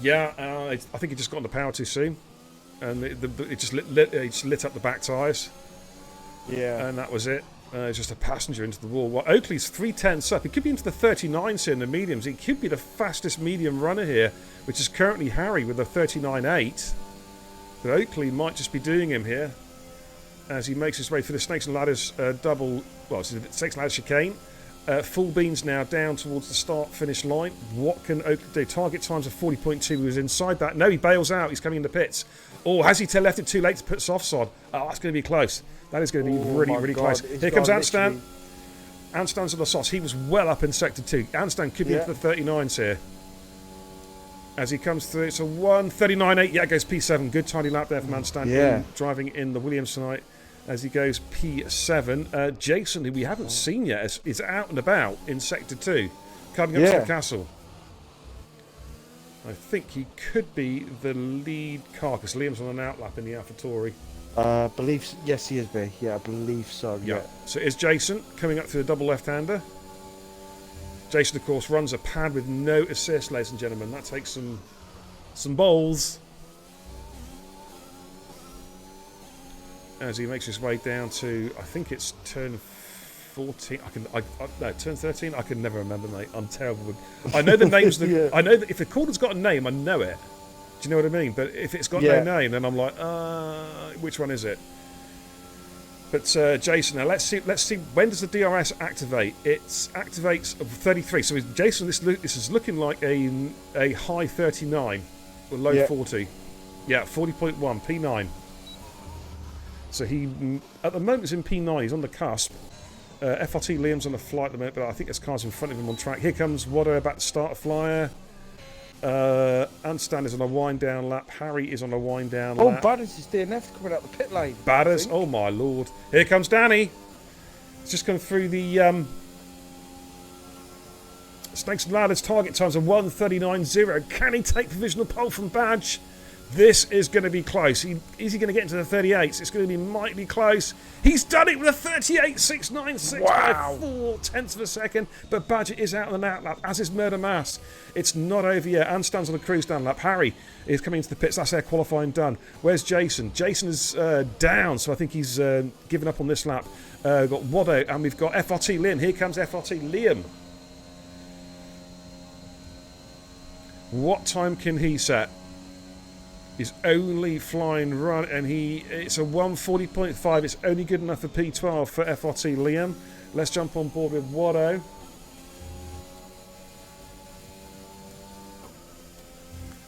Yeah, I think he just got on the power too soon, and it just lit up the back tyres. Yeah. And that was it. It's just a passenger into the wall. Well, Oakley's 3 tenths up. He could be into the 39s here in the mediums. He could be the fastest medium runner here, which is currently Harry with a 39.8. But Oakley might just be doing him here as he makes his way through the Snakes and Ladders double. Well, it's the Snakes and Ladders chicane. Full beans now down towards the start-finish line. What can Oakley do? Target times of 40.2. He was inside that. No, he bails out. He's coming in the pits. Oh, has he left it too late to put softside? Oh, that's going to be close. That is going to be really close. Here comes Anstan. Anstan's on the sauce. He was well up in sector 2. Anstan could be into the 39s here. As he comes through, it's a 1:39.8. Yeah, it goes P7. Good tiny lap there from Anstan. Driving in the Williams tonight. As he goes P7. Jason, who we haven't seen yet, is out and about in sector 2. Coming up to the castle. I think he could be the lead car because Liam's on an outlap in the AlphaTauri. Yes, he is, B. Yeah, I believe so. Yeah. So it's Jason coming up through the double left-hander. Jason, of course, runs a pad with no assist, ladies and gentlemen. That takes some balls. As he makes his way down to, I think it's turn 14. No, turn 13. I can never remember, mate. I'm terrible. I know the names. I know that if the corner's got a name, I know it. Do you know what I mean? But if it's got no name, then I'm like, which one is it? But Jason, now let's see. When does the DRS activate? It activates 33. So Jason, this is looking like a high 39 or low 40. Yeah, 40.1 P9. So he at the moment is in P9. He's on the cusp. FRT Liam's on the flight at the moment, but I think there's cars in front of him on track. Here comes Wadder about to start a flyer. Anstan is on a wind down lap. Harry is on a wind down Oh, lap. Badders is DNF coming out the pit lane. Badders, oh my lord. Here comes Danny. He's just gone through the Snakes and Ladders target times of 1:39.0. Can he take provisional pole from Badge? This is going to be close. Is he going to get into the 38s? It's going to be mightily close. He's done it with a 38.696 Wow. by 0.4 of a second. But Badger is out on an out lap, as is Murder Mass. It's not over yet. And stands on a cruise down lap. Harry is coming into the pits. That's their qualifying done. Where's Jason? Jason is down, so I think he's given up on this lap. We've got Wado and we've got FRT Liam. Here comes FRT Liam. What time can he set? He's only flying run, and it's a 1:40.5. It's only good enough for P12 for FRT Liam. Let's jump on board with Wado.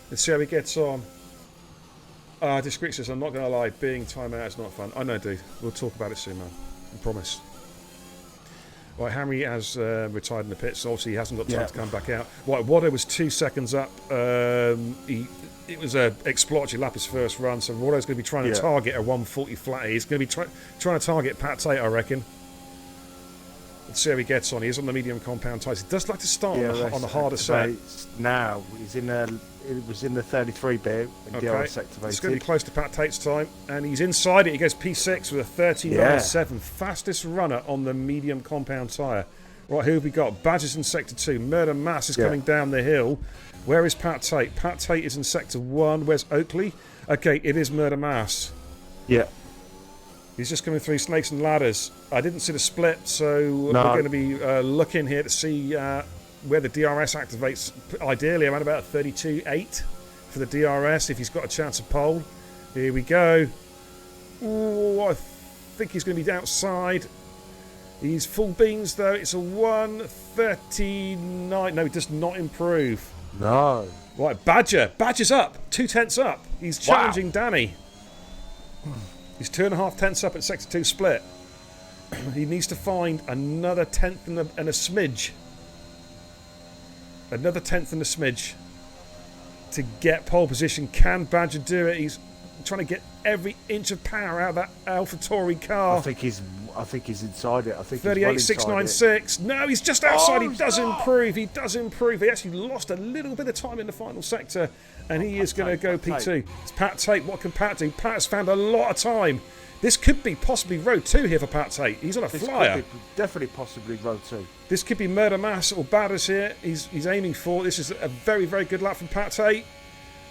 Let's see how he gets on. Discreet says, I'm not going to lie, being timeout is not fun. I know, dude. We'll talk about it soon, man. I promise. Right, Harry has retired in the pits, so obviously he hasn't got time to come back out. Right, Wado was 2 seconds up. It was an exploratory lap his first run, so Wado's going to be trying to target a 140 flat. He's going to be trying to target Pat Tate, I reckon. Let's see how he gets on. He's on the medium compound tyres. He does like to start on the harder set. Now he's in it was in the 33 bit. Okay, DRS activated. it's going to be close to Pat Tate's time, and he's inside it. He goes P6 with a 39.7, fastest runner on the medium compound tyre. Right, who have we got? Badger's in sector 2. Murder Mass is coming down the hill. Where is Pat Tate? Pat Tate is in sector 1. Where's Oakley? Okay, it is Murder Mass. Yeah. He's just coming through Snakes and Ladders. I didn't see the split, so we're going to be looking here to see where the DRS activates. Ideally, around about 32.8 for the DRS if he's got a chance of pole. Here we go. Ooh, I think he's going to be outside. He's full beans though. It's a 1:39. No, it does not improve. No. Right, Badger's up. 2/10 up. He's challenging Danny. He's 2.5 tenths up at sector 2 split. He needs to find another tenth and a smidge. Another tenth and a smidge to get pole position. Can Badger do it? He's trying to get every inch of power out of that AlphaTauri car. I think he's inside it. I think 38.696. No, he's just outside. He does improve. He does improve. He actually lost a little bit of time in the final sector, and he is going to go P2. It's Pat Tate. What can Pat do? Pat's found a lot of time. This could be possibly row 2 here for Pat Tate. He's on a flyer. Definitely possibly row 2. This could be Murder Mass or Badders here. He's aiming for. This is a very, very good lap from Pat Tate.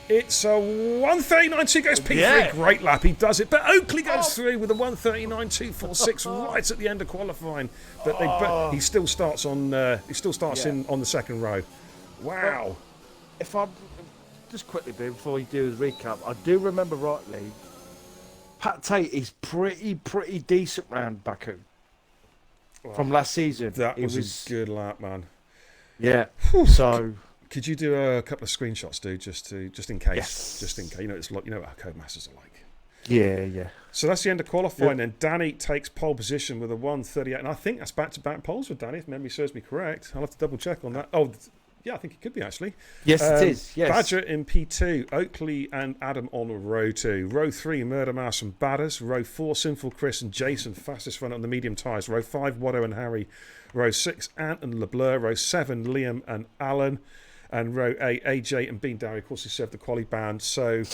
It's a 1:39.2 goes P3. Yeah. Great lap. He does it. But Oakley goes through with a 1:39.246 right at the end of qualifying. But he still starts on. He still starts in on the second row. Wow. If I'm just quickly before you do the recap, I do remember rightly. Pat Tate is pretty decent round Baku from last season. That was a good lap, man. Yeah. So. Could you do a couple of screenshots, dude, just in case? Yes. Just in case. You know, it's like, you know what our Codemasters are like. Yeah. So that's the end of qualifying. Then Danny takes pole position with a 1:38, and I think that's back-to-back poles for Danny, if memory serves me correct. I'll have to double check on that. Oh, yeah, I think it could be actually. Yes, it is. Yes. Badger in P2, Oakley and Adam on row 2. Row 3, Murder Mouse and Badders. Row 4, Sinful Chris and Jason, fastest runner on the medium tyres. Row 5, Wado and Harry. Row 6, Ant and LeBleur. Row 7, Liam and Alan. And row 8, AJ and Bean Dowie, of course, he served the quali band. So,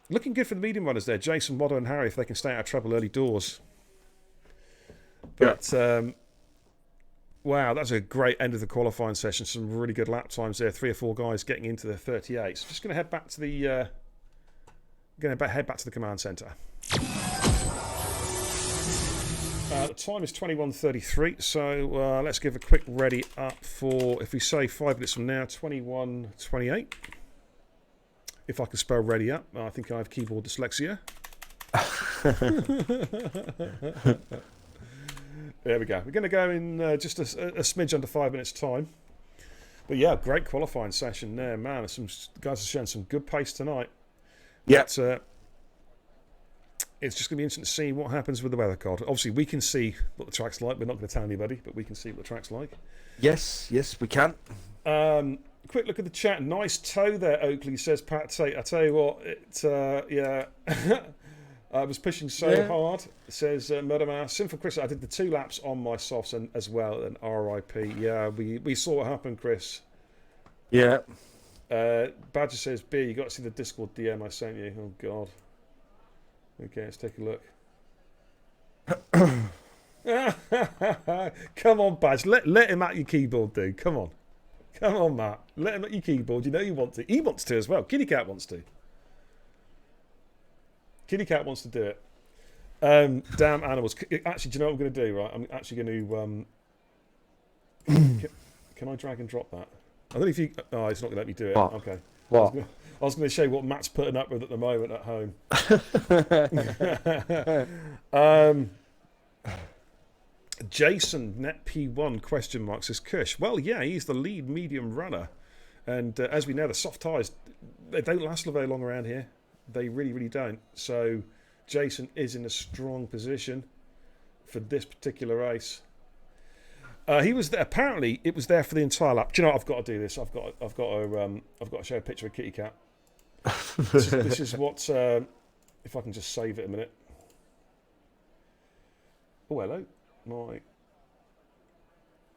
looking good for the medium runners there. Jason, Wado and Harry, if they can stay out of trouble early doors. But, wow, that's a great end of the qualifying session. Some really good lap times there. 3 or 4 guys getting into the 38s. So just going to head back to the head back to the command centre. The time is 21:33, so let's give a quick ready up for, if we say 5 minutes from now, 21:28. If I can spell ready up, I think I have keyboard dyslexia. There we go. We're going to go in just a smidge under 5 minutes' time. But yeah, great qualifying session there, man. Some guys have shown some good pace tonight. Yeah. But, it's just going to be interesting to see what happens with the weather card. Obviously, we can see what the track's like. We're not going to tell anybody, but we can see what the track's like. Yes, we can. quick look at the chat. Nice toe there, Oakley, says Pat Tate. I tell you what, yeah. I was pushing so hard, says Murder Mouse. Sinful Chris, I did the 2 laps on my softs and as well, and RIP. Yeah, we saw what happened, Chris. Yeah. Badger says, B, you got to see the Discord DM I sent you. Oh, God. Okay, let's take a look. Come on, Badge. Let him at your keyboard, dude. Come on. Come on, Matt. Let him at your keyboard. You know you want to. He wants to as well. Kitty Cat wants to. Kitty Cat wants to do it. Damn animals. Actually, do you know what I'm going to do, right? I'm actually going to... can I drag and drop that? I don't know if you... Oh, it's not going to let me do it. What? Okay. What? I was going to show you what Matt's putting up with at the moment at home. Jason, Net P1, question mark, says Kush. Well, yeah, he's the lead medium runner. And as we know, the soft tyres, they don't last very long around here. They really, really don't. So Jason is in a strong position for this particular race. He was there. Apparently, it was there for the entire lap. Do you know what? I've got to do this. I've got to show a picture of Kitty Cat. This is what. If I can just save it a minute. Oh, hello. My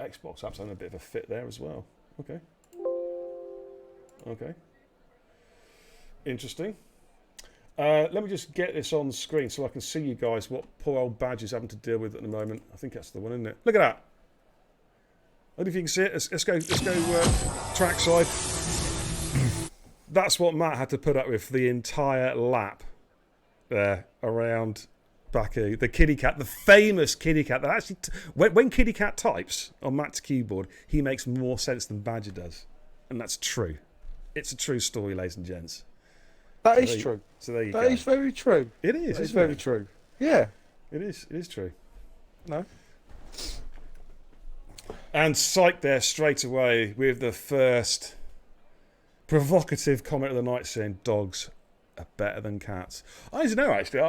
Xbox app's having a bit of a fit there as well. Okay. Okay. Interesting. Let me just get this on screen so I can see you guys what poor old Badge is having to deal with at the moment. I think that's the one, isn't it? Look at that. I don't know if you can see it. Let's go trackside. That's what Matt had to put up with for the entire lap there around Baku. The Kitty Cat, the famous Kitty Cat. That actually, when Kitty Cat types on Matt's keyboard, he makes more sense than Badger does, and that's true. It's a true story, ladies and gents. That is true. So there you go. That is very true. It is. It's very true. Yeah. It is. It is true. No. And Psych there straight away with the first provocative comment of the night, saying dogs are better than cats. I don't know, actually.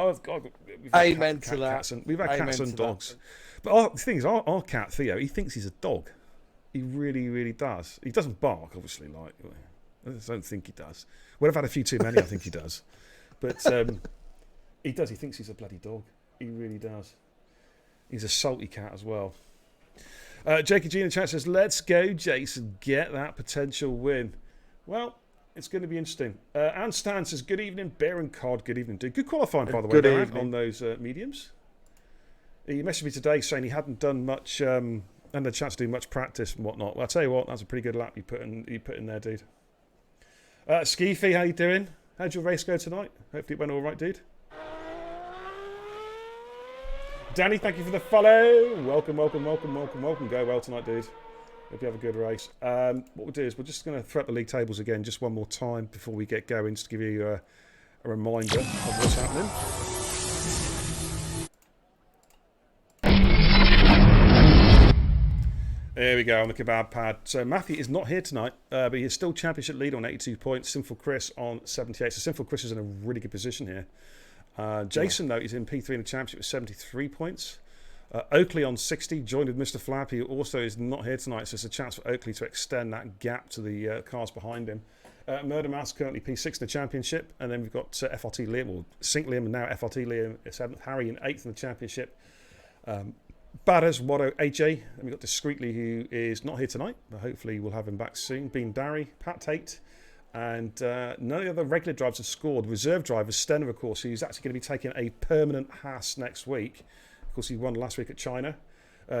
Amen to that. We've had cats and dogs. But the thing is, our cat, Theo, he thinks he's a dog. He really, really does. He doesn't bark, obviously. Like, I don't think he does. When I've had a few too many, I think he does. But he does. He thinks he's a bloody dog. He really does. He's a salty cat as well. Jakey G in the chat says, let's go, Jason. Get that potential win. Well, it's going to be interesting. Anne Stan says, good evening, Bear and Cod. Good evening, dude. Good qualifying, by the way, Dan, on those mediums. He messaged me today saying he hadn't done much, hadn't had a chance to do much practice and whatnot. Well, I'll tell you what, that's a pretty good lap you put in there, dude. Skeefy, how you doing? How'd your race go tonight? Hopefully it went all right, dude. Danny, thank you for the follow. Welcome. Go well tonight, dude. Hope you have a good race. What we'll do is we're just going to throw up the league tables again just one more time before we get going, just to give you a reminder of what's happening. There we go on the kebab pad. So Matthew is not here tonight, but he is still championship leader on 82 points. Sinful Chris on 78. So Sinful Chris is in a really good position here. Jason, though, is in P3 in the championship with 73 points. Oakley on 60, joined with Mr. Flap, who also is not here tonight, so it's a chance for Oakley to extend that gap to the cars behind him. Murder Mouse currently P6 in the championship, and then we've got FRT Liam, or Sync Liam, and now FRT Liam 7th, Harry in 8th in the championship. Badders, Watto, AJ, and we've got Discreetly, who is not here tonight, but hopefully we'll have him back soon. Bean Darry, Pat Tate, and none of the other regular drivers have scored. Reserve driver, Stenner, of course, who's actually going to be taking a permanent Haas next week. Of course, he won last week at China.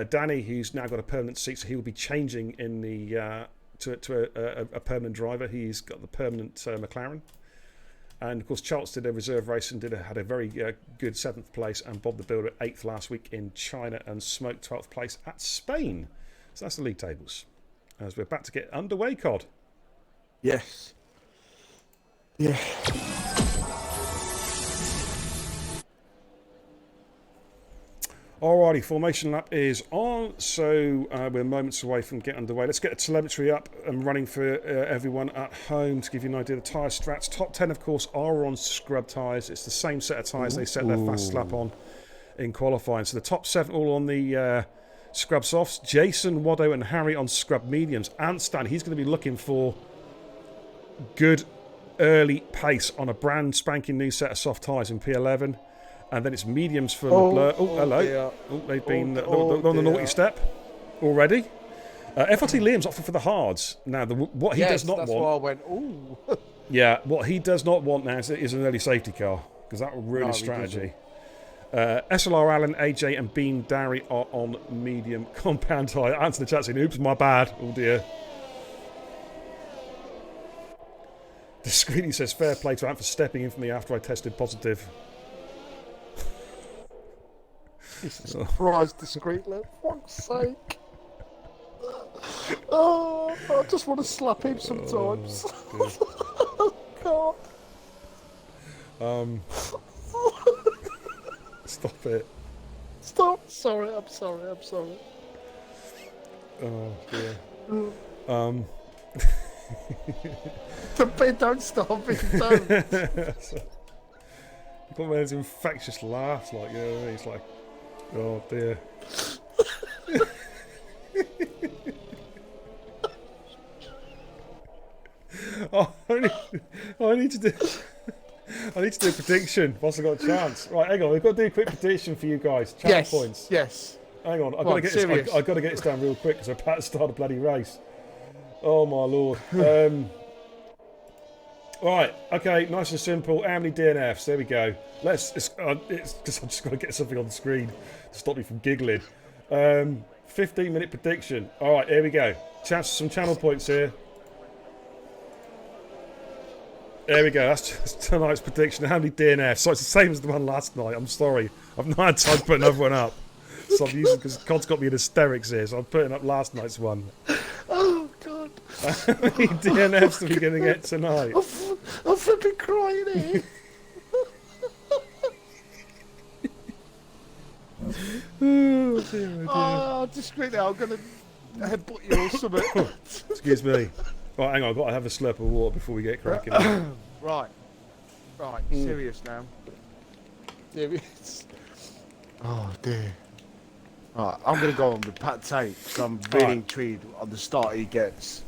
Danny, who's now got a permanent seat, so he will be changing in the to a permanent driver. He's got the permanent McLaren. And, of course, Charles did a reserve race and had a very good 7th place, and Bob the Builder 8th last week in China, and Smoke 12th place at Spain. So that's the league tables. As we're about to get underway, Cod. Yes. Yeah. Alrighty, formation lap is on, so we're moments away from getting underway. Let's get the telemetry up and running for everyone at home to give you an idea of the tyre strats. Top 10, of course, are on scrub tyres. It's the same set of tyres they set their fast lap on in qualifying. So the top 7 all on the scrub softs. Jason, Waddo and Harry on scrub mediums. Antstan, he's going to be looking for good early pace on a brand spanking new set of soft tyres in P11. And then it's mediums for Leclerc. Oh, hello. Dear. Oh, they've been Oh, on the naughty dear. step already. FRT Liam's opted for the hards. Now, what he does not that's want... why I went, ooh. Yeah, what he does not want now is an early safety car, because that will ruin his he strategy. SLR Allen, AJ and Bean Darry are on medium compound tyre. Answer the chat saying, oops, my bad. Oh dear. Discreetly says, fair play to Ant for stepping in for me after I tested positive. Jesus Christ, discreetly. For fuck's sake. Oh, I just want to slap him sometimes. God. Stop it. Stop. Sorry, I'm sorry. Oh dear. Don't stop it, don't. You've got one of those infectious laughs, like, you know what I mean? It's like, oh dear. I need to do a prediction whilst I've got a chance. Right, hang on, we've got to do a quick prediction for you guys. Channel points. Yes. Hang on, I've got to get this down real quick because I'm about to start a bloody race. Oh my lord. Right, okay, nice and simple. How many DNFs? There we go. It's just I've just got to get something on the screen to stop me from giggling. 15-minute prediction. All right, here we go. Chance for some channel points here. There we go. That's tonight's prediction. How many DNFs? So it's the same as the one last night. I'm sorry. I've not had time to put another one up. So I'm using, because Cod's got me in hysterics here, so I'm putting up last night's one. Oh, God. How many DNFs are we going to get tonight? I'm flipping crying here. Oh, dear. Oh, discreetly, I'm going to headbutt you or something. Excuse me. Right, hang on. I've got to have a slurp of water before we get cracking. Right, serious now. Serious. Oh, dear. Right, I'm going to go on with Pat Tate, because I'm really intrigued on the start he gets.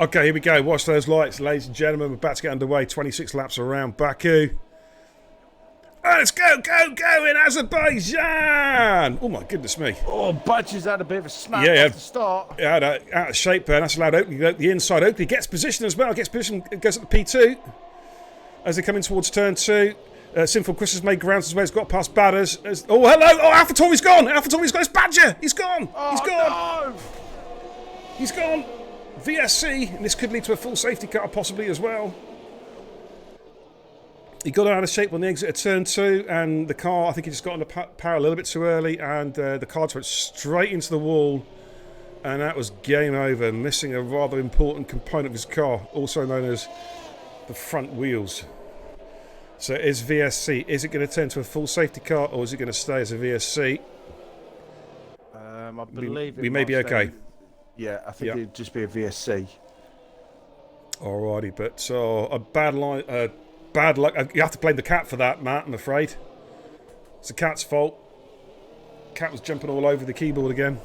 Okay, here we go. Watch those lights, ladies and gentlemen. We're about to get underway. 26 laps around Baku. Let's go in Azerbaijan! Oh my goodness me. Oh, Badger's had a bit of a snap Yeah, off the start. Yeah, out of shape there. That's allowed Oakley. The inside Oakley gets position as well. Gets position, goes up to P2 as they're coming towards turn 2. Sinful Chris has made grounds as well. He's got past Batters. Oh, hello! Oh, AlphaTauri's gone! AlphaTauri's gone! It's Badger! He's gone! He's gone! No! He's gone! VSC, and this could lead to a full safety car possibly as well. He got out of shape on the exit of turn 2, and the car, I think he just got on the power a little bit too early, and the car went straight into the wall, and that was game over, missing a rather important component of his car, also known as the front wheels. So is VSC, is it going to turn to a full safety car, or is it going to stay as a VSC? I believe we may be okay. Yeah, I think it'd just be a VSC. Alrighty, but a bad line, bad luck. You have to blame the cat for that, Matt, I'm afraid. It's the cat's fault. Cat was jumping all over the keyboard again.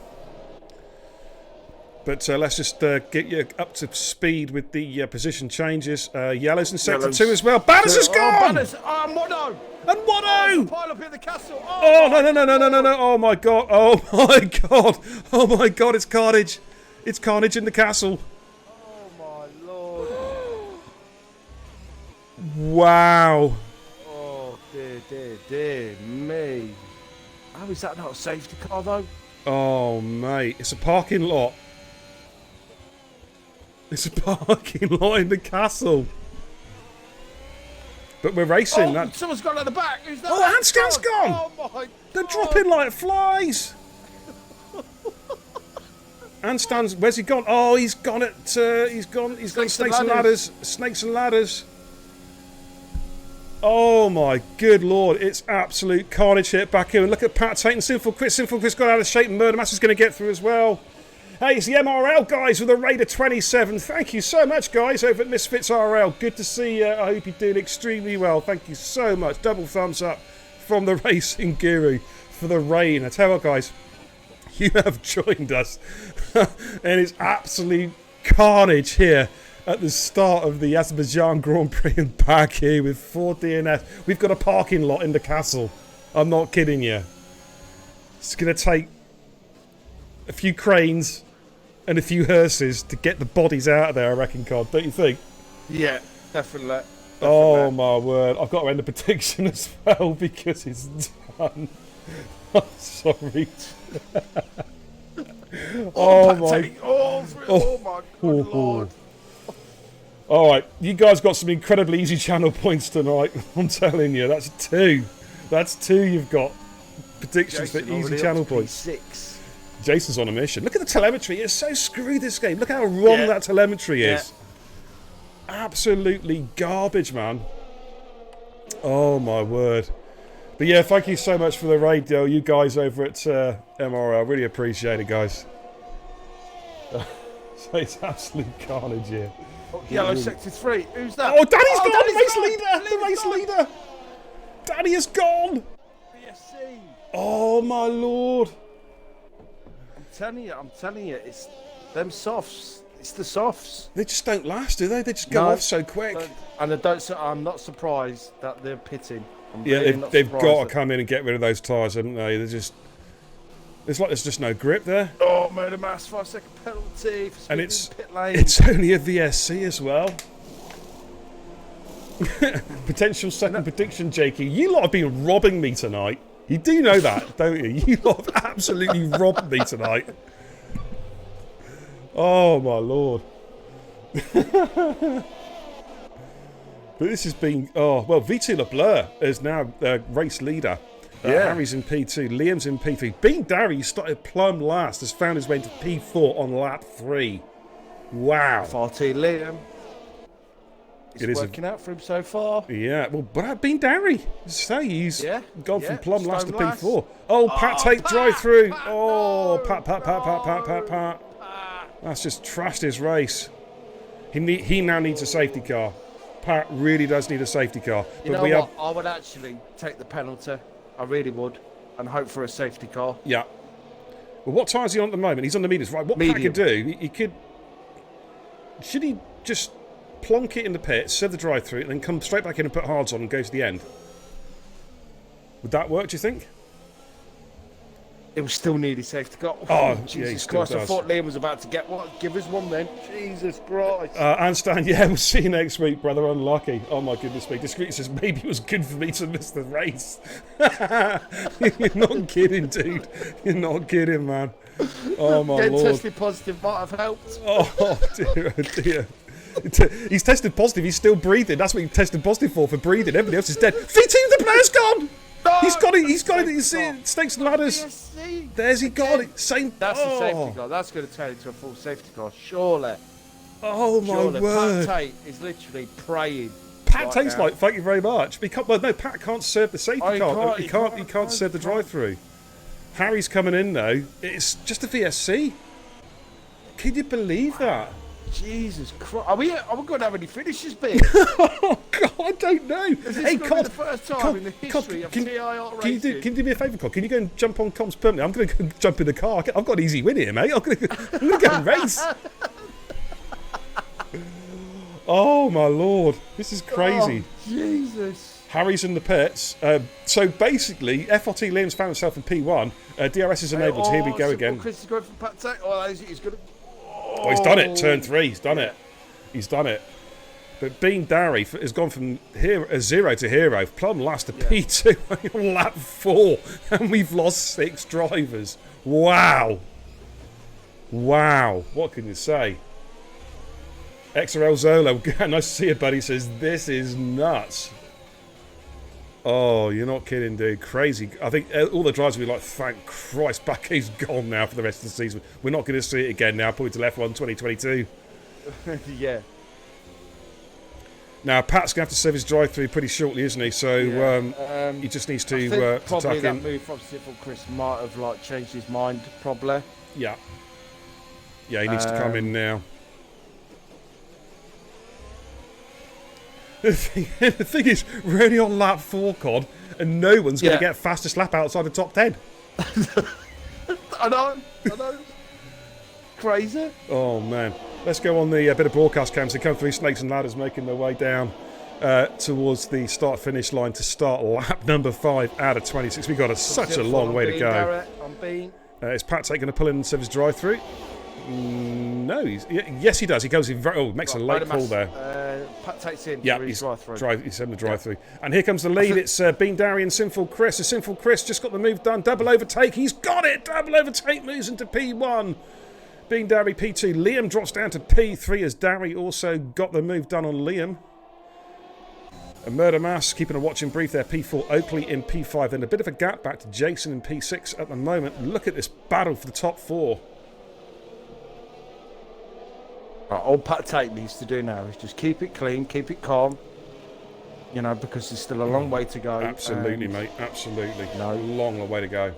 But let's just get you up to speed with the position changes. Yellows in sector 2 as well. Batters has gone! Batters! Mono! And Watto! Pile up in the castle! Oh, no. Oh, my God. Oh, my God. Oh, my God. It's carnage. It's carnage in the castle. Oh, my Lord. Wow. Oh, dear me. How is that not a safety car, though? Oh, mate. It's a parking lot. It's a parking lot in the castle. But we're racing. Oh, someone's gone at the back. Who's that? Oh, Handstan's gone. Oh, my God. They're dropping like flies. Handstan's, where's he gone? Oh, he's gone at, he's gone Snakes and Ladders. Snakes and Ladders. Oh my good lord, it's absolute carnage here at Baku. And look at Pat Tate and Sinful Chris. Sinful Chris got out of shape and Murder Master's going to get through as well. Hey, it's the MRL guys with a Raider 27. Thank you so much, guys, over at Misfits RL. Good to see you. I hope you're doing extremely well. Thank you so much. Double thumbs up from the Racing Guru for the rain. I tell you what, guys, you have joined us. And it's absolute carnage here at the start of the Azerbaijan Grand Prix in Baku with 4 DNS. We've got a parking lot in the castle. I'm not kidding you. It's going to take a few cranes and a few hearses to get the bodies out of there, I reckon, Cod. Don't you think? Yeah, definitely. Oh my word. I've got to end the prediction as well because it's done. I'm sorry. Oh my. Oh my good lord. Alright, you guys got some incredibly easy channel points tonight. I'm telling you, that's 2. That's 2 you've got. Predictions Jason for easy already channel up to points. 6. Jason's on a mission. Look at the telemetry. It's so screwed, this game. Look how wrong that telemetry is. Absolutely garbage, man. Oh my word. But yeah, thank you so much for the radio, you guys over at MRL. Really appreciate it, guys. So it's absolute carnage here. Yellow sector 3. Who's that? Oh, Danny's gone! Danny's The race gone! leader! The race leader! Danny is gone! BSC. Oh my lord. I'm telling you, it's them softs. It's the softs. They just don't last, do they? They just go off so quick. And I'm not surprised that they're pitting. They've got to come in and get rid of those tyres, haven't they? They're just... It's like there's just no grip there. Oh, made a mass 5-second penalty for And pit lane. it's only a VSC as well. Potential second prediction, Jakey. You lot have been robbing me tonight. You do know that, don't you? You lot have absolutely robbed me tonight. Oh, my lord. But this has been... Oh, well, V2 LeBlur is now race leader. Harry's in P2, Liam's in P3. Being Darry, he started plumb last, has found his way into P4 on lap 3. Wow. 14 Liam. It's working out for him so far. Yeah, well, but Being Darry, say he's gone from plumb last to last. P4. Oh, Pat take drive through. Pat, Oh, no. Pat. That's just trashed his race. He now needs a safety car. Pat really does need a safety car. You know what? I would actually take the penalty. I really would. And hope for a safety car. Yeah. Well, what tyre is he on at the moment? He's on the mediums, right? What Pat could do, he could... Should he just plonk it in the pit, serve the drive-through, and then come straight back in and put hards on and go to the end? Would that work, do you think? It will still need a safety car. Oh, Jesus Christ. I thought Liam was about to get one. Give us one then. Jesus Christ. And Stan, we'll see you next week, brother. Unlucky. Oh, my goodness me. Discreet says, maybe it was good for me to miss the race. You're not kidding, dude. You're not kidding, man. Oh, my Getting lord. tested positive might have helped. Oh, dear. He's tested positive. He's still breathing. That's what he tested positive for breathing. Everybody else is dead. V2, the player's gone! No, he's got it. You see it. Snakes and ladders. BSC. There's he got it. Same. That's a safety car. That's going to turn into a full safety car. Surely. Oh my word. Pat Tate is literally praying. Pat Tate's like, thank you very much. Pat can't serve the safety car. He can't serve the drive-through. Harry's coming in though. It's just a VSC. Can you believe that? Jesus Christ. Are we going to have any finishes, big? Oh, God, I don't know. Is this going to be the first time in the history of TIR racing? Can you do me a favour, Cod? Can you go and jump on comms permanently? I'm going to go jump in the car. I've got an easy win here, mate. I'm going to go and race. Oh, my Lord. This is crazy. Oh, Jesus. Harry's in the pits. So basically, FRT Liam's found himself in P1. DRS is enabled. Here we go again. Chris is going for Pat Tate. Oh, he's going to... Oh, he's done it. Turn 3. He's done it. He's done it. But Bean Darry has gone from 0 to hero. Plum last to P2 on lap 4. And we've lost 6 drivers. Wow. Wow. What can you say? XRL Zolo, nice to see you, buddy, says, this is nuts. Oh, you're not kidding, dude. Crazy. I think all the drivers will be like, thank Christ, Baku's gone now for the rest of the season. We're not going to see it again now, probably till F1 2022. Yeah. Now, Pat's going to have to serve his drive-through pretty shortly, isn't he? So he just needs to probably tuck that in. move from Civil Chris might have changed his mind, probably. Yeah. Yeah, he needs to come in now. The thing is, we're only on lap 4, Cod, and no one's going to get fastest lap outside the top 10. I know. Crazy. Oh, man. Let's go on the bit of broadcast cams. They come through snakes and ladders, making their way down towards the start-finish line to start lap number 5 out of 26. We've got such a long way to go. Garrett, I'm being. Is Pat Tate going to pull in and service drive-through? No. Yes, he does. He goes in makes a late call there. Pat Tate's in. Yeah, he's drive-through. He's having the drive-through. And here comes the lead. It's Bean Darry and Sinful Chris. The Sinful Chris just got the move done. Double overtake. He's got it. Double overtake moves into P1. Bean Darry P2. Liam drops down to P3 as Darry also got the move done on Liam. And Murder Mass keeping a watching brief there. P4. Oakley in P5. Then a bit of a gap back to Jason in P6 at the moment. Look at this battle for the top 4. All Pat Tate needs to do now is just keep it clean, keep it calm. You know, because there's still a long way to go. Absolutely, mate. Absolutely. No. Long way to go.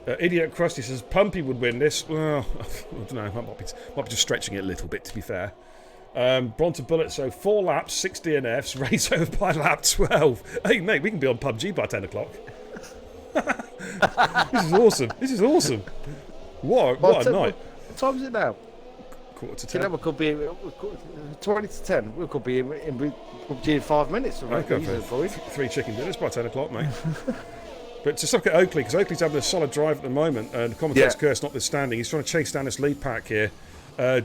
Idiot Krusty says Pumpy would win this. Well, I don't know. Might be just stretching it a little bit, to be fair. Bronte Bullet, so 4 laps, 6 DNFs, race over by lap 12. Hey, mate, we can be on PUBG by 10 o'clock. This is awesome. What a night. What time is it now? Quarter to 10. You know, we could be 20 to 10. We could be in PUBG in 5 minutes. Right? Go for 3 chicken dinners by 10 o'clock, mate. But to suck at Oakley, because Oakley's having a solid drive at the moment, and commentator's curse notwithstanding, he's trying to chase down this lead pack here.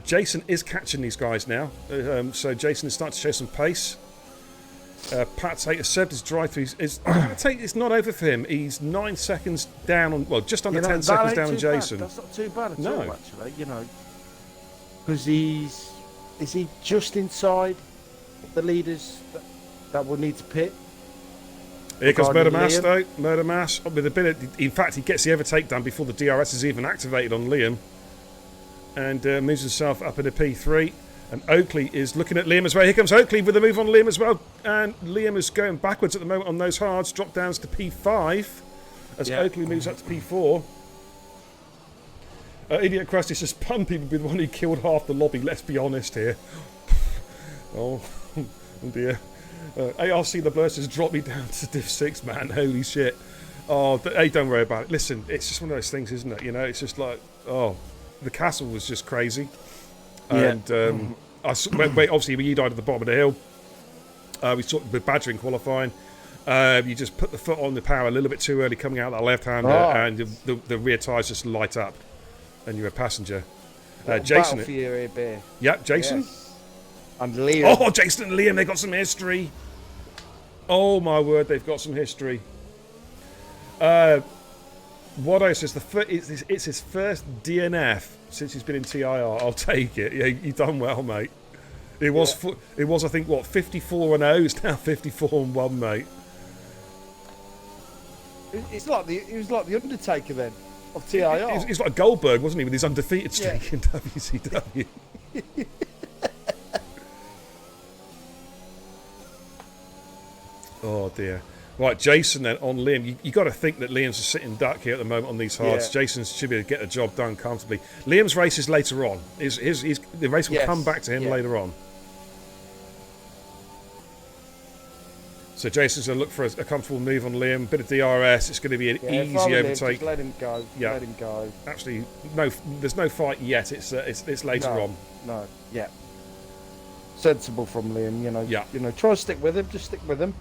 Jason is catching these guys now, so Jason is starting to show some pace. Pat Tate has served his drive-through. Pat Tate is not over for him. He's 9 seconds down on, well, just under 10 seconds down on Jason. That's not too bad at all, actually. You know, because is he just inside the leaders that will need to pit? Here comes Murder Mass, though. Murder Mass with a bit of, in fact, he gets the overtake done before the DRS is even activated on Liam, and moves himself up into P3. And Oakley is looking at Liam as well. Here comes Oakley with a move on Liam as well. And Liam is going backwards at the moment on those hards. Drop downs to P5 as Oakley moves up to P4. Idiot Krusty says Pumpy would be the one who killed half the lobby. Let's be honest here. Oh dear. ARC the Blur says drop me down to Div 6, man. Holy shit. Oh, hey, don't worry about it. Listen, it's just one of those things, isn't it? You know, it's just like, oh, the castle was just crazy. And obviously when you died at the bottom of the hill, we saw with Badger in qualifying, you just put the foot on the power a little bit too early coming out that left-hander, and the rear tyres just light up, and you're a passenger. Jason, for you here, Bear. Yeah, Jason. Yes. And Liam. Oh, Jason and Liam, they've got some history. Oh my word, they've got some history. Wado says it's his first DNF since he's been in TIR. I'll take it. Yeah, you've done well, mate. It was I think what 54-0. It's now 54-1, mate. He was like the Undertaker then of TIR. He's like Goldberg, wasn't he, with his undefeated streak in WCW? Oh dear. Right, Jason then on Liam. You got to think that Liam's a sitting duck here at the moment on these hards. Yeah. Jason should be able to get the job done comfortably. Liam's race is later on. The race will come back to him later on. So Jason's going to look for a comfortable move on Liam. Bit of DRS. It's going to be an easy overtake. Just let him go. Yeah. Let him go. Actually, there's no fight yet. It's later on. No. Yeah. Sensible from Liam. You know. Yeah. You know. Try to stick with him. Just stick with him.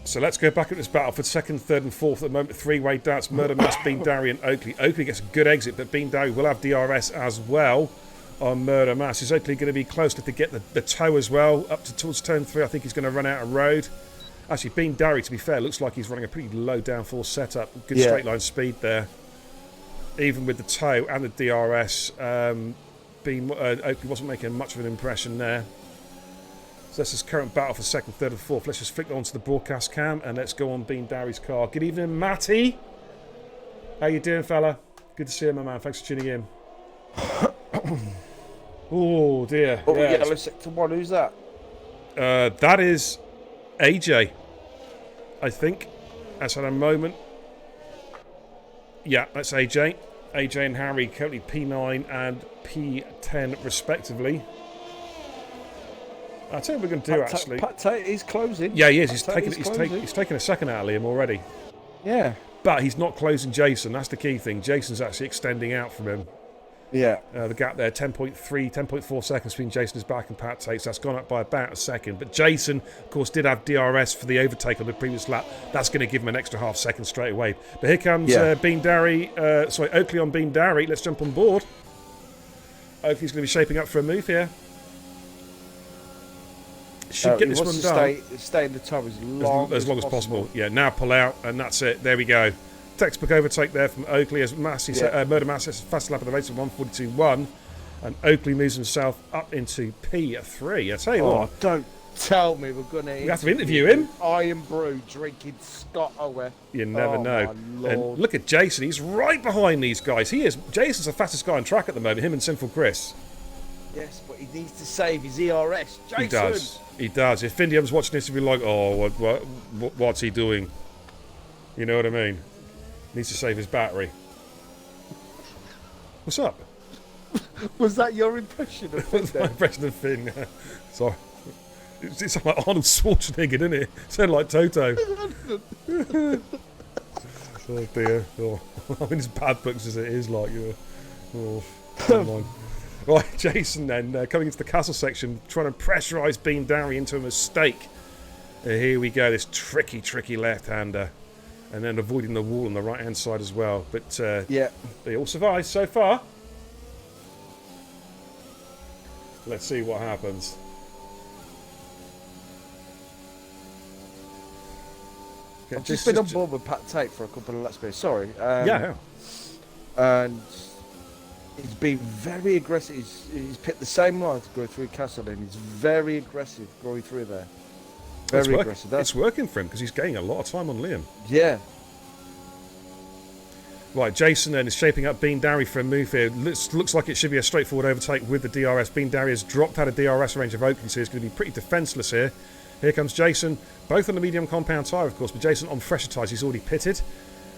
So let's go back at this battle for second, third, and fourth at the moment. 3-way darts, Murder Mass, Bean Darry, and Oakley. Oakley gets a good exit, but Bean Darry will have DRS as well on Murder Mass. Is Oakley going to be close to get the toe as well up towards turn 3? I think he's going to run out of road. Actually, Bean Darry, to be fair, looks like he's running a pretty low downforce setup. Good straight line speed there. Even with the toe and the DRS, Oakley wasn't making much of an impression there. So that's his current battle for second, third, and fourth. Let's just flick onto the broadcast cam and let's go on Bean Darry's car. Good evening, Matty. How you doing, fella? Good to see you, my man. Thanks for tuning in. Oh dear. Oh yeah, let's stick to one. Who's that? That is AJ. I think. That's at a moment. Yeah, that's AJ. AJ and Harry currently P9 and P10 respectively. I'll tell you what we're going to do, actually. Pat Tate is closing. Yeah, he is. He's taking a second out of Liam already. Yeah. But he's not closing Jason. That's the key thing. Jason's actually extending out from him. Yeah. The gap there, 10.3, 10.4 seconds between Jason's back and Pat Tate. So that's gone up by about a second. But Jason, of course, did have DRS for the overtake on the previous lap. That's going to give him an extra half second straight away. But here comes Oakley on Bean Darry. Let's jump on board. Oakley's going to be shaping up for a move here. Should get this one done. Stay in the top as long as possible. Yeah, now pull out, and that's it. There we go. Textbook overtake there from Oakley as Murder Massey fast lap of the race of 142.1, and Oakley moves himself up into P3. I tell you what, don't tell me we're gonna. We have to interview him. Iron Brew drinking Scott Owen. You never know. And look at Jason. He's right behind these guys. Jason's the fastest guy on track at the moment. Him and Sinful Chris. Yes, but he needs to save his ERS. Jason. He does. If Indian's watching this, he'll be like, "Oh, what's he doing?" You know what I mean? Needs to save his battery. What's up? Was that your impression of Finn? My impression of Finn. Sorry. It sounds like Arnold Schwarzenegger, didn't it? It sounded like Toto. Oh dear. Oh. I mean, as bad books as it is, like, you know. Oh, never mind. Right, Jason then, coming into the castle section, trying to pressurise Bean Darry into a mistake. Here we go, this tricky left-hander. And then avoiding the wall on the right-hand side as well. But they all survived so far. Let's see what happens. I've just been on board with Pat Tate for a couple of laps. Sorry. Yeah. And he's been very aggressive. He's picked the same line to go through Castle, and he's very aggressive going through there. Very aggressive. It's working for him because he's gaining a lot of time on Liam. Yeah. Right, Jason then is shaping up Bean Darry for a move here. Looks like it should be a straightforward overtake with the DRS. Bean Darry has dropped out of DRS range of Oakley, so he's going to be pretty defenceless here. Here comes Jason, both on the medium compound tyre, of course, but Jason on fresher tyres. He's already pitted.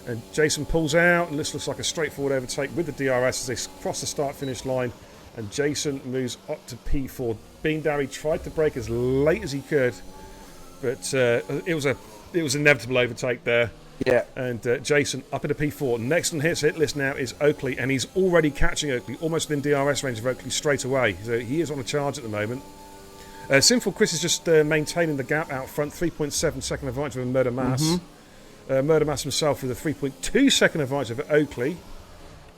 And Jason pulls out, and this looks like a straightforward overtake with the DRS as they cross the start-finish line. And Jason moves up to P4. Bean Darry tried to brake as late as he could, but it was an inevitable overtake there. Yeah. And Jason up into P4. Next on his hit list now is Oakley, and he's already catching Oakley, almost within DRS range of Oakley straight away. So he is on a charge at the moment. Sinful Chris is just maintaining the gap out front, 3.7 second advantage of Murder Mass. Murder Mass himself with a 3.2 second advantage of Oakley.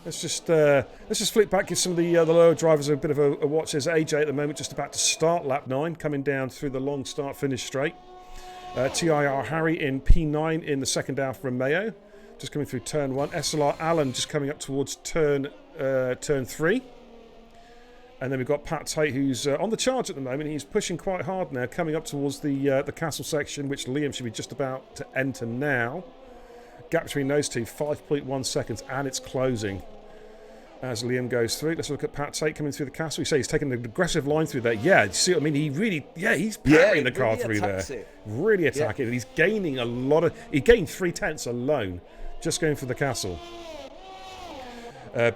Let's just flip back, give some of the lower drivers a bit of a watch. There's AJ at the moment, just about to start lap 9, coming down through the long start-finish straight. TIR Harry in P9 in the second half from Mayo, just coming through turn 1. SLR Allen just coming up towards turn 3. And then we've got Pat Tate, who's on the charge at the moment. He's pushing quite hard now, coming up towards the castle section, which Liam should be just about to enter now. Gap between those two, 5.1 seconds, and it's closing as Liam goes through. Let's look at Pat Tate coming through the castle. You say he's taking an aggressive line through there. Yeah, you see what I mean? He's powering the car through there. Really attacking. And he's gaining a lot of... He gained 3/10 alone just going for the castle.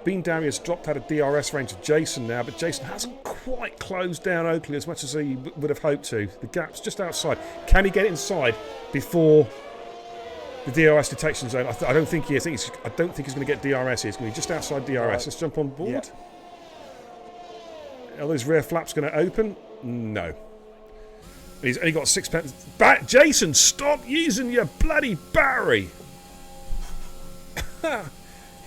Bean Darry has dropped out of DRS range of Jason now, but Jason hasn't quite closed down Oakley as much as he would have hoped to. The gap's just outside. Can he get inside before the DRS detection zone? I don't think he is. I don't think he's going to get DRS here. He's going to be just outside DRS. Right. Let's jump on board. Yeah. Are those rear flaps going to open? No. He's only got 6 pence. Jason, stop using your bloody battery.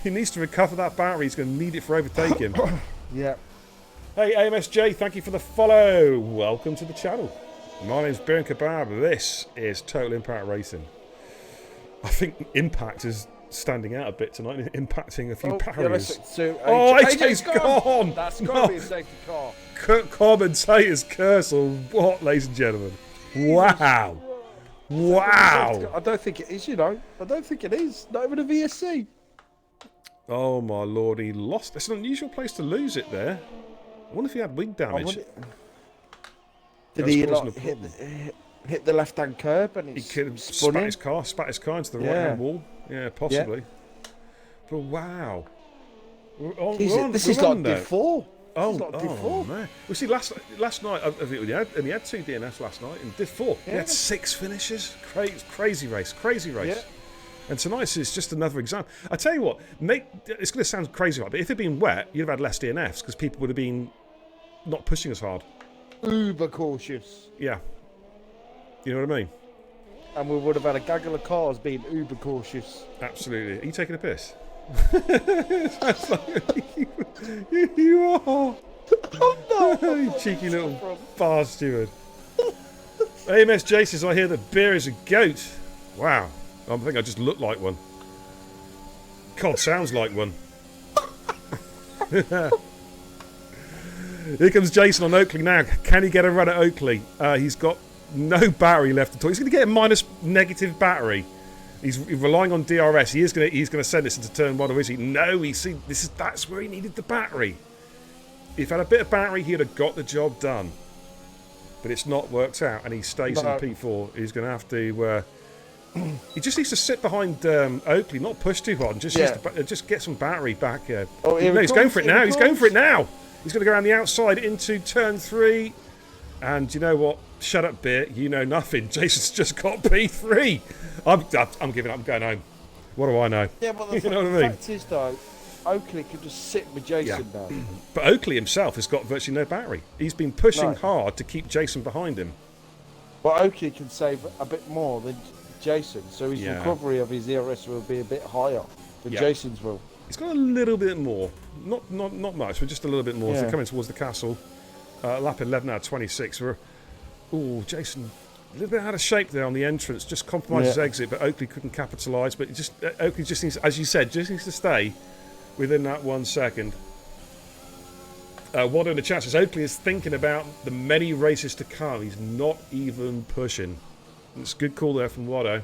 He needs to recover that battery. He's going to need it for overtaking. Yeah. Hey, AMSJ, thank you for the follow. Welcome to the channel. My name's Bjorn Kebab. This is Total Impact Racing. I think Impact is standing out a bit tonight, impacting a few barriers. AJ's gone! That's got to be a safety car. Commentator's curse or what, ladies and gentlemen? Wow. Wow. I don't think it is, you know. I don't think it is. Not even a VSC. Oh, my Lord. He lost. It's an unusual place to lose it there. I wonder if he had wing damage. Did he hit the left-hand curb and he could have spat his car into the right-hand wall? Yeah, possibly. Yeah. But wow. This is like before. Oh man! Well, see, last night he had 2 DNFs last night, and did 4. He had 6 finishes. Crazy race. And tonight's is just another example. I tell you what, it's going to sound crazy, but if it'd been wet, you'd have had less DNFs because people would have been not pushing as hard. Uber cautious. Yeah. You know what I mean? And we would have had a gaggle of cars being uber cautious. Absolutely. Are you taking a piss? Sounds like you are. Oh no! You cheeky little bar steward. AMS J says, I hear that beer is a goat. Wow. I think I just look like one. God, sounds like one. Here comes Jason on Oakley now. Can he get a run at Oakley? He's got no battery left at all. He's going to get a negative battery. He's relying on DRS. He's going to send this into turn one, or is he? No, that's where he needed the battery. If he had a bit of battery, he'd have got the job done. But it's not worked out, and he stays in P4. He's going to have to. He just needs to sit behind Oakley, not push too hard, and just get some battery back here. Oh, he's going for it now. He's going for it now. He's going to go around the outside into turn 3. And you know what? Shut up, beer. You know nothing. Jason's just got P3. I'm giving up. I'm going home. What do I know? Yeah, but the fact is, though, Oakley could just sit with Jason now. But Oakley himself has got virtually no battery. He's been pushing hard to keep Jason behind him. But Oakley can save a bit more than Jason, so his recovery of his ERS will be a bit higher than Jason's will. He's got a little bit more. Not much, but just a little bit more. As they're coming towards the castle. Lap 11 out of 26. Jason, a little bit out of shape there on the entrance. Just compromised his exit, but Oakley couldn't capitalise. But Oakley just needs, as you said, just needs to stay within that 1 second. What are the chances? Oakley is thinking about the many races to come. He's not even pushing. It's a good call there from Watto.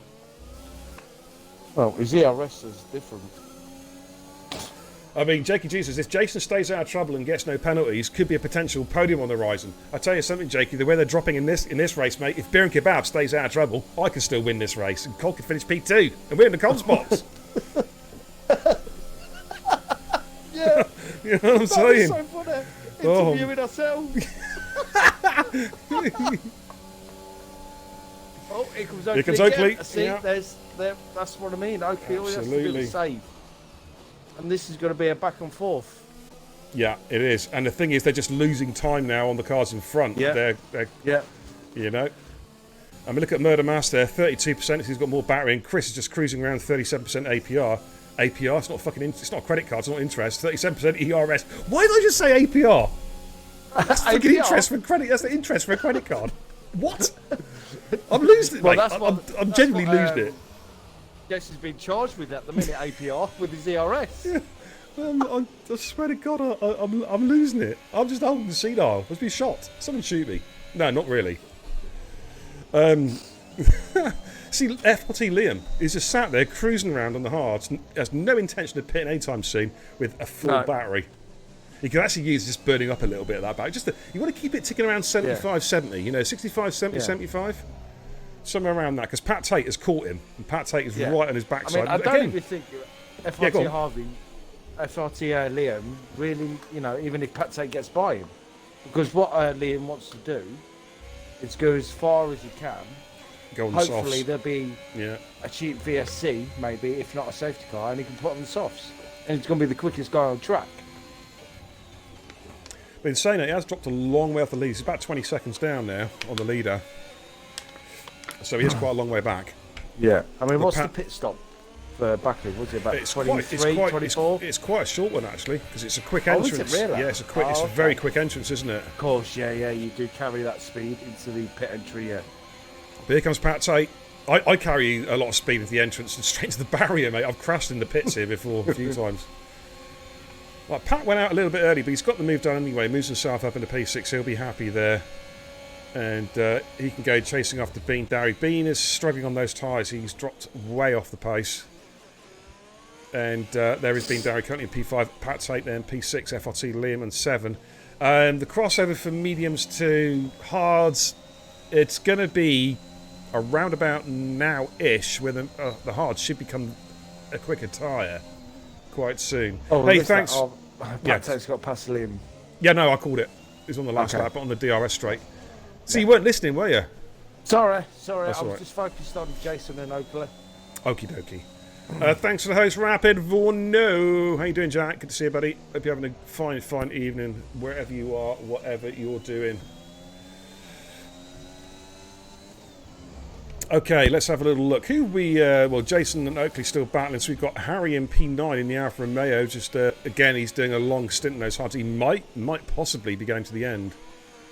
Well, his ERS is different. I mean, Jakey Jesus, if Jason stays out of trouble and gets no penalties, could be a potential podium on the horizon. I tell you something, Jakey, the way they're dropping in this race, mate, if Beer and Kebab stays out of trouble, I can still win this race, and Cole can finish P2, and we're in the Coles box. Yeah. You know what I'm saying? So funny. Interviewing ourselves. Oh, here comes Oakley. Here comes Oakley. Yeah, see, that's what I mean. Oakley always has to do the save. And this is going to be a back and forth. Yeah, it is. And the thing is, they're just losing time now on the cars in front. Yeah. They're you know. I mean, look at Murder Mass there, 32%. He's got more battery. And Chris is just cruising around 37% APR. APR, it's not fucking. It's not a credit card. It's not interest. 37% ERS. Why did I just say APR? That's fucking interest for credit. That's the interest for a credit card. What? I'm losing it, mate. I'm genuinely losing it. Jason's been charged with that the minute APR with his ERS. Yeah. I swear to God, I'm losing it. I'm just holding the seat dial. I must be shot. Someone shoot me. No, not really. See, FRT Liam is just sat there cruising around on the hards, has no intention of pitting anytime soon with a full battery. You can actually use this burning up a little bit of that battery. You want to keep it ticking around 75, 70, you know, 65, 70, 75? Somewhere around that, because Pat Tate has caught him, and Pat Tate is right on his backside. I mean, I don't even think FRT Harvey, FRT Liam, really, you know, even if Pat Tate gets by him. Because what Liam wants to do is go as far as he can. Go on the softs. Hopefully there'll be a cheap VSC, maybe, if not a safety car, and he can put on the softs. And it's going to be the quickest guy on track. But in saying that, he has dropped a long way off the lead. He's about 20 seconds down now on the leader. So he is quite a long way back. Yeah. I mean, what's the pit stop for Baku? Was it about 23, 24? It's quite a short one, actually, because it's a quick entrance. Is it really? Yeah, it's a very quick entrance, isn't it? Of course, yeah, you do carry that speed into the pit entry, yeah. But here comes Pat Tate. I carry a lot of speed into the entrance and straight to the barrier, mate. I've crashed in the pits here before a few times. Right, Pat went out a little bit early, but he's got the move done anyway. Moves himself up into P6. He'll be happy there. And he can go chasing after Bean. Darry Bean is struggling on those tyres. He's dropped way off the pace. And there is Bean Darry currently in P5. Pat Tate then P6, FRT Liam and 7. The crossover from mediums to hards, it's going to be around about now-ish, where the hards should become a quicker tyre quite soon. Hey, thanks. Pat Tate's got past Liam. Yeah, no, I called it. It was on the last lap, but on the DRS straight. So you weren't listening, were you? Sorry. That's I was just focused on Jason and Oakley. Okie dokie. Thanks for the host, Rapid Vorno. How you doing, Jack? Good to see you, buddy. Hope you're having a fine evening wherever you are, whatever you're doing. Okay, let's have a little look. Who we... well, Jason and Oakley still battling, so we've got Harry in P9 in the Alfa Romeo. Just, again, he's doing a long stint in those hards. He might possibly be going to the end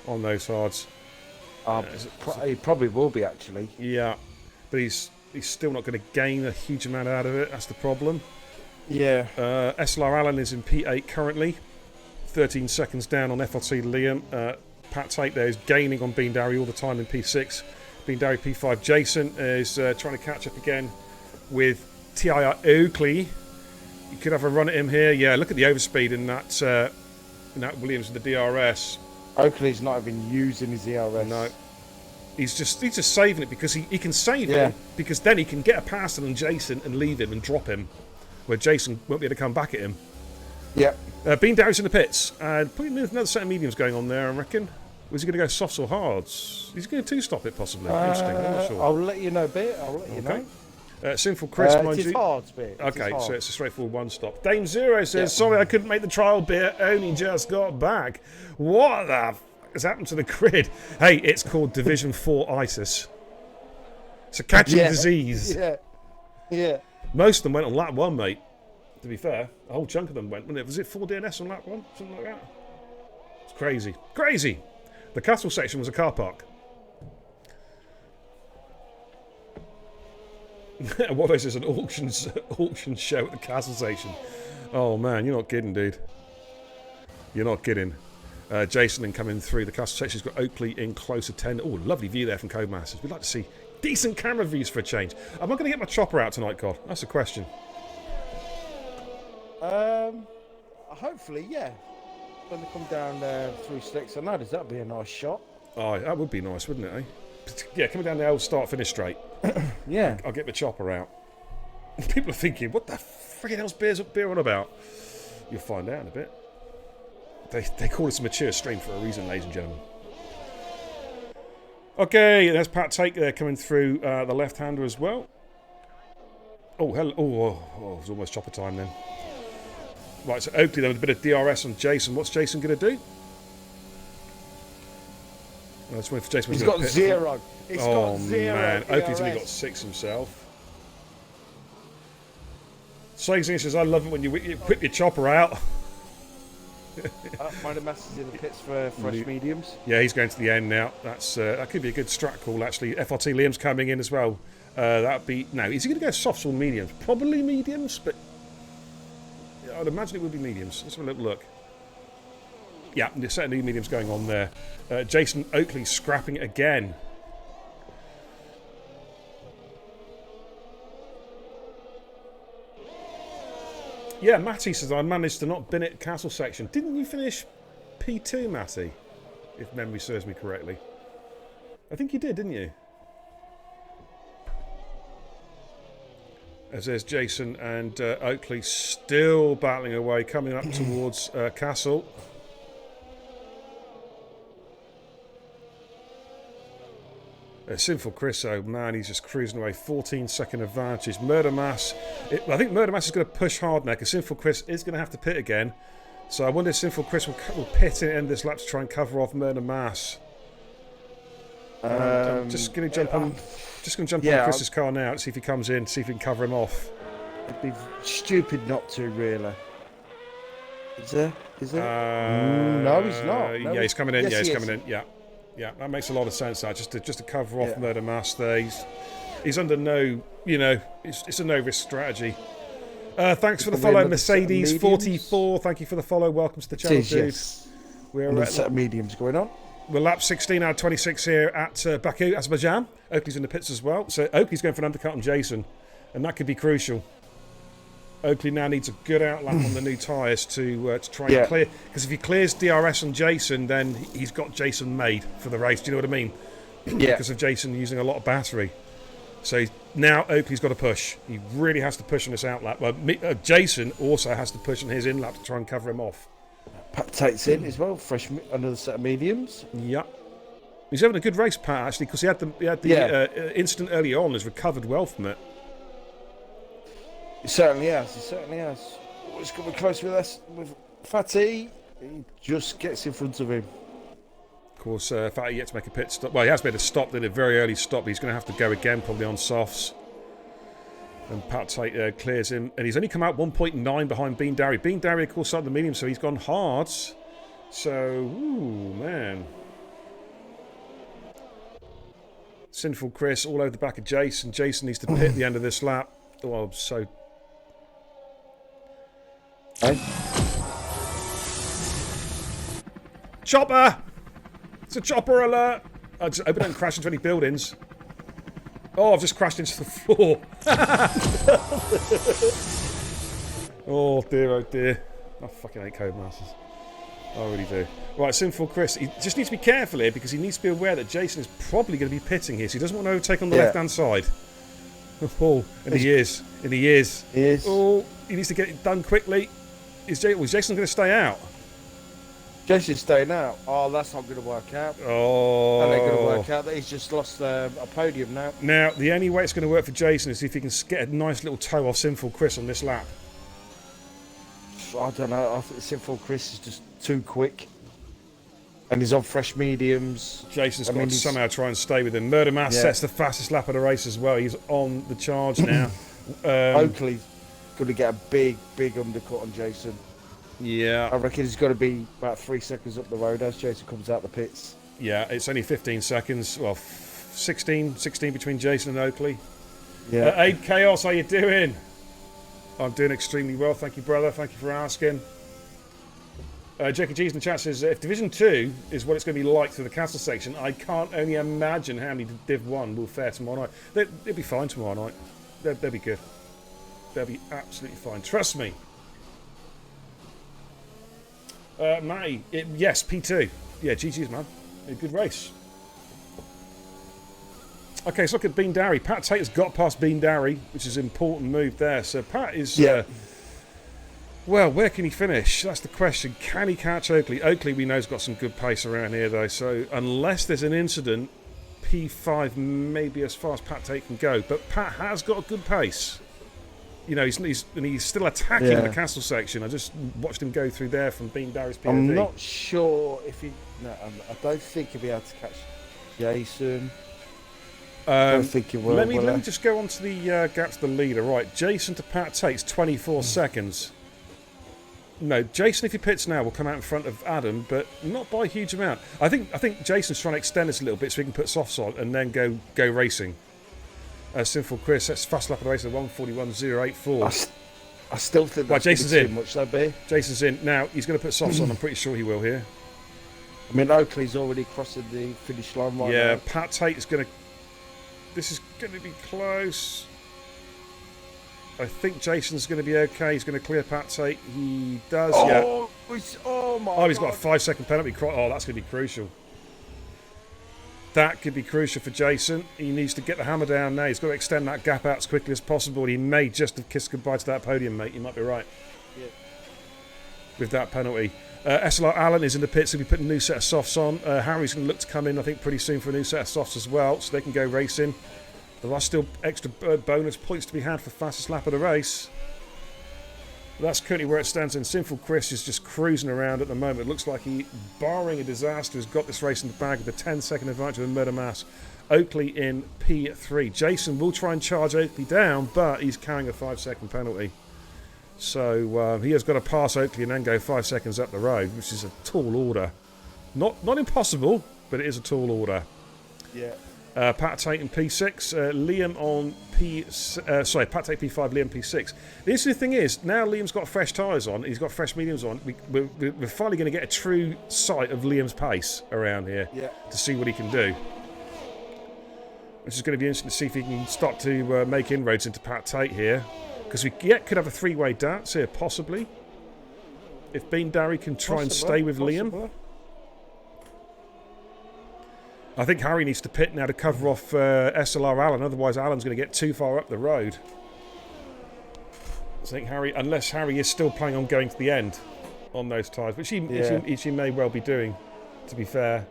on those hards. He probably will be, actually. Yeah, but he's still not going to gain a huge amount out of it. That's the problem. Yeah. SLR Allen is in P8 currently. 13 seconds down on FLT Liam. Pat Tate there is gaining on Bean Darry all the time in P6. Bean Darry P5. Jason is trying to catch up again with TIR Oakley. You could have a run at him here. Yeah, look at the overspeed in that Williams with the DRS. Oakley's not even using his ERS. No. He's just saving it because he can save it because then he can get a pass on Jason and leave him and drop him where Jason won't be able to come back at him. Yeah. Bean Darry's in the pits. Probably another set of mediums going on there, I reckon. Was he going to go softs or hards? He's going to two-stop it, possibly. Interesting, I'm not sure. I'll let you know, bit. I'll let you know. Sinful Chris, mind it's you. Hards, bit. Okay, so it's a straightforward one-stop. Dame Zero says, sorry I couldn't make the trial bit, only just got back. What the f*** has happened to the grid? Hey, it's called Division 4 ISIS. It's a catching disease. Yeah. Most of them went on lap 1, mate. To be fair, a whole chunk of them went, wasn't it? Was it 4 DNS on lap 1? Something like that? It's crazy. Crazy! The castle section was a car park. What is this, an auction show at the castle station? Oh man, you're not kidding, dude. You're not kidding. Jason and coming through the castle section's got Oakley in close to 10. Oh, lovely view there from Codemasters. We'd like to see decent camera views for a change. Am I going to get my chopper out tonight, God? That's the question. Hopefully, yeah. When they come down through slicks and ladders, that'd be a nice shot. Oh, that would be nice, wouldn't it, eh? Yeah, coming down the old start-finish straight. Yeah. I'll get the chopper out. People are thinking, what the friggin' hell's beer on about? You'll find out in a bit. They call this a mature stream for a reason, ladies and gentlemen. Okay, there's Pat Take there coming through the left-hander as well. Oh, hello. Oh, it was almost chopper time then. Right, so Oakley then with a bit of DRS on Jason. What's Jason going to do? I just waiting for Jason. He's got zero. He's got zero. Man, Oakley's only got 6 himself. Slagsing says, I love it when you whip your chopper out. Minor Masters in the pits for fresh mediums. Yeah, he's going to the end now. That's that could be a good strat call, actually. FRT Liam's coming in as well. That'd be... No, is he going to go softs or mediums? Probably mediums, but... I'd imagine it would be mediums. Let's have a little look. Yeah, there's a set of new mediums going on there. Jason Oakley scrapping again. Yeah, Matty says, I managed to not bin it castle section. Didn't you finish P2, Matty? If memory serves me correctly. I think you did, didn't you? As there's Jason and Oakley still battling away, coming up towards Castle. Sinful Chris, oh man, he's just cruising away. 14-second advantage. Murder Mass. I think Murder Mass is going to push hard now because Sinful Chris is going to have to pit again. So I wonder if Sinful Chris will pit in the end of this lap to try and cover off Murder Mass. I'm just going to jump on. Just going to jump on Chris's car now to see if he comes in, see if we can cover him off. It'd be stupid not to, really. Is there? No, he's not. No, yeah, he's coming in. Yes, yeah, he's he coming in. Yeah, that makes a lot of sense. That just to cover off Murder Mass there. He's under no, it's a no risk strategy. Thanks for the follow, Mercedes 44. Thank you for the follow. Welcome to the channel, dude. Yes. We're a set of mediums going on. We're lap 16 out of 26 here at Baku, Azerbaijan. Oakley's in the pits as well. So Oakley's going for an undercut on Jason, and that could be crucial. Oakley now needs a good outlap on the new tyres to try and clear. Because if he clears DRS on Jason, then he's got Jason made for the race. Do you know what I mean? Because of Jason using a lot of battery. So now Oakley's got to push. He really has to push on this outlap. Well, Jason also has to push on his in-lap to try and cover him off. Pat Tate's in as well. Fresh, another set of mediums. Yeah. He's having a good race, Pat, actually, because he had the incident early on. Has recovered well from it. He certainly has. He certainly has. Oh, he's coming close with us with Fatty. He just gets in front of him. Of course, Fatty yet to make a pit stop. Well, he has made a stop, then a very early stop. He's going to have to go again, probably on softs. And Pat Tate clears him. And he's only come out 1.9 behind Bean Darry. Bean Darry, of course, started the medium, so he's gone hard. So, ooh, man. Sinful Chris all over the back of Jason. Jason needs to pit at the end of this lap. Oh, I'm so... Hey? Chopper! It's a chopper alert! I hope I don't crash into any buildings. Oh, I've just crashed into the floor. Oh dear. I fucking hate Codemasters. I really do. Right, Sinful Chris. He just needs to be careful here because he needs to be aware that Jason is probably going to be pitting here, so he doesn't want to overtake on the left-hand side. Oh, and he is. He is. Oh, he needs to get it done quickly. Was Jason going to stay out? Jason's staying out. Oh, that's not going to work out. Oh. That ain't going to work out. He's just lost a podium now. Now, the only way it's going to work for Jason is if he can get a nice little toe off Sinful Chris on this lap. I don't know. I think Sinful Chris is just too quick. And he's on fresh mediums. Jason's got to somehow try and stay with him. Murder Mass sets the fastest lap of the race as well. He's on the charge now. Oakley's going to get a big undercut on Jason. Yeah. I reckon he's got to be about 3 seconds up the road as Jason comes out the pits. Yeah, it's only 15 seconds. Well, 16 between Jason and Oakley. Yeah. Aid Chaos, how you doing? I'm doing extremely well, thank you, brother. Thank you for asking. Jackie G's in the chat says, if Division 2 is what it's going to be like through the castle section, I can't only imagine how many Div 1 will fare tomorrow night. They'll be fine tomorrow night. They'll be good. They'll be absolutely fine. Trust me. Matty, yes, P2. Yeah, GG's, man. A good race. Okay, let's look at Bean Darry. Pat Tate has got past Bean Darry, which is an important move there. So Pat is... well, where can he finish? That's the question. Can he catch Oakley? Oakley, we know, has got some good pace around here, though. So unless there's an incident, P5 may be as far as Pat Tate can go. But Pat has got a good pace. You know, he's still attacking the castle section. I just watched him go through there from Bean Darry's POV. I'm not sure if he... No, I don't think he'll be able to catch Jason. I don't think he will. Let me just go on to the gap to the leader. Right, Jason to Pat Tate's 24 seconds. No, Jason, if he pits now, will come out in front of Adam, but not by a huge amount. I think Jason's trying to extend this a little bit so he can put softs on and then go racing. Sinful Chris, that's fast lap of the race at 1:41.084. I still think that's Jason's too in. much, though, B. Jason's in. Now, he's going to put softs on. I'm pretty sure he will here. I mean, Oakley's already crossing the finish line right now. Yeah, Pat Tate is going to... This is going to be close. I think Jason's going to be okay. He's going to clear Pat Tate. He does, yeah. Oh, my God. He's got a 5-second penalty. Oh, that's going to be crucial. That could be crucial for Jason. He needs to get the hammer down now. He's got to extend that gap out as quickly as possible. He may just have kissed goodbye to that podium, mate. You might be right. Yeah. With that penalty. SLR Allen is in the pits. He'll be putting a new set of softs on. Harry's going to look to come in, I think, pretty soon for a new set of softs as well, so they can go racing. There are still extra bonus points to be had for fastest lap of the race. That's currently where it stands, and Sinful Chris is just cruising around at the moment. It looks like he, barring a disaster, has got this race in the bag with a 10-second advantage with Murder Mass. Oakley in P3. Jason will try and charge Oakley down, but he's carrying a 5-second penalty. So he has got to pass Oakley and then go 5 seconds up the road, which is a tall order. Not impossible, but it is a tall order. Yeah. Pat Tate in P6, Liam on Pat Tate P5, Liam P6. The interesting thing is, now Liam's got fresh tyres on, he's got fresh mediums on, we're finally going to get a true sight of Liam's pace around here to see what he can do. Which is going to be interesting to see if he can start to make inroads into Pat Tate here. Because we could have a three-way dance here, possibly. If Bean Darry can try and stay with Liam. I think Harry needs to pit now to cover off SLR Allen, otherwise Allen's going to get too far up the road. I think Harry, unless Harry is still planning on going to the end on those tyres, which he may well be doing, to be fair.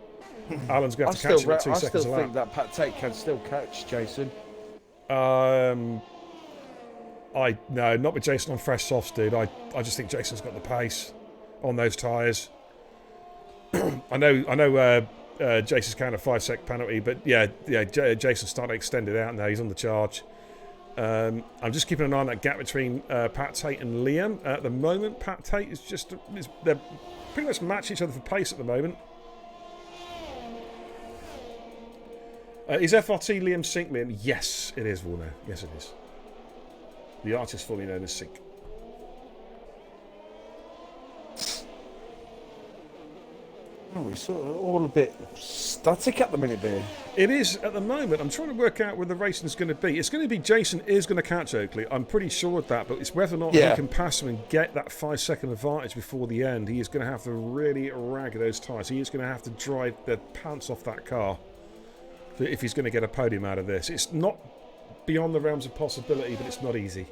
Allen's going to have to catch him at 2 seconds a lap. I still think that Pat Tate can still catch Jason. No, not with Jason on fresh softs, dude. I just think Jason's got the pace on those tyres. I know. Jason's counter 5-sec penalty, but yeah. Jason's starting to extend it out now. He's on the charge. I'm just keeping an eye on that gap between Pat Tate and Liam. At the moment, Pat Tate they're pretty much match each other for pace at the moment. Is FRT Liam Sink Liam? Yes, it is, Warner. Yes, it is. The artist formerly known as Sink. Oh, we're sort of all a bit static at the minute, there. It is at the moment. I'm trying to work out where the racing's going to be. It's going to be Jason is going to catch Oakley. I'm pretty sure of that, but it's whether or not he can pass him and get that 5-second advantage before the end. He is going to have to really rag those tyres. He is going to have to drive the pants off that car if he's going to get a podium out of this. It's not beyond the realms of possibility, but it's not easy.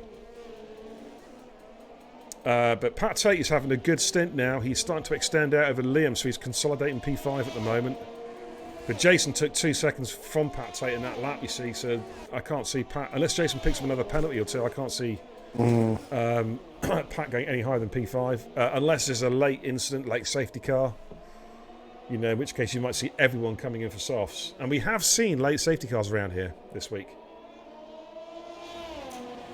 But Pat Tate is having a good stint now. He's starting to extend out over Liam, so he's consolidating P5 at the moment. But Jason took 2 seconds from Pat Tate in that lap, you see, so I can't see Pat, unless Jason picks up another penalty or two, I can't see Pat going any higher than P5, unless there's a late incident, late safety car, in which case you might see everyone coming in for softs. And we have seen late safety cars around here this week.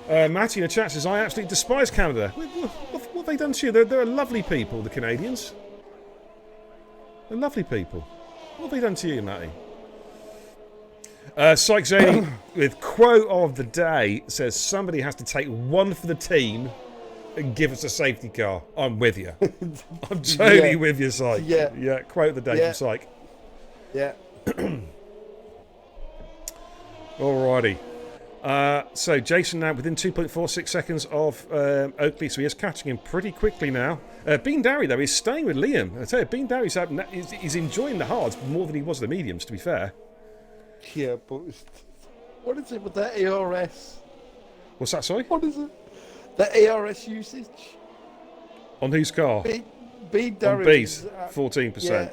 Matty in the chat says, I absolutely despise Canada. What have they done to you? They're lovely people, the Canadians. They're lovely people. What have they done to you, Matty? Syke Zany with quote of the day says, somebody has to take one for the team and give us a safety car. I'm with you. I'm totally with you, Syke. Yeah, quote of the day from Syke. Yeah. Alrighty. So Jason now within 2.46 seconds of Oakley, so he is catching him pretty quickly now. Bean Darry, though, is staying with Liam. I tell you, Bean Darry's he's enjoying the hards more than he was the mediums, to be fair. Yeah, but what is it with that ARS? What's that, sorry? What is it? The ARS usage? On whose car? Bean Darry. On B's, 14%. Yeah,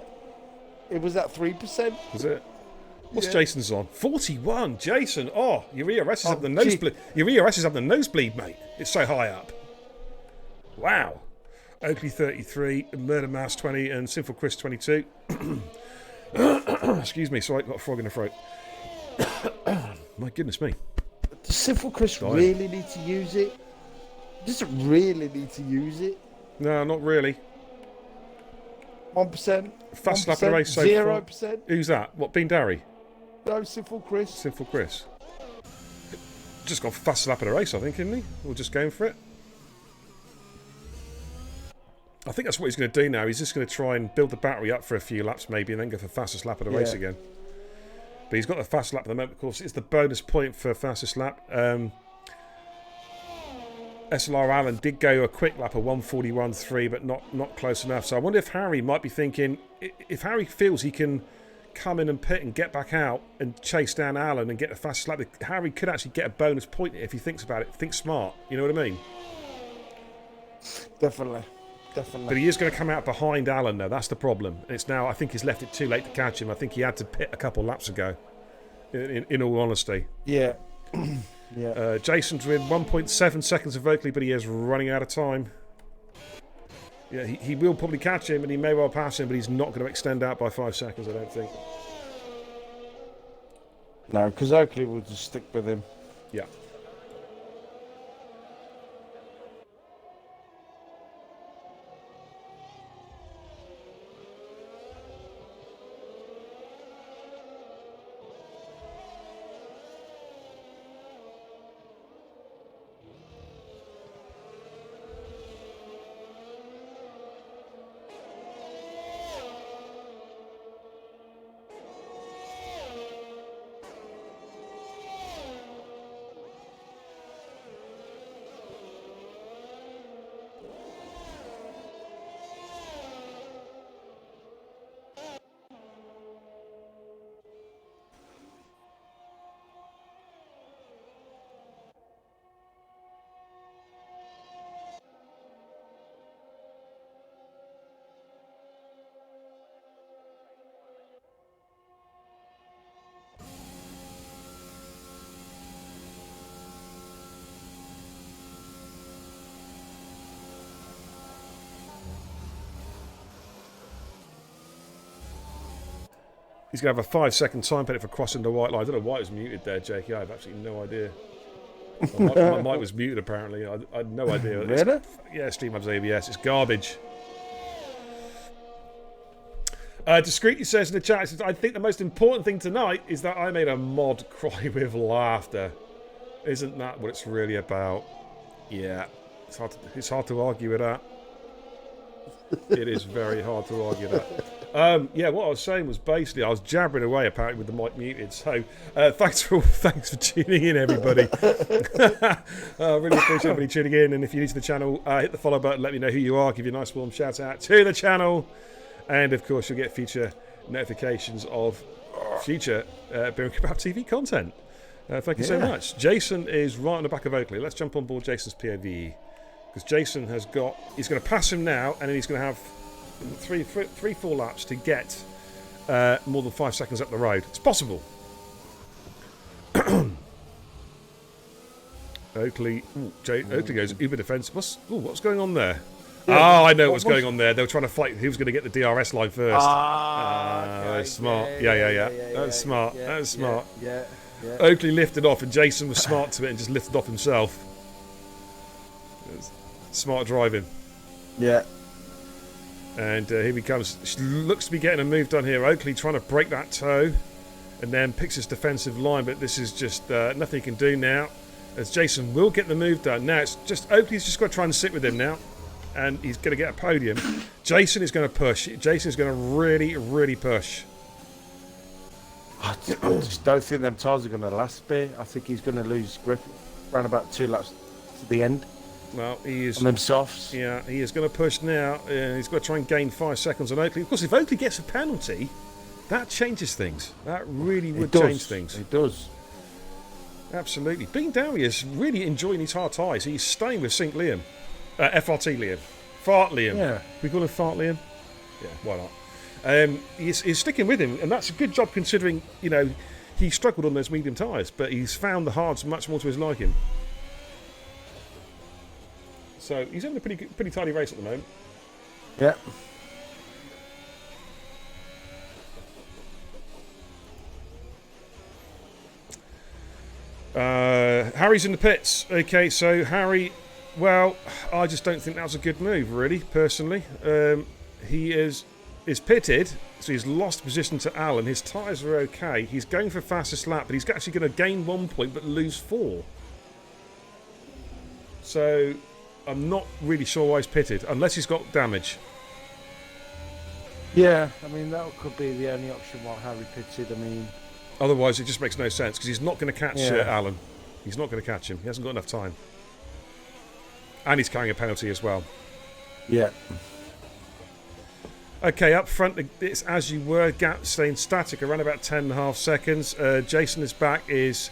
it was at 3%. Was it? What's Jason's on? 41. Jason. Oh, your ERS is up the nosebleed. Your ERS is up the nosebleed, mate. It's so high up. Wow. Oakley 33, Murder Mouse 20, and Sinful Chris 22. Excuse me. Sorry, I've got a frog in the throat. My goodness me. Does Sinful Chris really need to use it? Does it really need to use it? No, not really. 1%. Fast lap of the race so 0%. Who's that? What, Bean Darry? No, Sinful Chris. Sinful Chris. Just got fast lap of the race, I think, isn't he? Or just going for it. I think that's what he's going to do now. He's just going to try and build the battery up for a few laps maybe and then go for fastest lap of the race again. But he's got the fast lap at the moment, of course. It's the bonus point for fastest lap. SLR Allen did go a quick lap of 1:41.3, but not close enough. So I wonder if Harry might be thinking, if Harry feels he can come in and pit and get back out and chase down Allen and get the fastest lap, Harry could actually get a bonus point if he thinks about it, thinks smart. You know what I mean? Definitely. But he is going to come out behind Allen, though. That's the problem. It's now, I think he's left it too late to catch him. I think he had to pit a couple laps ago, in all honesty. Yeah. Jason's with 1.7 seconds of Oakley, but he is running out of time. Yeah, he will probably catch him, and he may well pass him, but he's not going to extend out by 5 seconds, I don't think. No, because Oakley will just stick with him. Yeah. He's going to have a 5-second time penalty for crossing the white line. I don't know why it was muted there, Jakey. I have absolutely no idea. My mic was muted, apparently. I had no idea. Really? Yeah, StreamYard's ABS. It's garbage. Discreetly says in the chat, says, I think the most important thing tonight is that I made a mod cry with laughter. Isn't that what it's really about? Yeah. It's hard to argue with that. It is very hard to argue that. Yeah, what I was saying was basically I was jabbering away apparently with the mic muted. So thanks for tuning in, everybody. I really appreciate everybody tuning in. And if you're new to the channel, hit the follow button. Let me know who you are. Give you a nice warm shout out to the channel. And of course, you'll get future notifications of future Beer and Kebab TV content. Thank you so much. Jason is right on the back of Oakley. Let's jump on board Jason's POV. Because Jason he's going to pass him now, and then he's going to have three, 4 laps to get more than 5 seconds up the road. It's possible. Oakley goes uber defense. What's going on there? Yeah, I know what's going on there. They were trying to fight who was going to get the DRS line first. Okay. That's smart. Yeah. That's smart. That's smart. Yeah. Oakley lifted off, and Jason was smart to it and just lifted off himself. Smart driving. Yeah. And here he comes. She looks to be getting a move done here. Oakley trying to break that toe and then picks his defensive line, but this is just nothing he can do now, as Jason will get the move done. Now it's just Oakley's just got to try and sit with him now, and he's going to get a podium. Jason is going to push. Jason is going to really, really push. I just don't think them tyres are going to last, Beer. I think he's going to lose grip around about 2 laps to the end. Well, he is on them softs. Yeah, he is going to push now. He's got to try and gain 5 seconds on Oakley. Of course, if Oakley gets a penalty, that changes things. That really would change things. It does. Absolutely. Bean Darius really enjoying his hard ties. He's staying with St. Liam. FRT Liam. Fart Liam. Yeah. We call him Fart Liam? Yeah, why not? He's sticking with him, and that's a good job considering, he struggled on those medium tyres, but he's found the hards much more to his liking. So he's having a pretty tidy race at the moment. Yeah. Harry's in the pits. Okay, so Harry, well, I just don't think that was a good move, really, personally. He is pitted, so he's lost position to Alan. His tyres are okay. He's going for fastest lap, but he's actually going to gain 1 point but lose 4. So I'm not really sure why he's pitted, unless he's got damage. Yeah, I mean, that could be the only option why Harry pitted. I mean, otherwise it just makes no sense, because he's not going to catch Alan. He's not going to catch him. He hasn't got enough time. And he's carrying a penalty as well. Yeah. Okay, up front, it's as you were. Gap staying static around about 10.5 seconds. Jason is back, is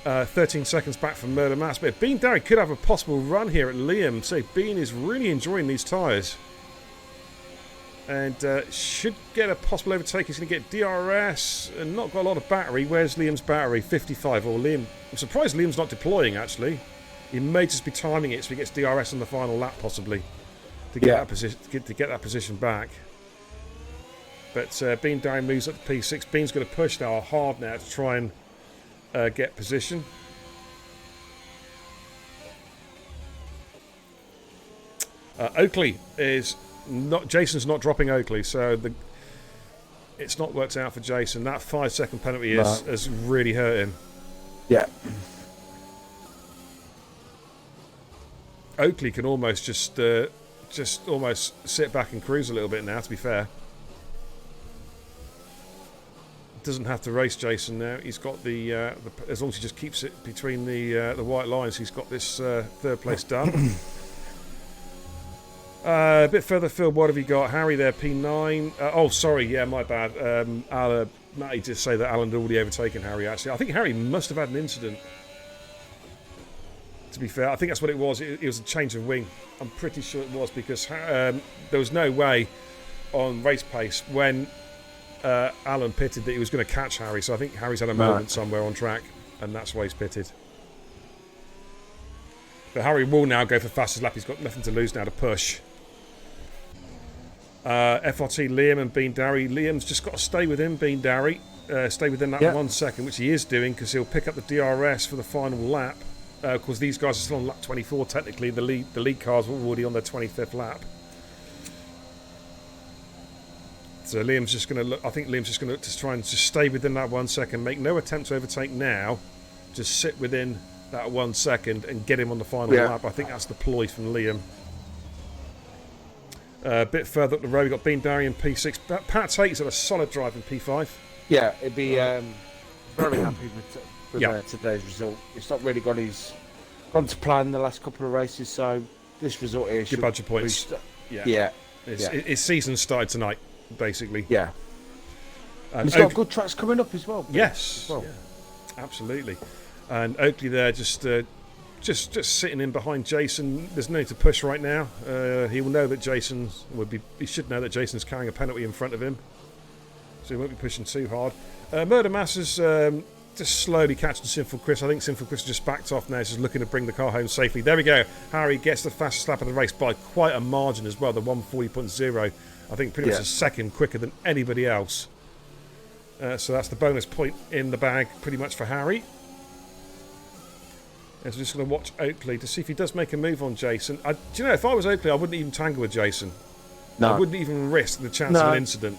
13 seconds back from Murder Mass. But Bean Derry could have a possible run here at Liam. So Bean is really enjoying these tyres. And should get a possible overtake. He's going to get DRS and not got a lot of battery. Where's Liam's battery? 55. Or Liam. I'm surprised Liam's not deploying, actually. He may just be timing it so he gets DRS on the final lap, possibly, to get that position back. But Bean Derry moves up to P6. Bean's going to push now hard now to try and get position. Oakley is not. Jason's not dropping Oakley, so it's not worked out for Jason. That 5-second penalty has really hurt him. Yeah. Oakley can almost just almost sit back and cruise a little bit now. To be fair, doesn't have to race Jason now. He's got the as long as he just keeps it between the white lines, he's got this third place done. A bit further field, what have you got? Harry there, P9. Oh, sorry, yeah, my bad. Matty did say that Alan had already overtaken Harry, actually. I think Harry must have had an incident, to be fair. I think that's what it was. It was a change of wing. I'm pretty sure it was, because there was no way on race pace when Alan pitted that he was going to catch Harry. So I think Harry's had a moment somewhere on track, and that's why he's pitted. But Harry will now go for fastest lap. He's got nothing to lose now to push. FRT Liam and Bean Darry. Liam's just got to stay with him, Bean Darry. Stay within that 1 second, which he is doing because he'll pick up the DRS for the final lap. Of course, these guys are still on lap 24. Technically, the lead cars were already on their 25th lap. So Liam's just going to look. I think Liam's just going to try and just stay within that 1 second. Make no attempt to overtake now. Just sit within that 1 second and get him on the final lap. I think that's the ploy from Liam. A bit further up the road, we've got Bean Darry in P6. Pat Tate's had a solid drive in P5. Yeah, it'd be very happy with today's result. It's not really gone to plan the last couple of races, so this result here should good bunch of points. His season started tonight, basically. Yeah. And he's got good tracks coming up as well. Yes. Well. Yeah, absolutely. And Oakley there just sitting in behind Jason. There's no need to push right now. He will know that he should know that Jason's carrying a penalty in front of him, so he won't be pushing too hard. Murder Mass is just slowly catching Sinful Chris. I think Sinful Chris just backed off now. He's just looking to bring the car home safely. There we go. Harry gets the fastest lap of the race by quite a margin as well. The 140.0. I think pretty much a second quicker than anybody else. So that's the bonus point in the bag pretty much for Harry. And so we're just going to watch Oakley to see if he does make a move on Jason. Do you know, if I was Oakley, I wouldn't even tangle with Jason. No. I wouldn't even risk the chance of an incident.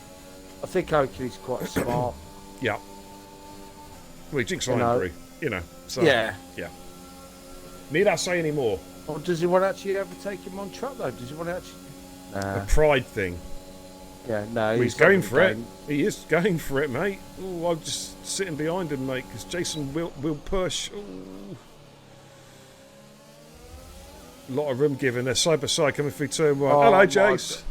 I think Oakley's quite smart. Yeah. Well, he drinks Iron Brew, So, yeah. Need I say any more? Or does he want to actually overtake him on track, though? Does he want to actually... A pride thing. Yeah, no. He's going for it. He is going for it, mate. Oh, I'm just sitting behind him, mate, because Jason will push. Ooh. A lot of room given. They're side by side coming through turn 1. Hello, Jace.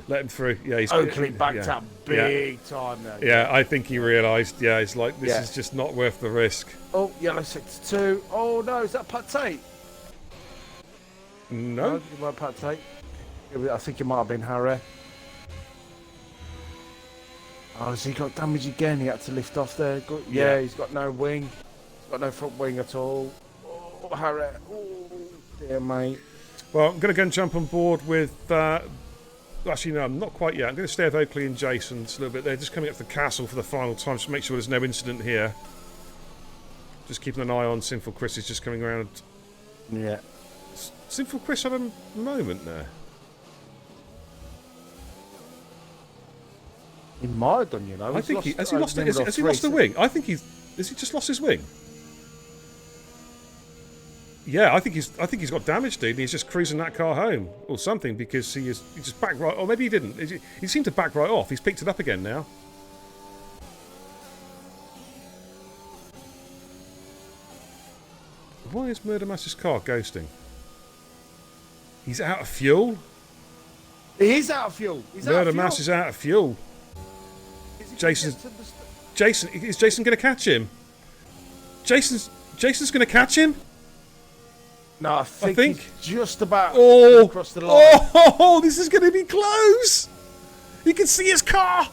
Let him through. Yeah, he's Oakley backed up big time now. Yeah, I think he realised. Yeah, he's like, this is just not worth the risk. Oh, yellow 6-2. Oh no, is that Pat Tate? No, it wasn't Pat Tate. I think it might have been Harry. Oh, has he got damage again? He had to lift off there. He's got no wing. He's got no front wing at all. Oh, Harry. Oh, dear, mate. Well, I'm going to go and jump on board with... actually, no, not quite yet. I'm going to stay with Oakley and Jason just a little bit. They're just coming up to the castle for the final time, just to make sure there's no incident here. Just keeping an eye on Sinful Chris. He's just coming around. Yeah. Sinful Chris had a moment there. He might have done, I think has he lost the wing? I think has he just lost his wing? Yeah, I think he's got damage, dude. And he's just cruising that car home or something because he just backed right. Or maybe he didn't. He seemed to back right off. He's picked it up again now. Why is Murder Mass's car ghosting? He's out of fuel. He's out of fuel. Murder Mass is out of fuel. Jason, is Jason going to catch him? Jason's going to catch him? No, I think he's just about across the line. Oh, this is going to be close. You can see his car.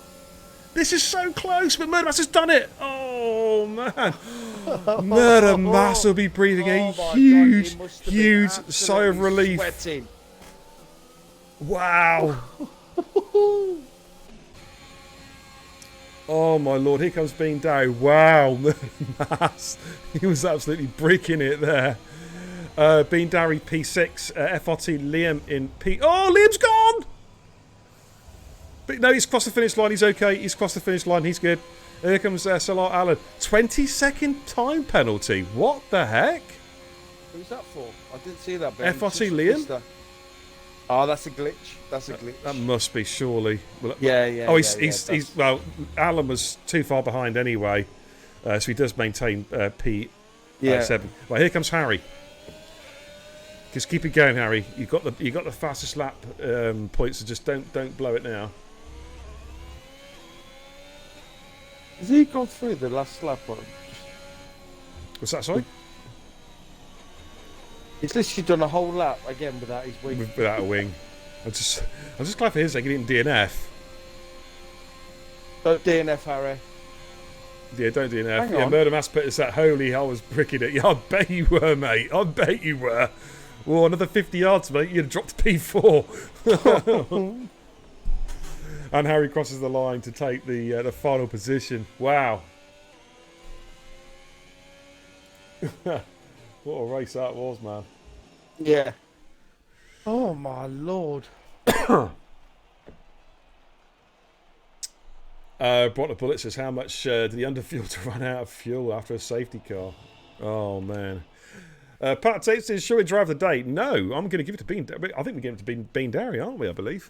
This is so close, but Murder Mass has done it. Oh, man. Murder Mass will be breathing a huge sigh of relief. Sweating. Wow. Oh, my Lord. Here comes Bean Darry. Wow, Murder Mass. He was absolutely breaking it there. Bean Darry P6, FRT Liam in P... Oh, Liam's gone! But no, he's crossed the finish line. He's okay. He's crossed the finish line. He's good. Here comes Salah Allen. 20-second time penalty. What the heck? Who's that for? I didn't see that. FRT Liam? Oh, that's a glitch. That must be, surely. Well, yeah. Oh, he's well, Allen was too far behind anyway. So he does maintain P7. Right, here comes Harry. Just keep it going, Harry. You got the fastest lap points, so just don't blow it now. Has he gone through the last lap? What's that, sorry? He's literally done a whole lap again without his wing. Without a wing. I'm just glad for his sake he didn't DNF. Don't DNF, Harry. Yeah, don't DNF. Yeah, Murder Mass put us at holy, I was bricking it. Yeah, I bet you were, mate. I bet you were. Well, another 50 yards, mate. You'd have dropped to P4. And Harry crosses the line to take the final position. Wow. What a race that was, man. Yeah. Oh my lord. Brought the bullet says, how much did the underfuel to run out of fuel after a safety car? Oh, man. Pat Tate says, shall we drive the day? No, I'm going to give it to Bean. I think we're giving it to Bean Derry, aren't we, I believe?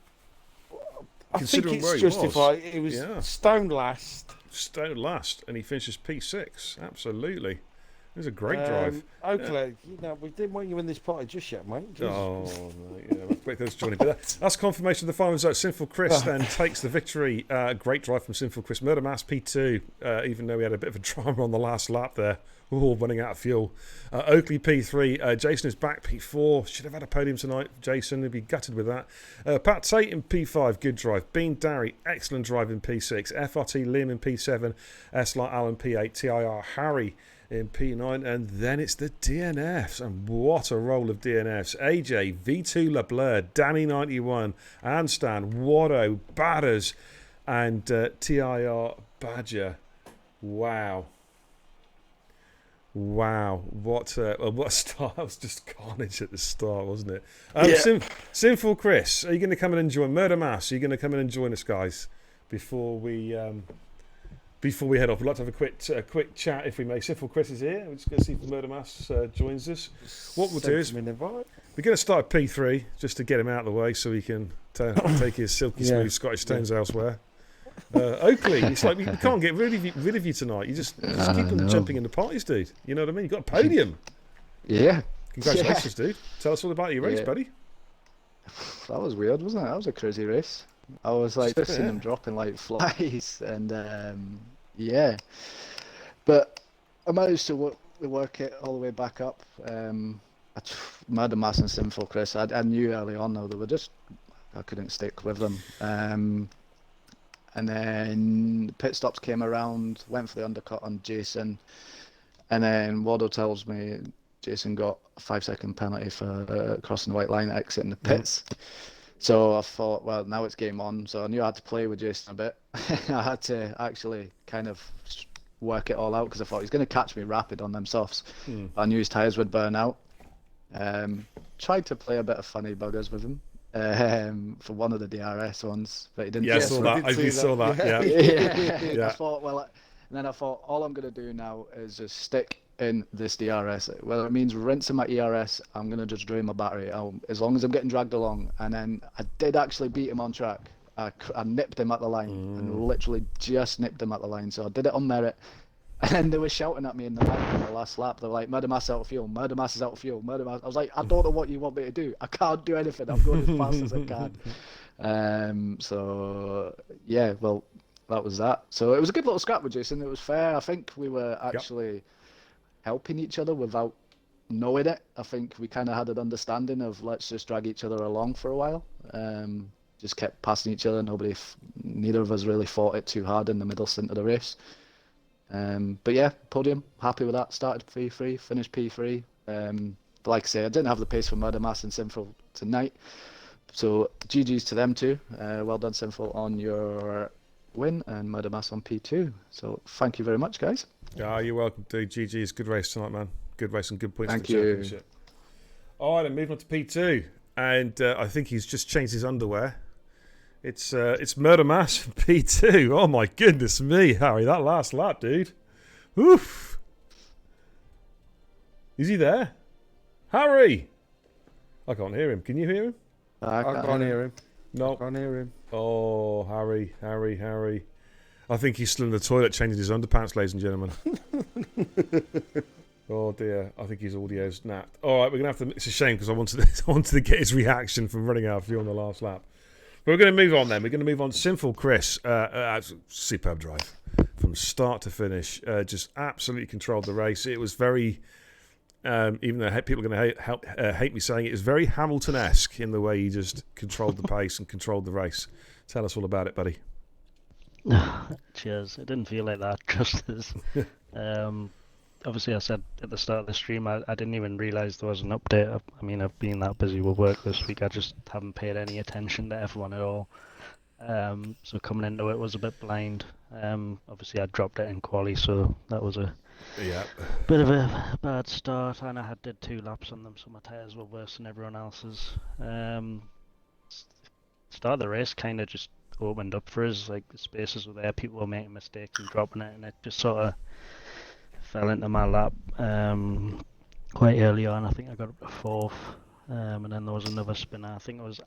I think it's justified. It was stone last. Stone last, and he finishes P6. Absolutely. It was a great drive. Oakley, we didn't want you in this party just yet, mate. Oh, no, yeah, wait, those joining. But that's confirmation of the final result. Sinful Chris then takes the victory. Great drive from Sinful Chris. Murder Mass P2, even though we had a bit of a drama on the last lap there. All running out of fuel. Oakley P3. Jason is back P4. Should have had a podium tonight. Jason would be gutted with that. Pat Tate in P5. Good drive. Bean Darry. Excellent drive in P6. FRT Liam in P7. S-Light Allen P8. TIR Harry in P9. And then it's the DNFs. And what a roll of DNFs. AJ, V2 LeBlur, Danny 91, Anstan, Watto, Batters, and TIR Badger. Wow. Wow, what a start. That was just carnage at the start, wasn't it? Sinful Chris, are you going to come and enjoy Murder Mass? Are you going to come and join us, guys, before we head off? We'd like to have a quick chat, if we may. Sinful Chris is here. We're just going to see if Murder Mass joins us. What we'll do is we're going to start at P3 just to get him out of the way so he can take his silky smooth Scottish tones elsewhere. Oakley, it's like we can't get rid of you tonight. You just keep on jumping into parties, dude. You know what I mean? You got a podium. Yeah. Congratulations, dude. Tell us all about your race, buddy. That was weird, wasn't it? That was a crazy race. I was like just seeing them dropping like flies, and but I managed to work it all the way back up. Murder Mass and Sinful Chris, I knew early on though I couldn't stick with them. And then pit stops came around, went for the undercut on Jason, and then Wado tells me Jason got a 5-second penalty for crossing the white line, exiting the pits. So I thought, well, now it's game on. So I knew I had to play with Jason a bit. I had to actually kind of work it all out because I thought he's going to catch me rapid on them softs. I knew his tyres would burn out. Tried to play a bit of funny buggers with him. For one of the DRS ones, but he didn't. Yeah, I saw that. I saw that. Yeah. I thought, and then I thought, all I'm going to do now is just stick in this DRS. Well, it means rinsing my ERS. I'm going to just drain my battery as long as I'm getting dragged along. And then I did actually beat him on track. I nipped him at the line and literally just nipped him at the line. So I did it on merit. And then they were shouting at me in the back on the last lap. They were like, Murder Mass out of fuel, Murder Mass is out of fuel, Murder Mass. I was like, I don't know what you want me to do. I can't do anything. I'm going as fast as I can. So, yeah, well, that was that. So it was a good little scrap with Jason. It was fair. I think we were actually helping each other without knowing it. I think we kind of had an understanding of let's just drag each other along for a while. Just kept passing each other. Neither of us really fought it too hard in the middle stint of the race. But yeah, podium, happy with that. Started P3, finished P3. But like I say, I didn't have the pace for Murder Mass and Sinful tonight. So GG's to them too. Well done, Sinful, on your win, and Murder Mass on P2. So thank you very much, guys. Yeah, you're welcome, dude. GG's. Good race tonight, man. Good race and good points Thank for the you. championship. All right, then moving on to P2. And I think he's just changed his underwear. It's Murder Mass P2. Oh my goodness me, Harry, that last lap, dude. Oof. Is he there? Harry! I can't hear him. Can you hear him? I can't hear him. No. I can't hear him. Oh, Harry. I think he's still in the toilet changing his underpants, ladies and gentlemen. Oh dear, I think his audio's napped. All right, we're gonna have to. It's a shame because I wanted to get his reaction from running out of fuel on the last lap. But we're going to move on then. We're going to move on. Sinful Chris, superb drive from start to finish. Just absolutely controlled the race. It was very, even though people are going to hate me saying it, was very Hamilton-esque in the way he just controlled the pace and controlled the race. Tell us all about it, buddy. Cheers. It didn't feel like that, just as. Obviously, I said at the start of the stream, I didn't even realise there was an update. I mean, I've been that busy with work this week, I just haven't paid any attention to F1 at all. So coming into it was a bit blind. Obviously I dropped it in quali, so that was a Yeah. bit of a bad start, and I did 2 laps on them, so my tyres were worse than everyone else's. Start of the race kind of just opened up for us, like the spaces were there, people were making mistakes and dropping it, and it just sort of fell into my lap quite early on. I think I got up to fourth, and then there was another spinner. I think it was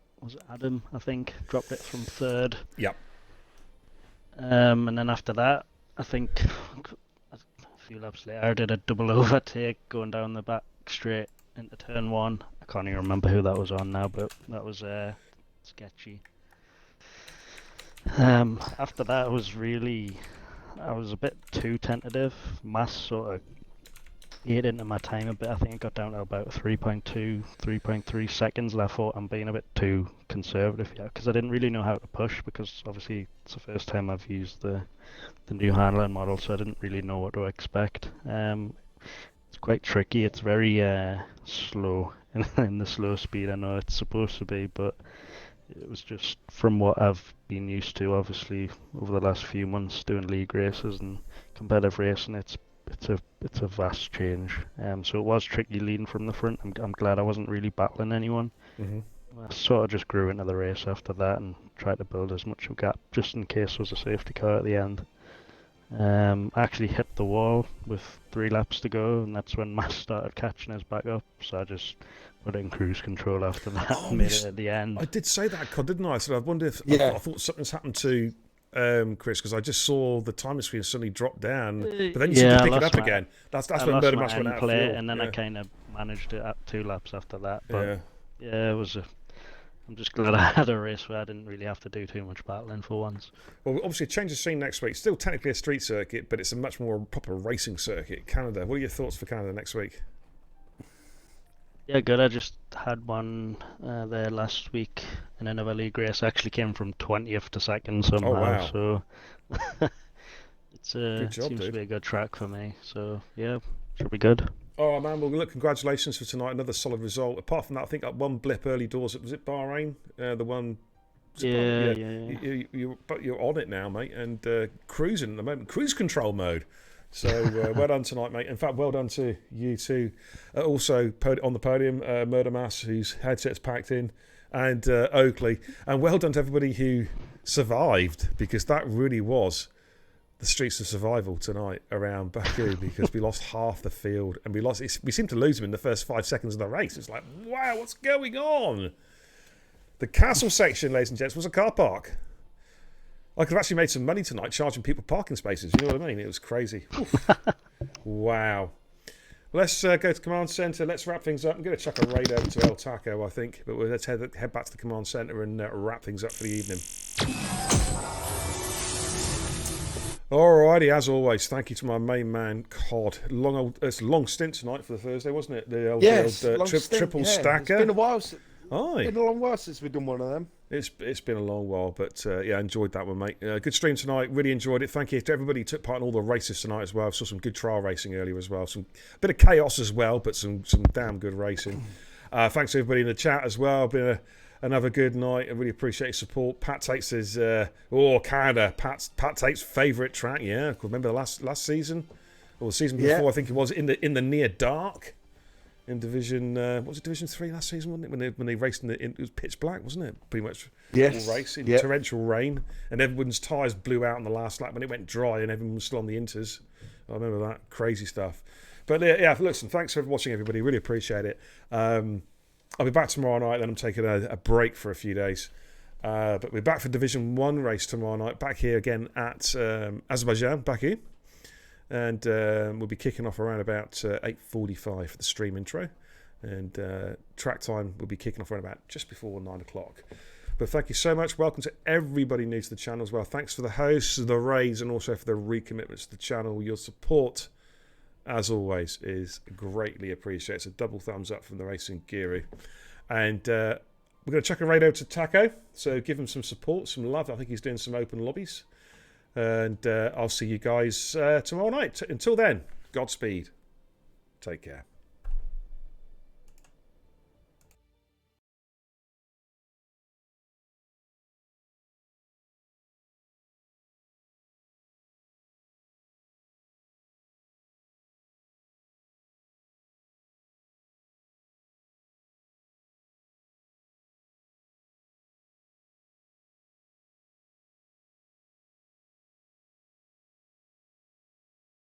Adam. I think dropped it from third. Yep. And then after that, I think a few laps later, I did a double overtake going down the back straight into turn one. I can't even remember who that was on now, but that was sketchy. After that, I was a bit too tentative. Mass sort of ate into my time a bit. I think it got down to about 3.2, 3.3 seconds, and I thought I'm being a bit too conservative here because I didn't really know how to push, because obviously it's the first time I've used the new handling model, so I didn't really know what to expect. It's quite tricky. It's very slow in the slow speed. I know it's supposed to be, but it was just from what I've been used to, obviously over the last few months doing league races and competitive racing. It's a vast change. So it was tricky leading from the front. I'm glad I wasn't really battling anyone. Mm-hmm. I sort of just grew into the race after that and tried to build as much of a gap just in case there was a safety car at the end. I actually hit the wall with 3 laps to go, and that's when Mass started catching us back up. So I just put it in cruise control after that and made it at the end. I did say that, Cod, didn't I? So I wonder if Yeah. I thought something's happened to Chris, because I just saw the timing screen suddenly drop down, but then you seem to pick it up again. That's when Murder Mass went out of fuel. And then I kind of managed it at 2 laps after that. But yeah, it was I'm just glad I had a race where I didn't really have to do too much battling for once. Well, obviously, a change of scene next week. Still technically a street circuit, but it's a much more proper racing circuit. Canada. What are your thoughts for Canada next week? Yeah, good. I just had one there last week in another league race. I actually came from 20th to 2nd somehow. Oh, wow. So it's Good job, seems dude. to be a good track for me. So yeah, should be good. Oh man, well look, congratulations for tonight. Another solid result. Apart from that, I think one blip early doors. Was it Bahrain? The one. Yeah. But you're on it now, mate, and cruising at the moment. Cruise control mode. So well done tonight, mate. In fact, well done to you too. Also on the podium, Murder Mass, whose headset's packed in, and Oakley. And well done to everybody who survived, because that really was the streets of survival tonight around Baku, because we lost half the field, and we seemed to lose them in the first 5 seconds of the race. It's like, wow, what's going on? The castle section, ladies and gents, was a car park. I could have actually made some money tonight charging people parking spaces. You know what I mean? It was crazy. Wow. Let's go to Command Centre. Let's wrap things up. I'm going to chuck a raid over to El Taco, I think. But let's head back to the Command Centre and wrap things up for the evening. Alrighty, as always, thank you to my main man, Cod. It's a long stint tonight for the Thursday, wasn't it? The old triple stacker. It's been a while. Aye. Been a long while since we've done one of them. It's been a long while, but yeah, enjoyed that one, mate. Good stream tonight. Really enjoyed it. Thank you to everybody who took part in all the races tonight as well. I saw some good trial racing earlier as well. Some bit of chaos as well, but some damn good racing. Thanks to everybody in the chat as well. Been another good night. I really appreciate your support. Pat Tate says, Canada. Pat Tate's favourite track. Yeah, remember the last season, or the season before? I think it was in the near dark. In Division, was it Division 3 last season, wasn't it? When they raced it was pitch black, wasn't it? Pretty much all race in torrential rain, and everyone's tyres blew out on the last lap when it went dry, and everyone was still on the inters. I remember that crazy stuff. But yeah, listen, thanks for watching, everybody. Really appreciate it. I'll be back tomorrow night. Then I'm taking a break for a few days. But we're back for Division 1 race tomorrow night. Back here again at Azerbaijan, Baku. And we'll be kicking off around about 8:45 for the stream intro, and track time will be kicking off around about just before 9 o'clock. But thank you so much. Welcome to everybody new to the channel as well. Thanks for the hosts, the raids, and also for the recommitments to the channel. Your support, as always, is greatly appreciated. So double thumbs up from the Racing Guru. And we're going to chuck a raid over to Taco, so give him some support, some love. I think he's doing some open lobbies. And I'll see you guys tomorrow night. Until then, Godspeed. Take care.